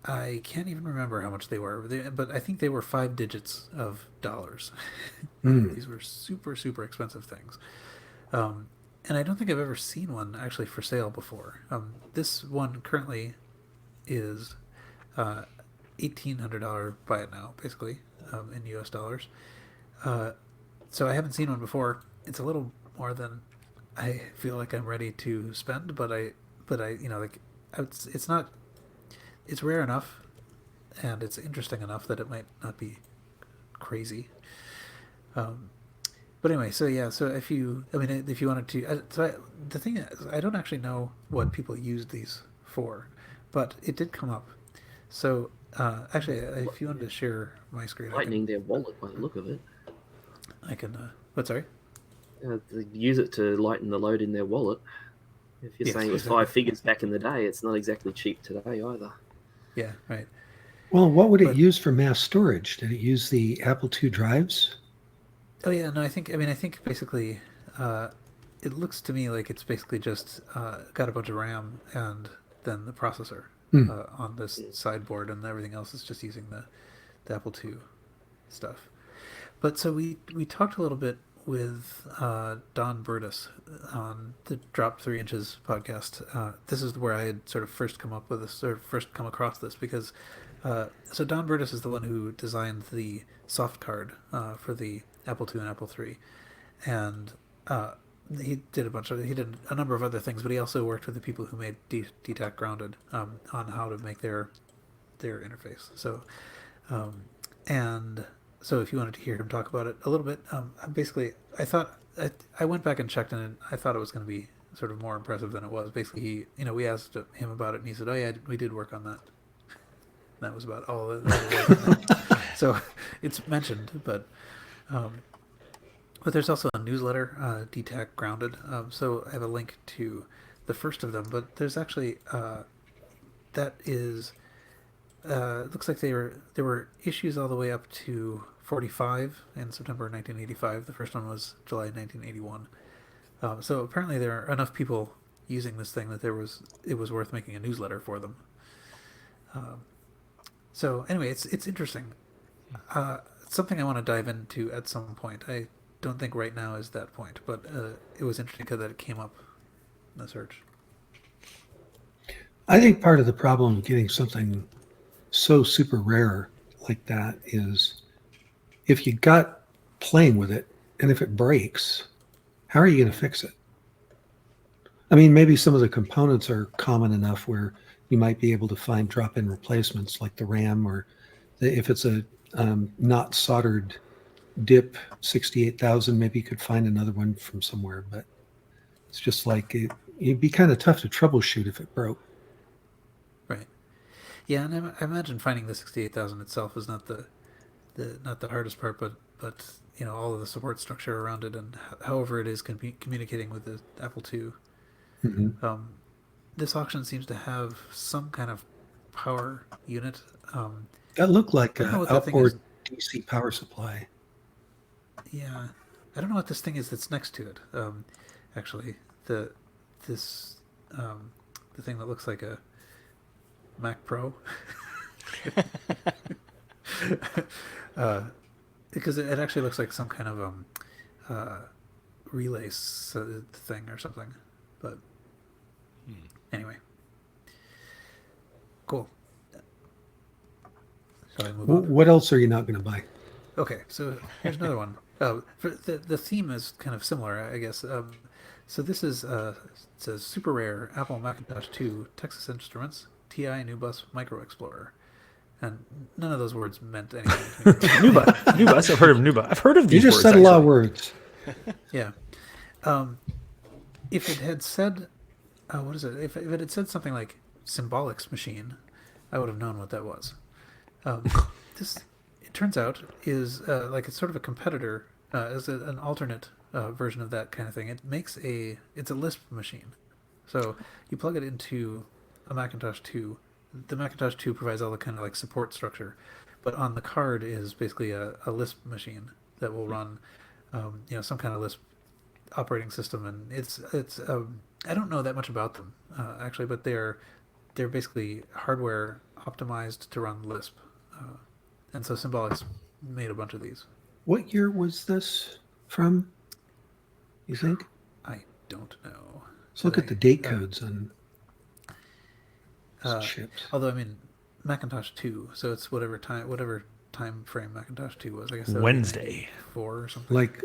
I can't even remember how much they were, but I think they were 5 digits of dollars. These were super, super expensive things. And I don't think I've ever seen one actually for sale before. This one currently is $1,800 buy it now, basically, in US dollars. So I haven't seen one before. It's a little more than I feel like I'm ready to spend, but I like it's not, it's rare enough and it's interesting enough that it might not be crazy. But anyway, so yeah, so if you wanted to, the thing is, I don't actually know what people use these for, but it did come up. So actually, if you wanted to share my screen, lightening their wallet by the look of it. I can. What? Sorry. They use it to lighten the load in their wallet. If you're Yes, saying it was exactly. 5 figures back in the day, it's not exactly cheap today either. Yeah. Right. Well, what would it But- use for mass storage? Did it use the Apple II drives? Oh yeah. No, I think basically, it looks to me like it's basically just got a bunch of RAM and then the processor on this sideboard, and everything else is just using the Apple II stuff. But so we talked a little bit with Don Burtis on the Drop 3 Inches podcast. This is where I had sort of first come across this because so Don Burtis is the one who designed the soft card for the Apple II and Apple III, and he did a number of other things, but he also worked with the people who made DTAC Grounded on how to make their interface. So and so if you wanted to hear him talk about it a little bit, basically I went back and checked, and I thought it was going to be sort of more impressive than it was. Basically, we asked him about it, and he said, "Oh yeah, we did work on that." That was about all that was. So it's mentioned, but there's also a newsletter, DTAC Grounded. So I have a link to the first of them, but there's actually that is looks like there were issues all the way up to 45 in September 1985. The first one was July 1981. So apparently there are enough people using this thing that it was worth making a newsletter for them. So anyway, it's interesting. Something I want to dive into at some point. I don't think right now is that point, but it was interesting because it came up the search. I think part of the problem getting something so super rare like that is if you got playing with it and if it breaks, how are you going to fix it? I mean, maybe some of the components are common enough where you might be able to find drop-in replacements like the RAM, or if it's a not soldered DIP 68,000, maybe you could find another one from somewhere. But it's just like it'd be kind of tough to troubleshoot if it broke. Right. Yeah, and I imagine finding the 68,000 itself is not the not the hardest part, but you know, all of the support structure around it, and however it is communicating with the Apple II. Mm-hmm. This auction seems to have some kind of power unit. That looked like I don't know an what that thing outboard DC power supply. Yeah, I don't know what this thing is that's next to it. Actually, the thing that looks like a Mac Pro. Because it actually looks like some kind of relay thing or something. But anyway, cool. Shall I move on? What else are you not going to buy? Okay, so here's another one. For the theme is kind of similar, I guess. So this is it says super rare Apple Macintosh 2 Texas Instruments TI NuBus Micro Explorer, and none of those words meant anything to me. NuBus. I've heard of NuBus. I've heard of You these just words, said a lot of actually. words. Yeah. If it had said, what is it? If it had said something like Symbolics machine, I would have known what that was. This, it turns out, is like it's sort of a competitor, is an alternate version of that kind of thing. It's a Lisp machine. So you plug it into a Macintosh 2. The Macintosh 2 provides all the kind of like support structure, but on the card is basically a Lisp machine that will run, you know, some kind of Lisp operating system, and it's I don't know that much about them actually, but they're basically hardware optimized to run Lisp, and so Symbolics made a bunch of these. What year was this from? You think? I don't know. Let's look at the date codes on Uh, chips. although I mean Macintosh 2, so it's whatever time frame Macintosh 2 was. I guess that would be Wednesday. 94 or something. Like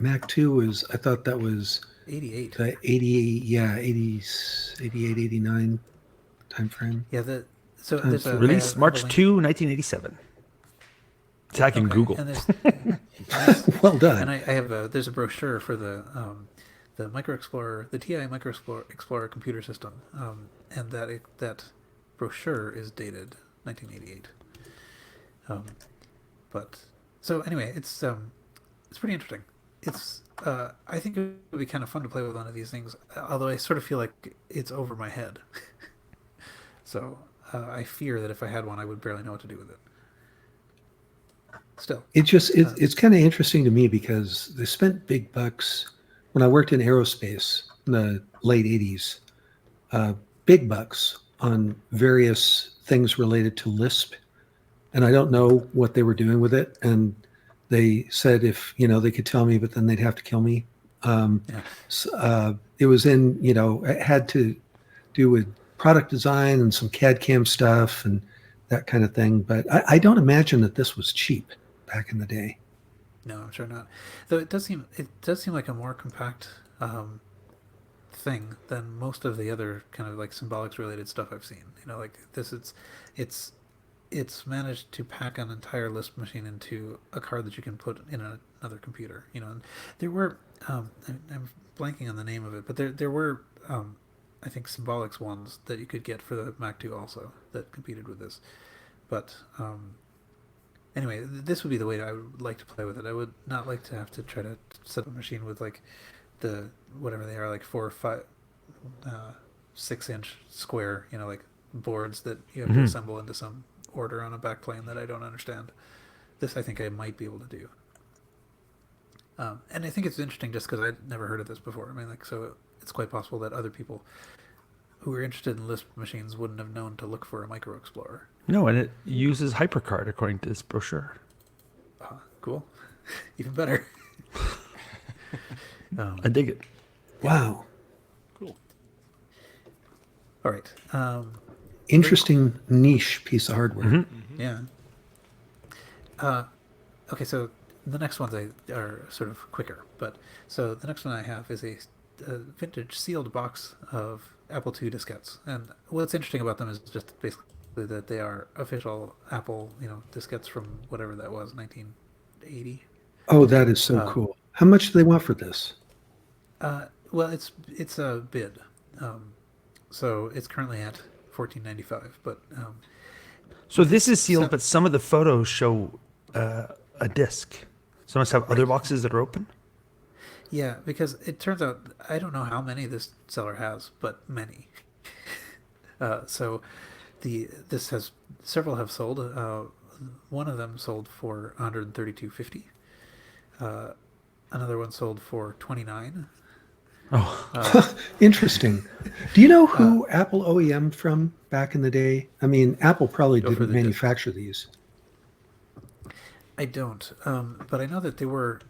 Mac 2 was, I thought that was 88. the 88, yeah, 80s, 88, 89 time frame. Yeah, there's a Release I have March a link. 2, 1987. Attacking Okay, Google. And there's Well done. and I have there's a brochure for the Micro Explorer, the TI Micro Explorer computer system, and that brochure is dated 1988. But so anyway, it's pretty interesting. It's I think it would be kind of fun to play with one of these things, although I sort of feel like it's over my head. So I fear that if I had one, I would barely know what to do with it. Still, It's kind of interesting to me because they spent big bucks when I worked in aerospace in the late 80s, big bucks on various things related to Lisp. And I don't know what they were doing with it. And they said if, you know, they could tell me, but then they'd have to kill me. It was in, you know, it had to do with product design and some CAD CAM stuff and that kind of thing. But I don't imagine that this was cheap back in the day. no, I'm sure not. Though it does seem like a more compact thing than most of the other kind of like Symbolics related stuff I've seen. You know, like this, it's managed to pack an entire Lisp machine into a card that you can put in another computer. You know, and there were I'm blanking on the name of it, but there were I think Symbolics ones that you could get for the Mac 2 also that competed with this. But anyway, this would be the way I would like to play with it. I would not like to have to try to set up a machine with like the whatever they are, like 4 or 5, 6-inch square, you know, like boards that you have to assemble into some order on a backplane that I don't understand. This I think I might be able to do. And I think it's interesting just because I'd never heard of this before. I mean, like, so it's quite possible that other people who were interested in Lisp machines wouldn't have known to look for a Micro Explorer. No, and it uses HyperCard according to this brochure. Cool. Even better. I dig it. Wow. All right. Interesting niche piece of hardware. Mm-hmm. Yeah. Okay, so the next ones are sort of quicker, but so the next one I have is a vintage sealed box of Apple II diskettes, and what's interesting about them is just basically that they are official Apple, diskettes from whatever that was, 1980. Oh, that is so cool. How much do they want for this? Well, it's a bid, so it's currently at $14.95, but So this is sealed, So- but some of the photos show a disc. So must have other boxes that are open. yeah, because it turns out I don't know how many this seller has, but many. So this has several have sold. One of them sold for $132.50. Another one sold for $29. Oh, Interesting. Do you know who Apple OEM from back in the day? I mean, Apple probably Go for didn't the disc. manufacture these. I don't, but I know that they were.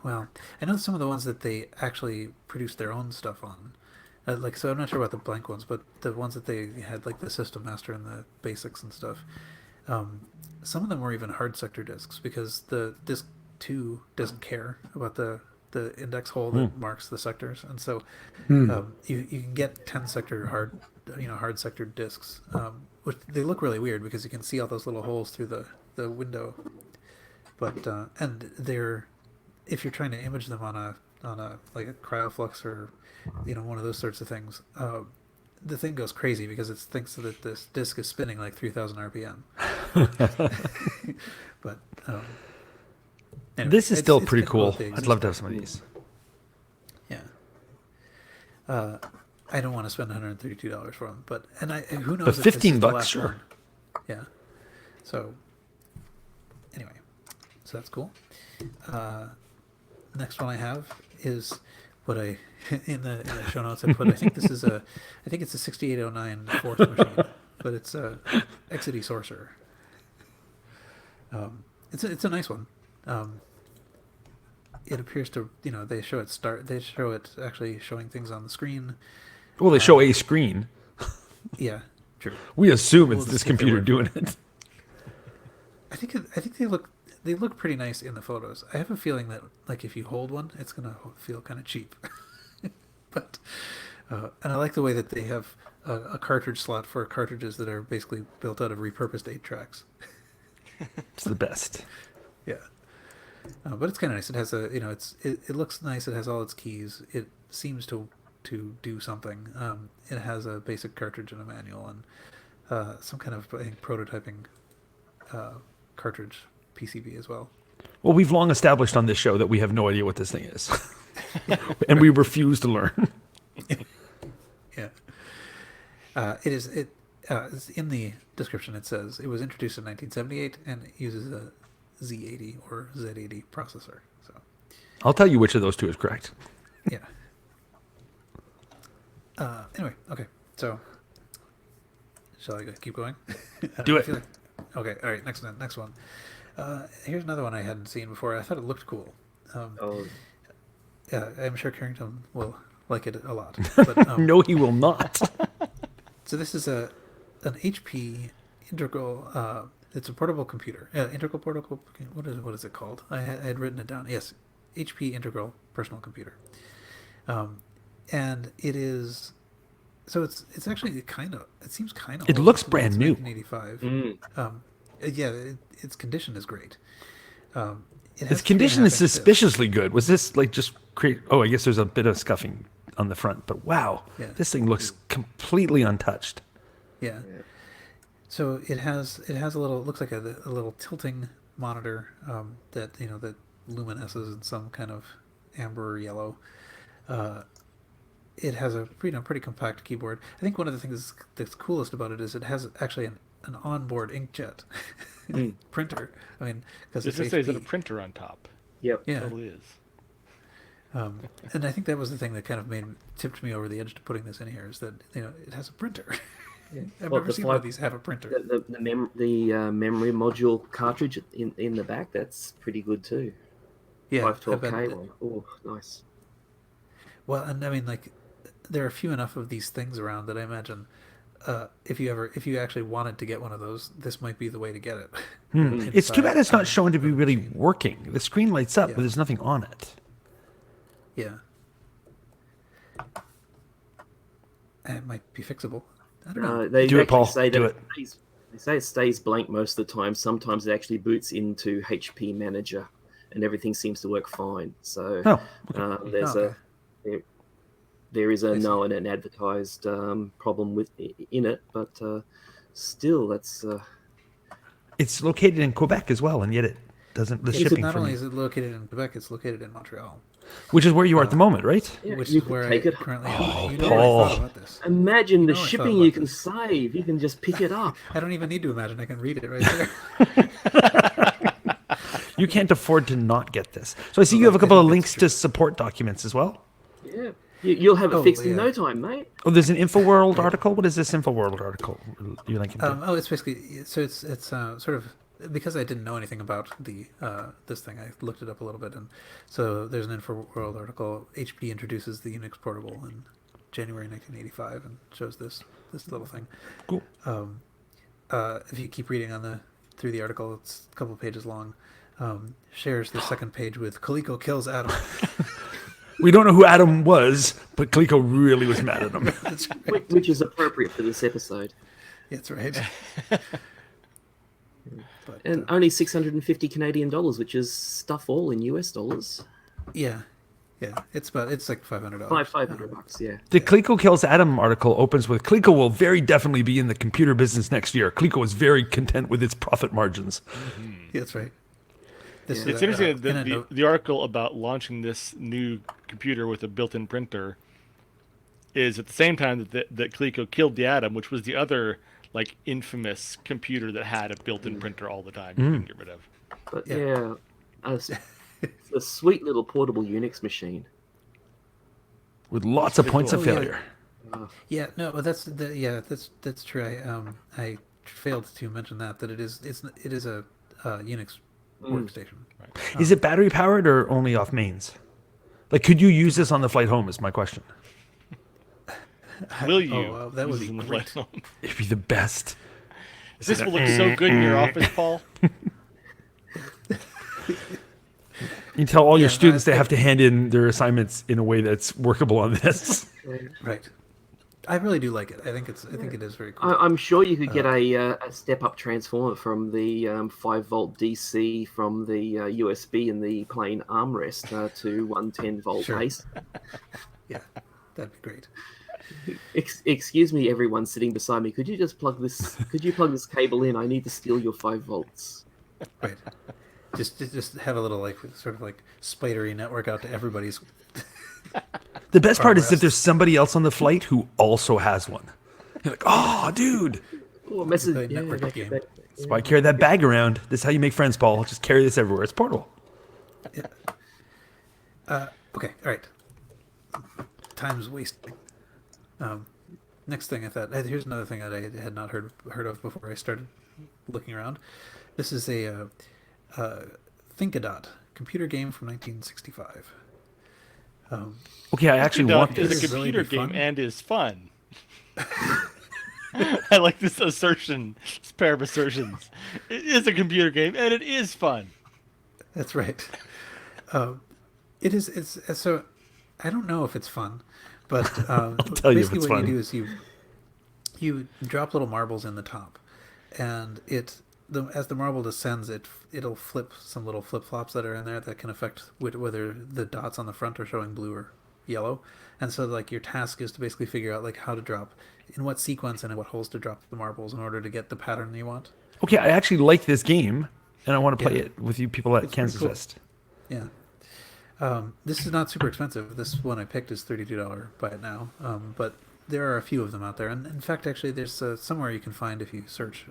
Well, I know some of the ones that they actually produced their own stuff on. So I'm not sure about the blank ones, but the ones that they had, like the System Master and the Basics and stuff. Some of them were even hard sector discs because the disc 2 doesn't care about the index hole that marks the sectors, and so you can get 10 sector hard sector discs, which they look really weird because you can see all those little holes through the window. But and they're, if you're trying to image them on a like a cryoflux or one of those sorts of things, the thing goes crazy because it thinks that this disc is spinning like 3,000 RPM. But anyway, this is still it's pretty kind of cool. they I'd love to have exist. some of these. Yeah. I don't want to spend $132 for them, but who knows? But if this is $15, the last sure. one. Yeah. So anyway, so that's cool. Next one I have is what I in the show notes I put. I think it's a 6809 fourth machine, but it's a Exidy Sorcerer. It's a nice one. It appears to they show it actually showing things on the screen. Well, they show a screen. Yeah, true. We assume it's We'll this just take their computer word doing for it. I think they look pretty nice in the photos. I have a feeling that like if you hold one, it's gonna feel kind of cheap. But and I like the way that they have a cartridge slot for cartridges that are basically built out of repurposed 8 tracks. It's the best. Yeah, but it's kind of nice. It has it looks nice. It has all its keys. It seems to do something. It has a basic cartridge and a manual and some kind of, I think, prototyping cartridge PCB as well. Well, we've long established on this show that we have no idea what this thing is, and we refuse to learn. Yeah. It's in the description. It says it was introduced in 1978 and it uses a Z80 or Z80 processor. So, I'll tell you which of those two is correct. yeah. Anyway, okay. So, shall I keep going? Do I it. feel okay. All right. Next one. Here's another one I hadn't seen before. I thought it looked cool. Oh, I'm sure Carrington will like it a lot. But, No, he will not. so this is an HP Integral. It's a portable computer. Integral portable. What is it called? I had written it down. Yes, HP Integral personal computer. And it is. So it's actually kind of. It seems kind of. It looks brand new. 1985. Yeah, its condition is great. It has Its condition is 3.5 inch disc. suspiciously good. Was this like just create? Oh, I guess there's a bit of scuffing on the front, but wow, Yeah. this thing looks completely untouched. Yeah. So it has a little. It looks like a little tilting monitor that that luminesces in some kind of amber or yellow. It has a pretty compact keyboard. I think one of the things that's coolest about it is it has actually an onboard inkjet printer. I mean, because This it's just says that a HP. printer on top. yep. Yeah. Totally is. And I think that was the thing that kind of tipped me over the edge to putting this in here is that it has a printer. I've Well, never the seen one of five- these have a printer. The memory module cartridge in the back, that's pretty good too. Yeah, I 512K bet. one. Oh, nice. Well, and I mean, like, there are few enough of these things around that I imagine if you actually wanted to get one of those, this might be the way to get it. It's too bad it's not Inside shown to be of the really machine. working. The screen lights up, Yeah. but there's nothing on it. Yeah. It might be fixable. I don't know. They Do it, actually Paul. say Do that it. they say it stays blank most of the time. Sometimes it actually boots into HP Manager, and everything seems to work fine. So Oh, there's Okay. there is a I see. known and advertised problem in it, but still, that's it's located in Quebec as well, and yet it doesn't. The It's shipping not for only me, is it located in Quebec, it's located in Montreal, which is where you are at the moment, right? yeah, which you is could where take I it. currently Oh, am. You know, Paul. I thought about this. Imagine You the know I thought shipping about you can this. save. You can just pick it up. I don't even need to imagine. I can read it right there. You can't afford to not get this. So I see you have a couple of links to support documents as well. Yeah, you'll have it Oh, fixed in yeah. no time, mate. Oh, there's an InfoWorld article. What is this InfoWorld article you're linking to? It's basically it's sort of because I didn't know anything about the this thing. I looked it up a little bit, and so there's an InfoWorld article. HP introduces the Unix portable in January 1985, and shows this little thing. Cool. If you keep reading through the article, it's a couple of pages long. Shares the second page with Coleco kills Adam. We don't know who Adam was, but Coleco really was mad at him. That's right. Which is appropriate for this episode. That's right. But, And only 650 Canadian dollars, which is stuff all in US dollars. yeah, it's like $500. $500, yeah. The Coleco Kills Adam article opens with Coleco will very definitely be in the computer business next year. Coleco is very content with its profit margins. Yeah, that's right. This It's is, interesting in a that note- the article about launching this new computer with a built-in printer is at the same time that Coleco killed the Atom, which was the other like infamous computer that had a built-in printer all the time you couldn't get rid of. But Yeah. yeah, it's a sweet little portable Unix machine. With lots of points of Oh, yeah. failure. Yeah, no, but that's true. I failed to mention that it is a Unix workstation. Is it battery powered or only off mains? Like, could you use this on the flight home? Is my question. Will you? wow, that would use be it in the great. flight home? It'd be the best. This will look so good in your office, Paul. You tell all your Yeah, students I they have to hand in their assignments in a way that's workable on this. Right. I really do like it. I think it is very cool. I'm sure you could get a step-up transformer from the 5-volt DC from the USB in the plain armrest to 110-volt Sure. AC. Yeah, that'd be great. Excuse me, everyone sitting beside me. Could you plug this cable in? I need to steal your 5 volts. Right. Just have a little like sort of like spidery network out to everybody's. The best part is Armrest. that there's somebody else on the flight who also has one. You're like, oh, dude. Oh, message. The network that- game. that- That's why I carry that bag around. This is how you make friends, Paul. Just carry this everywhere. It's portable. Okay. All right. Time's wasting. Next thing I thought. Here's another thing that I had not heard of before I started looking around. This is a Thinkadot computer game from 1965. Okay, I actually Duck want is this. a This really computer be game fun. and is fun. I like this assertion, this pair of assertions. It is a computer game and it is fun. That's right. It is. It's so. I don't know if it's fun, but tell you if basically it's what fun. you do is you drop little marbles in the top, and as the marble descends, it'll flip some little flip flops that are in there that can affect whether the dots on the front are showing blue or yellow. And so like your task is to basically figure out like how to drop, in what sequence and in what holes to drop the marbles in order to get the pattern you want. Okay, I actually like this game, and I want to play Yeah. it with you people at It's pretty Kansas cool. Fest. Yeah. This is not super expensive. This one I picked is $32. Buy it now. But there are a few of them out there, and in fact, actually, there's somewhere you can find if you search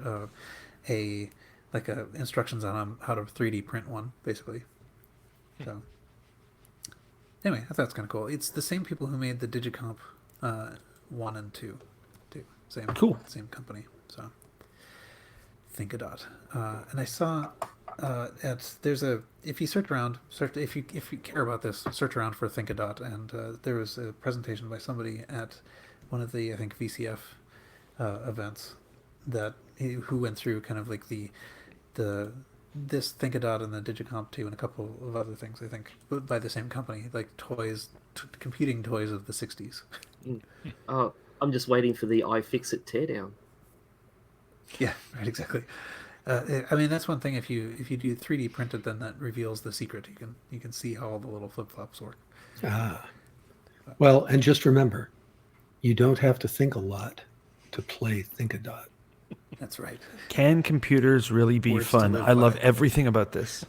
instructions on how to 3D print one, basically. So anyway, I thought it's kind of cool. It's the same people who made the Digicomp 1 and 2, too. Same Cool. Same company. So Thinkadot. And I saw If you search around, if you care about this, search around for Thinkadot, and there was a presentation by somebody at one of the, I think, VCF events who went through kind of like this Thinkadot and the Digicomp 2 and a couple of other things, I think, but by the same company, like computing toys of the 60s. I'm just waiting for the iFixit teardown. Yeah, right, exactly. I mean, that's one thing. If you do 3D printed, then that reveals the secret. You can see how all the little flip flops work. Well, and just remember, you don't have to think a lot to play Thinkadot. That's right. Can computers really be Words to fun? live I love by. everything about this,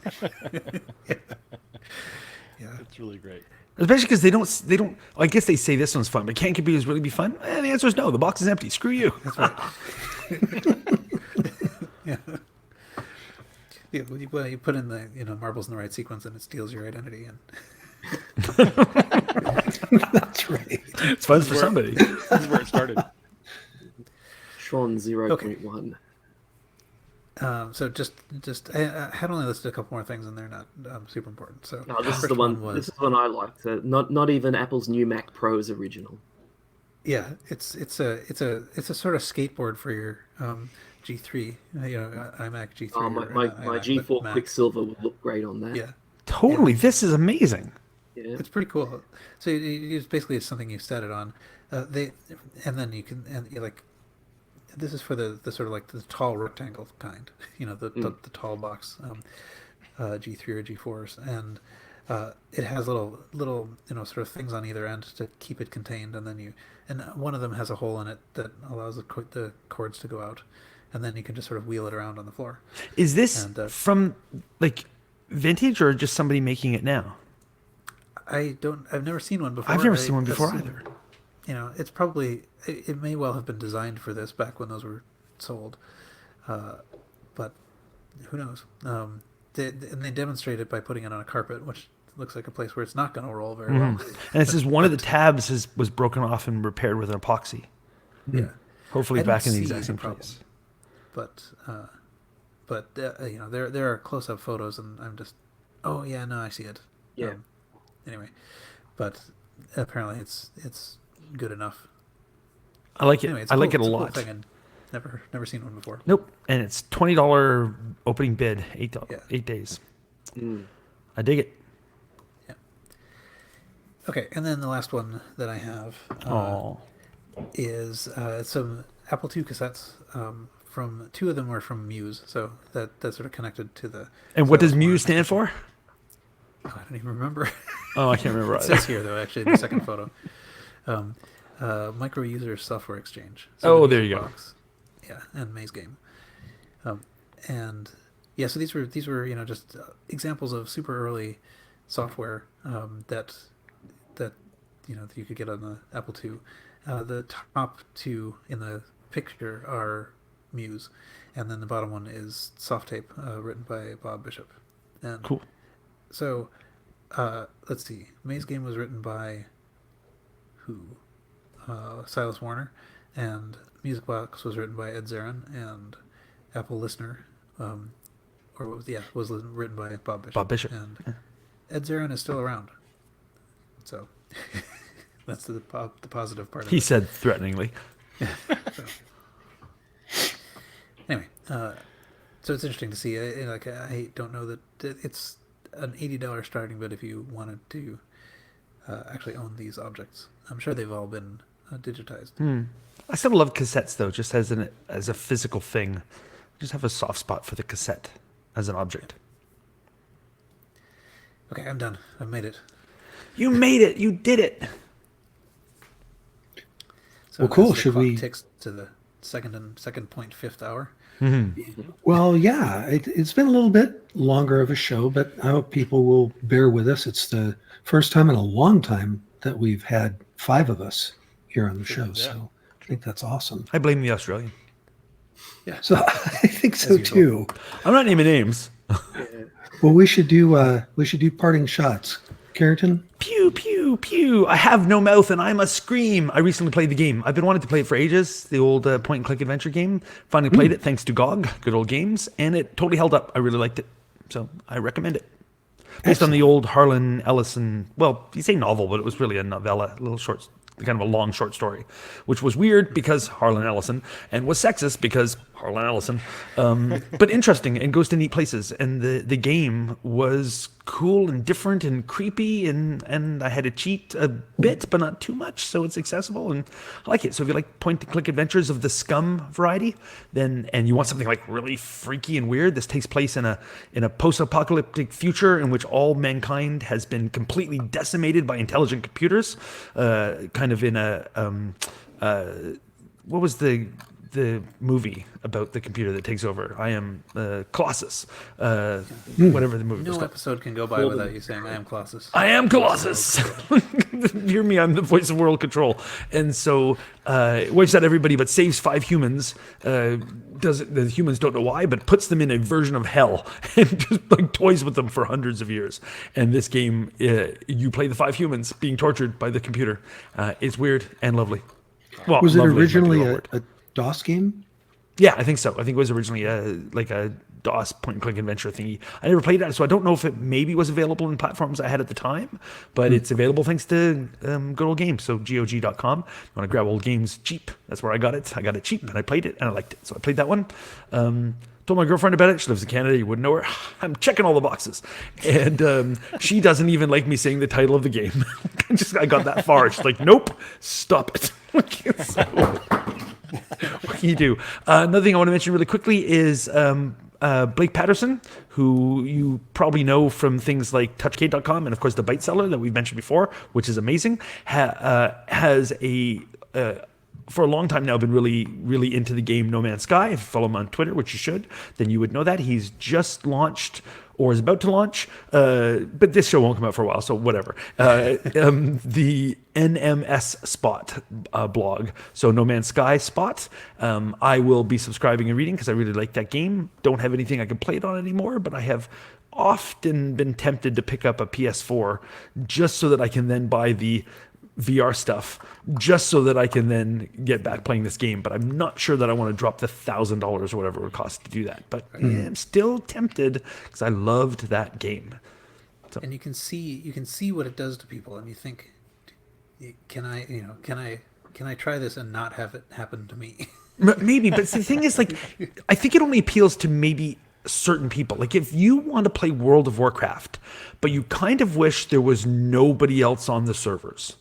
Yeah. It's really great. especially because they don't. I guess they say this one's fun, but can computers really be fun? The answer is no. The box is empty. Screw you. That's right. Yeah. Yeah, well, you put in the marbles in the right sequence, and it steals your identity. And That's right. It's fun for somebody. This is where it started. Tron 0.1. so just I had only listed a couple more things, and they're not super important. So No, this is first the one. was This is the one I liked. Not even Apple's new Mac Pro's original. yeah, it's a sort of skateboard for your G3, iMac G3. Oh, my or, my iMac, G4 but Mac. Quicksilver would look great on that. Yeah, Totally. This is amazing. Yeah. it's pretty cool. So it's basically something you set it on. And then you can this is for the sort of like the tall rectangle kind, the tall box G3 or G4s, and it has little sort of things on either end to keep it contained, and one of them has a hole in it that allows the cords to go out, and then you can just sort of wheel it around on the floor. Is this And, from like vintage or just somebody making it now? I've never seen one before. I've never seen one I before assume- either. It's probably it may well have been designed for this back when those were sold, but who knows? They demonstrate it by putting it on a carpet, which looks like a place where it's not going to roll very well. And it says one of the tabs was broken off and repaired with an epoxy. Yeah, Hopefully I don't back in the see exact the same problem. place. but there are close-up photos, and I'm just, oh yeah, no, I see it. Yeah. Anyway, but apparently it's good enough. I like it. Anyway, it's I cool. like it a It's cool lot. thing, and never seen one before. Nope. And it's $20 opening bid, $8, Yeah. 8 days. Mm. I dig it. Okay, and then the last one that I have Oh, is some Apple II cassettes. From two of them are from Muse, so that's sort of connected to the. and what so- does Muse stand for? Oh, I don't even remember. Oh, I can't remember It either. says here though, actually, in the second photo, Micro User Software Exchange. Oh, the there Music you go. Box, yeah, and Maze Game, and yeah. So these were just examples of super early software that you could get on the Apple II. The top two in the picture are Muse, and then the bottom one is Soft Tape, written by Bob Bishop. And Cool. so, let's see. Maze Game was written by who? Silas Warner, and Music Box was written by Ed Zarin, and Apple Listener, was written by Bob Bishop. Bob Bishop. And Ed Zarin is still around, so that's the positive part. He of it. said threateningly. Anyway, so it's interesting to see. I don't know that it's an $80 starting bid if you wanted to actually own these objects. I'm sure they've all been digitized. I still love cassettes though, just as a physical thing. I just have a soft spot for the cassette as an object. Okay, I'm done. I've made it. You made it. You did it. So Well, cool. as the Should clock we- ticks to the second point fifth hour? Well, yeah, it's been a little bit longer of a show, but I hope people will bear with us. It's the first time in a long time that we've had 5 of us here on the show, so I think that's awesome. I blame the Australian. So I think so As usual. too. I'm not naming names. Well, we should do parting shots. Carrington? Pew, pew, pew. I have no mouth and I must scream. I recently played the game. I've been wanting to play it for ages. The old point and click adventure game. Finally played it thanks to GOG, Good Old Games, and it totally held up. I really liked it. So I recommend it. Based on the old Harlan Ellison, well, you say novel, but it was really a novella, a little short, kind of a long short story, which was weird because Harlan Ellison, and was sexist because Harlan Ellison, but interesting and goes to neat places. And the game was cool and different and creepy, and I had to cheat a bit, but not too much, so it's accessible, and I like it. So if you like point-and-click adventures of the Scum variety, then and you want something like really freaky and weird, this takes place in a post-apocalyptic future in which all mankind has been completely decimated by intelligent computers, kind of in a what was the movie about the computer that takes over? I am Colossus. Whatever the movie was No called. episode can go by without you saying, I am Colossus. I am Colossus. Hear me, I'm the voice of world control. And so wipes out everybody but saves 5 humans. The humans don't know why, but puts them in a version of hell and just like toys with them for hundreds of years. And this game, you play the 5 humans being tortured by the computer. It's weird and lovely. Well, Was it lovely might be the originally wrong a, word. a DOS game? Yeah, I think so. I think it was originally like a DOS point-and-click adventure thingy. I never played it, so I don't know if it maybe was available in platforms I had at the time, but it's available thanks to good old games. So GOG.com. You want to grab old games cheap? That's where I got it. I got it cheap, and I played it, and I liked it. So I played that one. Told my girlfriend about it. She lives in Canada. You wouldn't know her. I'm checking all the boxes. And she doesn't even like me saying the title of the game. I got that far. She's like, nope, stop it. So, what can you do? Another thing I want to mention really quickly is Blake Patterson, who you probably know from things like TouchCade.com and, of course, the Byte Seller that we've mentioned before, which is amazing, has for a long time now been really, really into the game No Man's Sky. If you follow him on Twitter, which you should, then you would know that. He's just launched or is about to launch, but this show won't come out for a while, so whatever. The NMS Spot blog, so No Man's Sky Spot. I will be subscribing and reading because I really like that game. Don't have anything I can play it on anymore, but I have often been tempted to pick up a PS4 just so that I can then buy the VR stuff, just so that I can then get back playing this game. But I'm not sure that I want to drop the $1,000 or whatever it would cost to do that. But I'm still tempted because I loved that game. And you can see what it does to people, and you think, can I try this and not have it happen to me? Maybe, but the thing is, like, I think it only appeals to maybe certain people. Like, if you want to play World of Warcraft, but you kind of wish there was nobody else on the servers,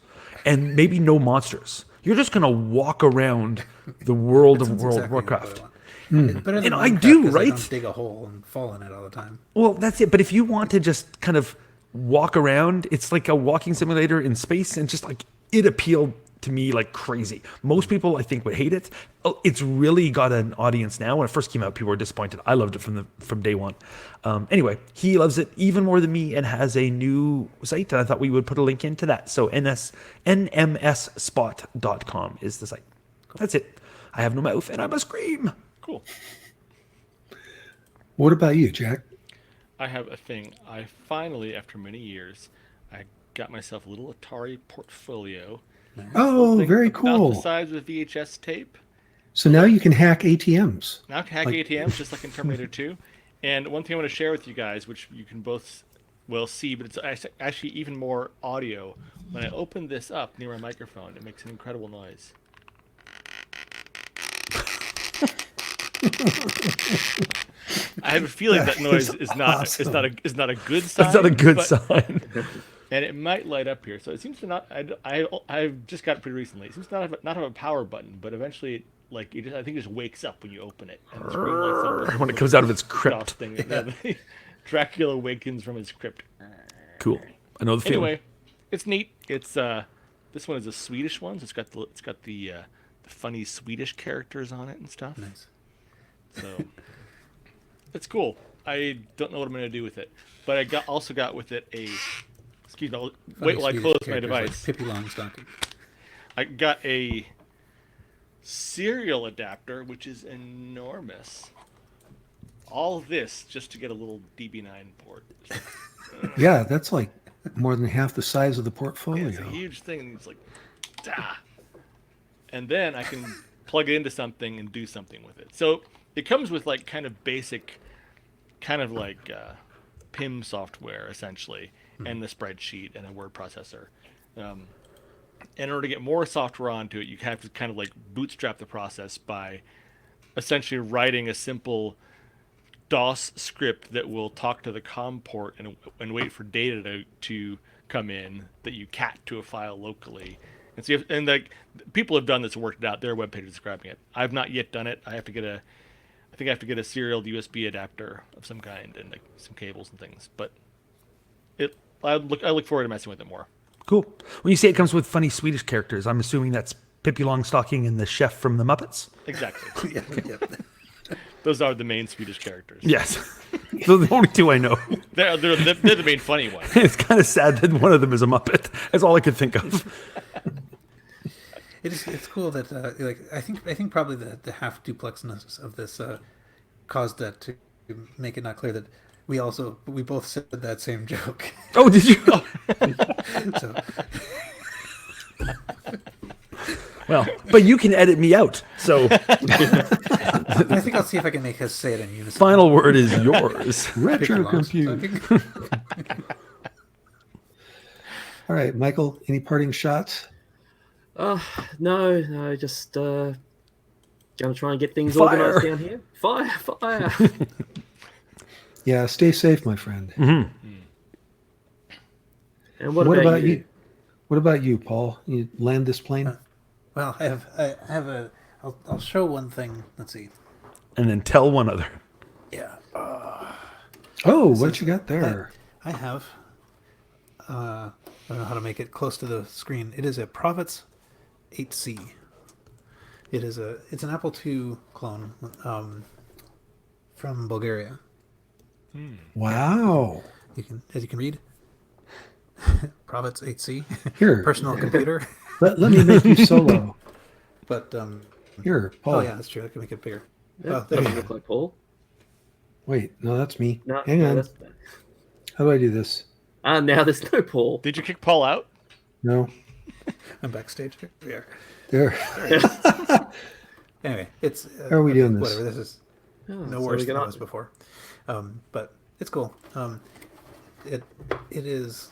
and maybe no monsters, you're just gonna walk around the world of World of Warcraft. It's better than And I Minecraft do, 'cause right? don't dig a hole and fall in it all the time. Well, that's it. But if you want to just kind of walk around, it's like a walking simulator in space, and just like it appealed to me like crazy. Most people, I think, would hate it. It's really got an audience now. When it first came out, people were disappointed. I loved it from day one. Anyway, he loves it even more than me and has a new site, and I thought we would put a link into that. So nmsspot.com is the site. That's it. I have no mouth and I must scream. Cool. What about you, Jack? I have a thing. I finally, after many years, I got myself a little Atari portfolio. Oh, Thing very about cool. the size of a VHS tape. So now you can hack ATMs. Now I can hack ATMs just like in Terminator 2. And one thing I want to share with you guys, which you can both will see, but it's actually even more audio. When I open this up near my microphone, it makes an incredible noise. I have a feeling that noise is not awesome. is not a good sign. That's not a good but- sign. And it might light up here. So it seems to not. I've just got it pretty recently. It seems to not have a power button, but eventually, I think it just wakes up when you open it. And the screen lights up. When it comes out of its DOS crypt. thing. Yeah, Dracula awakens from his crypt. Cool. I know the feeling. Anyway, it's neat. It's this one is a Swedish one. So it's got the funny Swedish characters on it and stuff. Nice. So it's cool. I don't know what I'm going to do with it, but I also got with it a. Excuse me. Wait while I Swedish close my characters like device. Pippi Longstocking. I got a serial adapter, which is enormous. All this just to get a little DB9 port. Yeah, that's like more than half the size of the It's a portfolio. huge thing, and it's like, ah. And then I can plug it into something and do something with it. So it comes with like kind of basic, kind of like PIM software essentially, and the spreadsheet and a word processor. And in order to get more software onto it, you have to kind of like bootstrap the process by essentially writing a simple DOS script that will talk to the COM port and wait for data to come in that you cat to a file locally. And so like people have done this and worked it out. There are web pages describing it. I've not yet done it. I think I have to get a serial USB adapter of some kind and like some cables and things. But I look forward to messing with it more. Cool. When you say it comes with funny Swedish characters, I'm assuming that's Pippi Longstocking and the chef from the Muppets. Exactly. Yeah. Those are the main Swedish characters. Yes, they're the only two I know. They're the main funny ones. It's kind of sad that one of them is a Muppet. That's all I could think of. It's cool that like I think probably the half duplexness of this caused that to make it not clear that we both said that same joke. Oh, did you? So Well, but you can edit me out. So I think I'll see if I can make us say it in unison. final word is yours. Retro Pippi compute. Longstocking. All right, Michael, any parting shots? No, just gonna try and get things Fire. organized down here. Fire! Yeah, stay safe, my friend. And what about you? What about you, Paul? You land this plane? Well, I have a. I'll show one thing. Let's see. And then tell one other. Yeah. Oh, what you got there? I have. I don't know how to make it close to the screen. It is a Provets 8C. It's an Apple II clone from Bulgaria. Wow. As you can read, Provets 8C. Here, Personal computer. let me make you solo. But Here, Paul. oh yeah, that's true. I can make it bigger. Yeah, Oh, there doesn't you look go. like Paul. Wait, no, that's me. No, Hang no, on. that's... How do I do this? now there's no Paul. Did you kick Paul out? No. I'm backstage. Here we are. There. Anyway, it's How are we doing this? Whatever. This is Oh, no so worse we than can it was before. But it's cool. It is.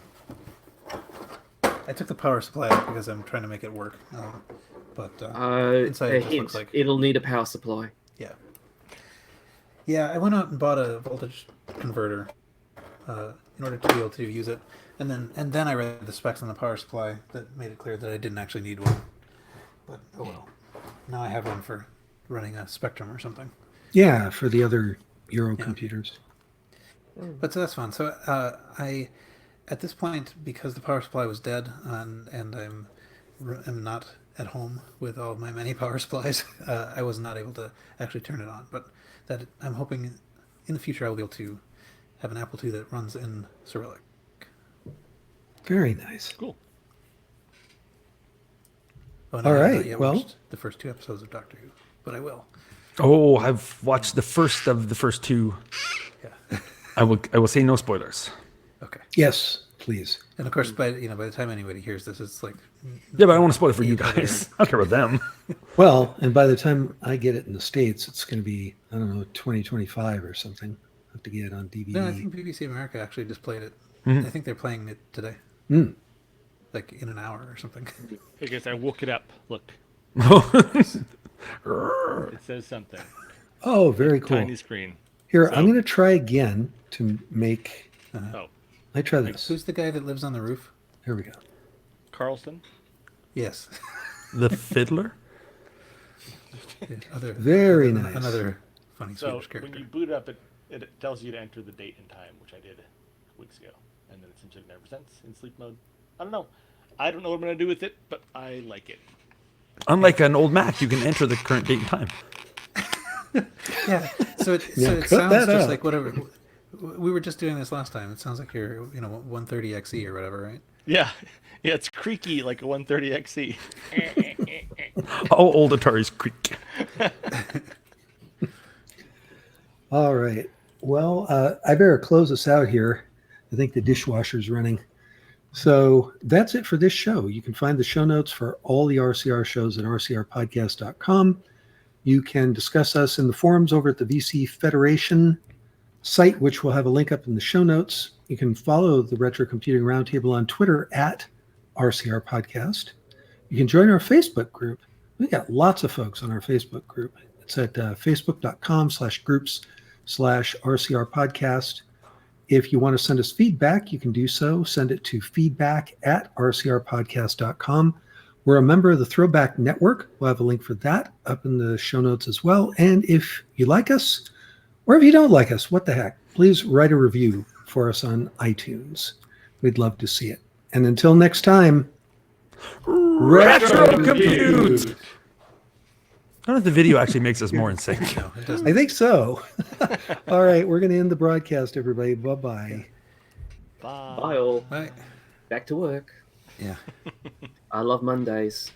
I took the power supply out because I'm trying to make it work. But inside it just hint, looks like it'll need a power supply. yeah. Yeah, I went out and bought a voltage converter in order to be able to use it, and then I read the specs on the power supply that made it clear that I didn't actually need one. But oh well. Now I have one for running a Spectrum or something. Yeah, for the other Euro computers. But so that's fun. So I, at this point, because the power supply was dead and I'm not at home with all my many power supplies, I was not able to actually turn it on. But that I'm hoping in the future I will be able to have an Apple II that runs in Cyrillic. Very nice. Cool. Oh, All I have right, not yet well- watched the first 2 episodes of Doctor Who, but I will. Oh, I've watched the first of the first two. Yeah. I will say no spoilers. Okay. Yes, please. And of course, by the time anybody hears this, it's like Yeah, but I don't want to spoil it for you guys. I don't care about them. Well, and by the time I get it in the States, it's going to be, I don't know, 2025 or something. I have to get it on DVD. no. I think BBC America actually just played it. Mm-hmm. I think they're playing it today, Mm. like in an hour or something. I guess I woke it up. Look, it says something. Oh, very cool. Tiny screen. Here, So- I'm going to try again to make. Oh, I try this. Who's the guy that lives on the roof? Here we go. Carlson. Yes. The Fiddler? Very nice. Another funny So Swedish character. when you boot up, it tells you to enter the date and time, which I did weeks ago, and then it seems like it never presents in sleep mode. I don't know. I don't know what I'm gonna do with it, but I like it. Unlike an old Mac, you can enter the current date and time. Yeah. So it cut sounds that just out. like whatever. We were just doing this last time. It sounds like you're 130XE or whatever, right? Yeah, yeah, it's creaky like a 130XE. How old Atari's creak? All right. Well, I better close us out here. I think the dishwasher's running. So that's it for this show. You can find the show notes for all the RCR shows at rcrpodcast.com. You can discuss us in the forums over at the VC Federation. site, which will have a link up in the show notes. You can follow the Retro Computing Roundtable on Twitter at RCR Podcast. You can join our Facebook group. We got lots of folks on our Facebook group. It's at facebook.com/groups/RCR Podcast. If you want to send us feedback, you can do so. Send it to feedback@rcrpodcast.com. We're a member of the Throwback Network. We'll have a link for that up in the show notes as well. And if you like us, or if you don't like us, what the heck, please write a review for us on iTunes. We'd love to see it. And until next time, Retro compute. I don't know if the video actually makes us more in sync. No, it doesn't. I think so. All right, we're going to end the broadcast, everybody. Bye-bye. Bye. Bye all. Right. Back to work. Yeah. I love Mondays.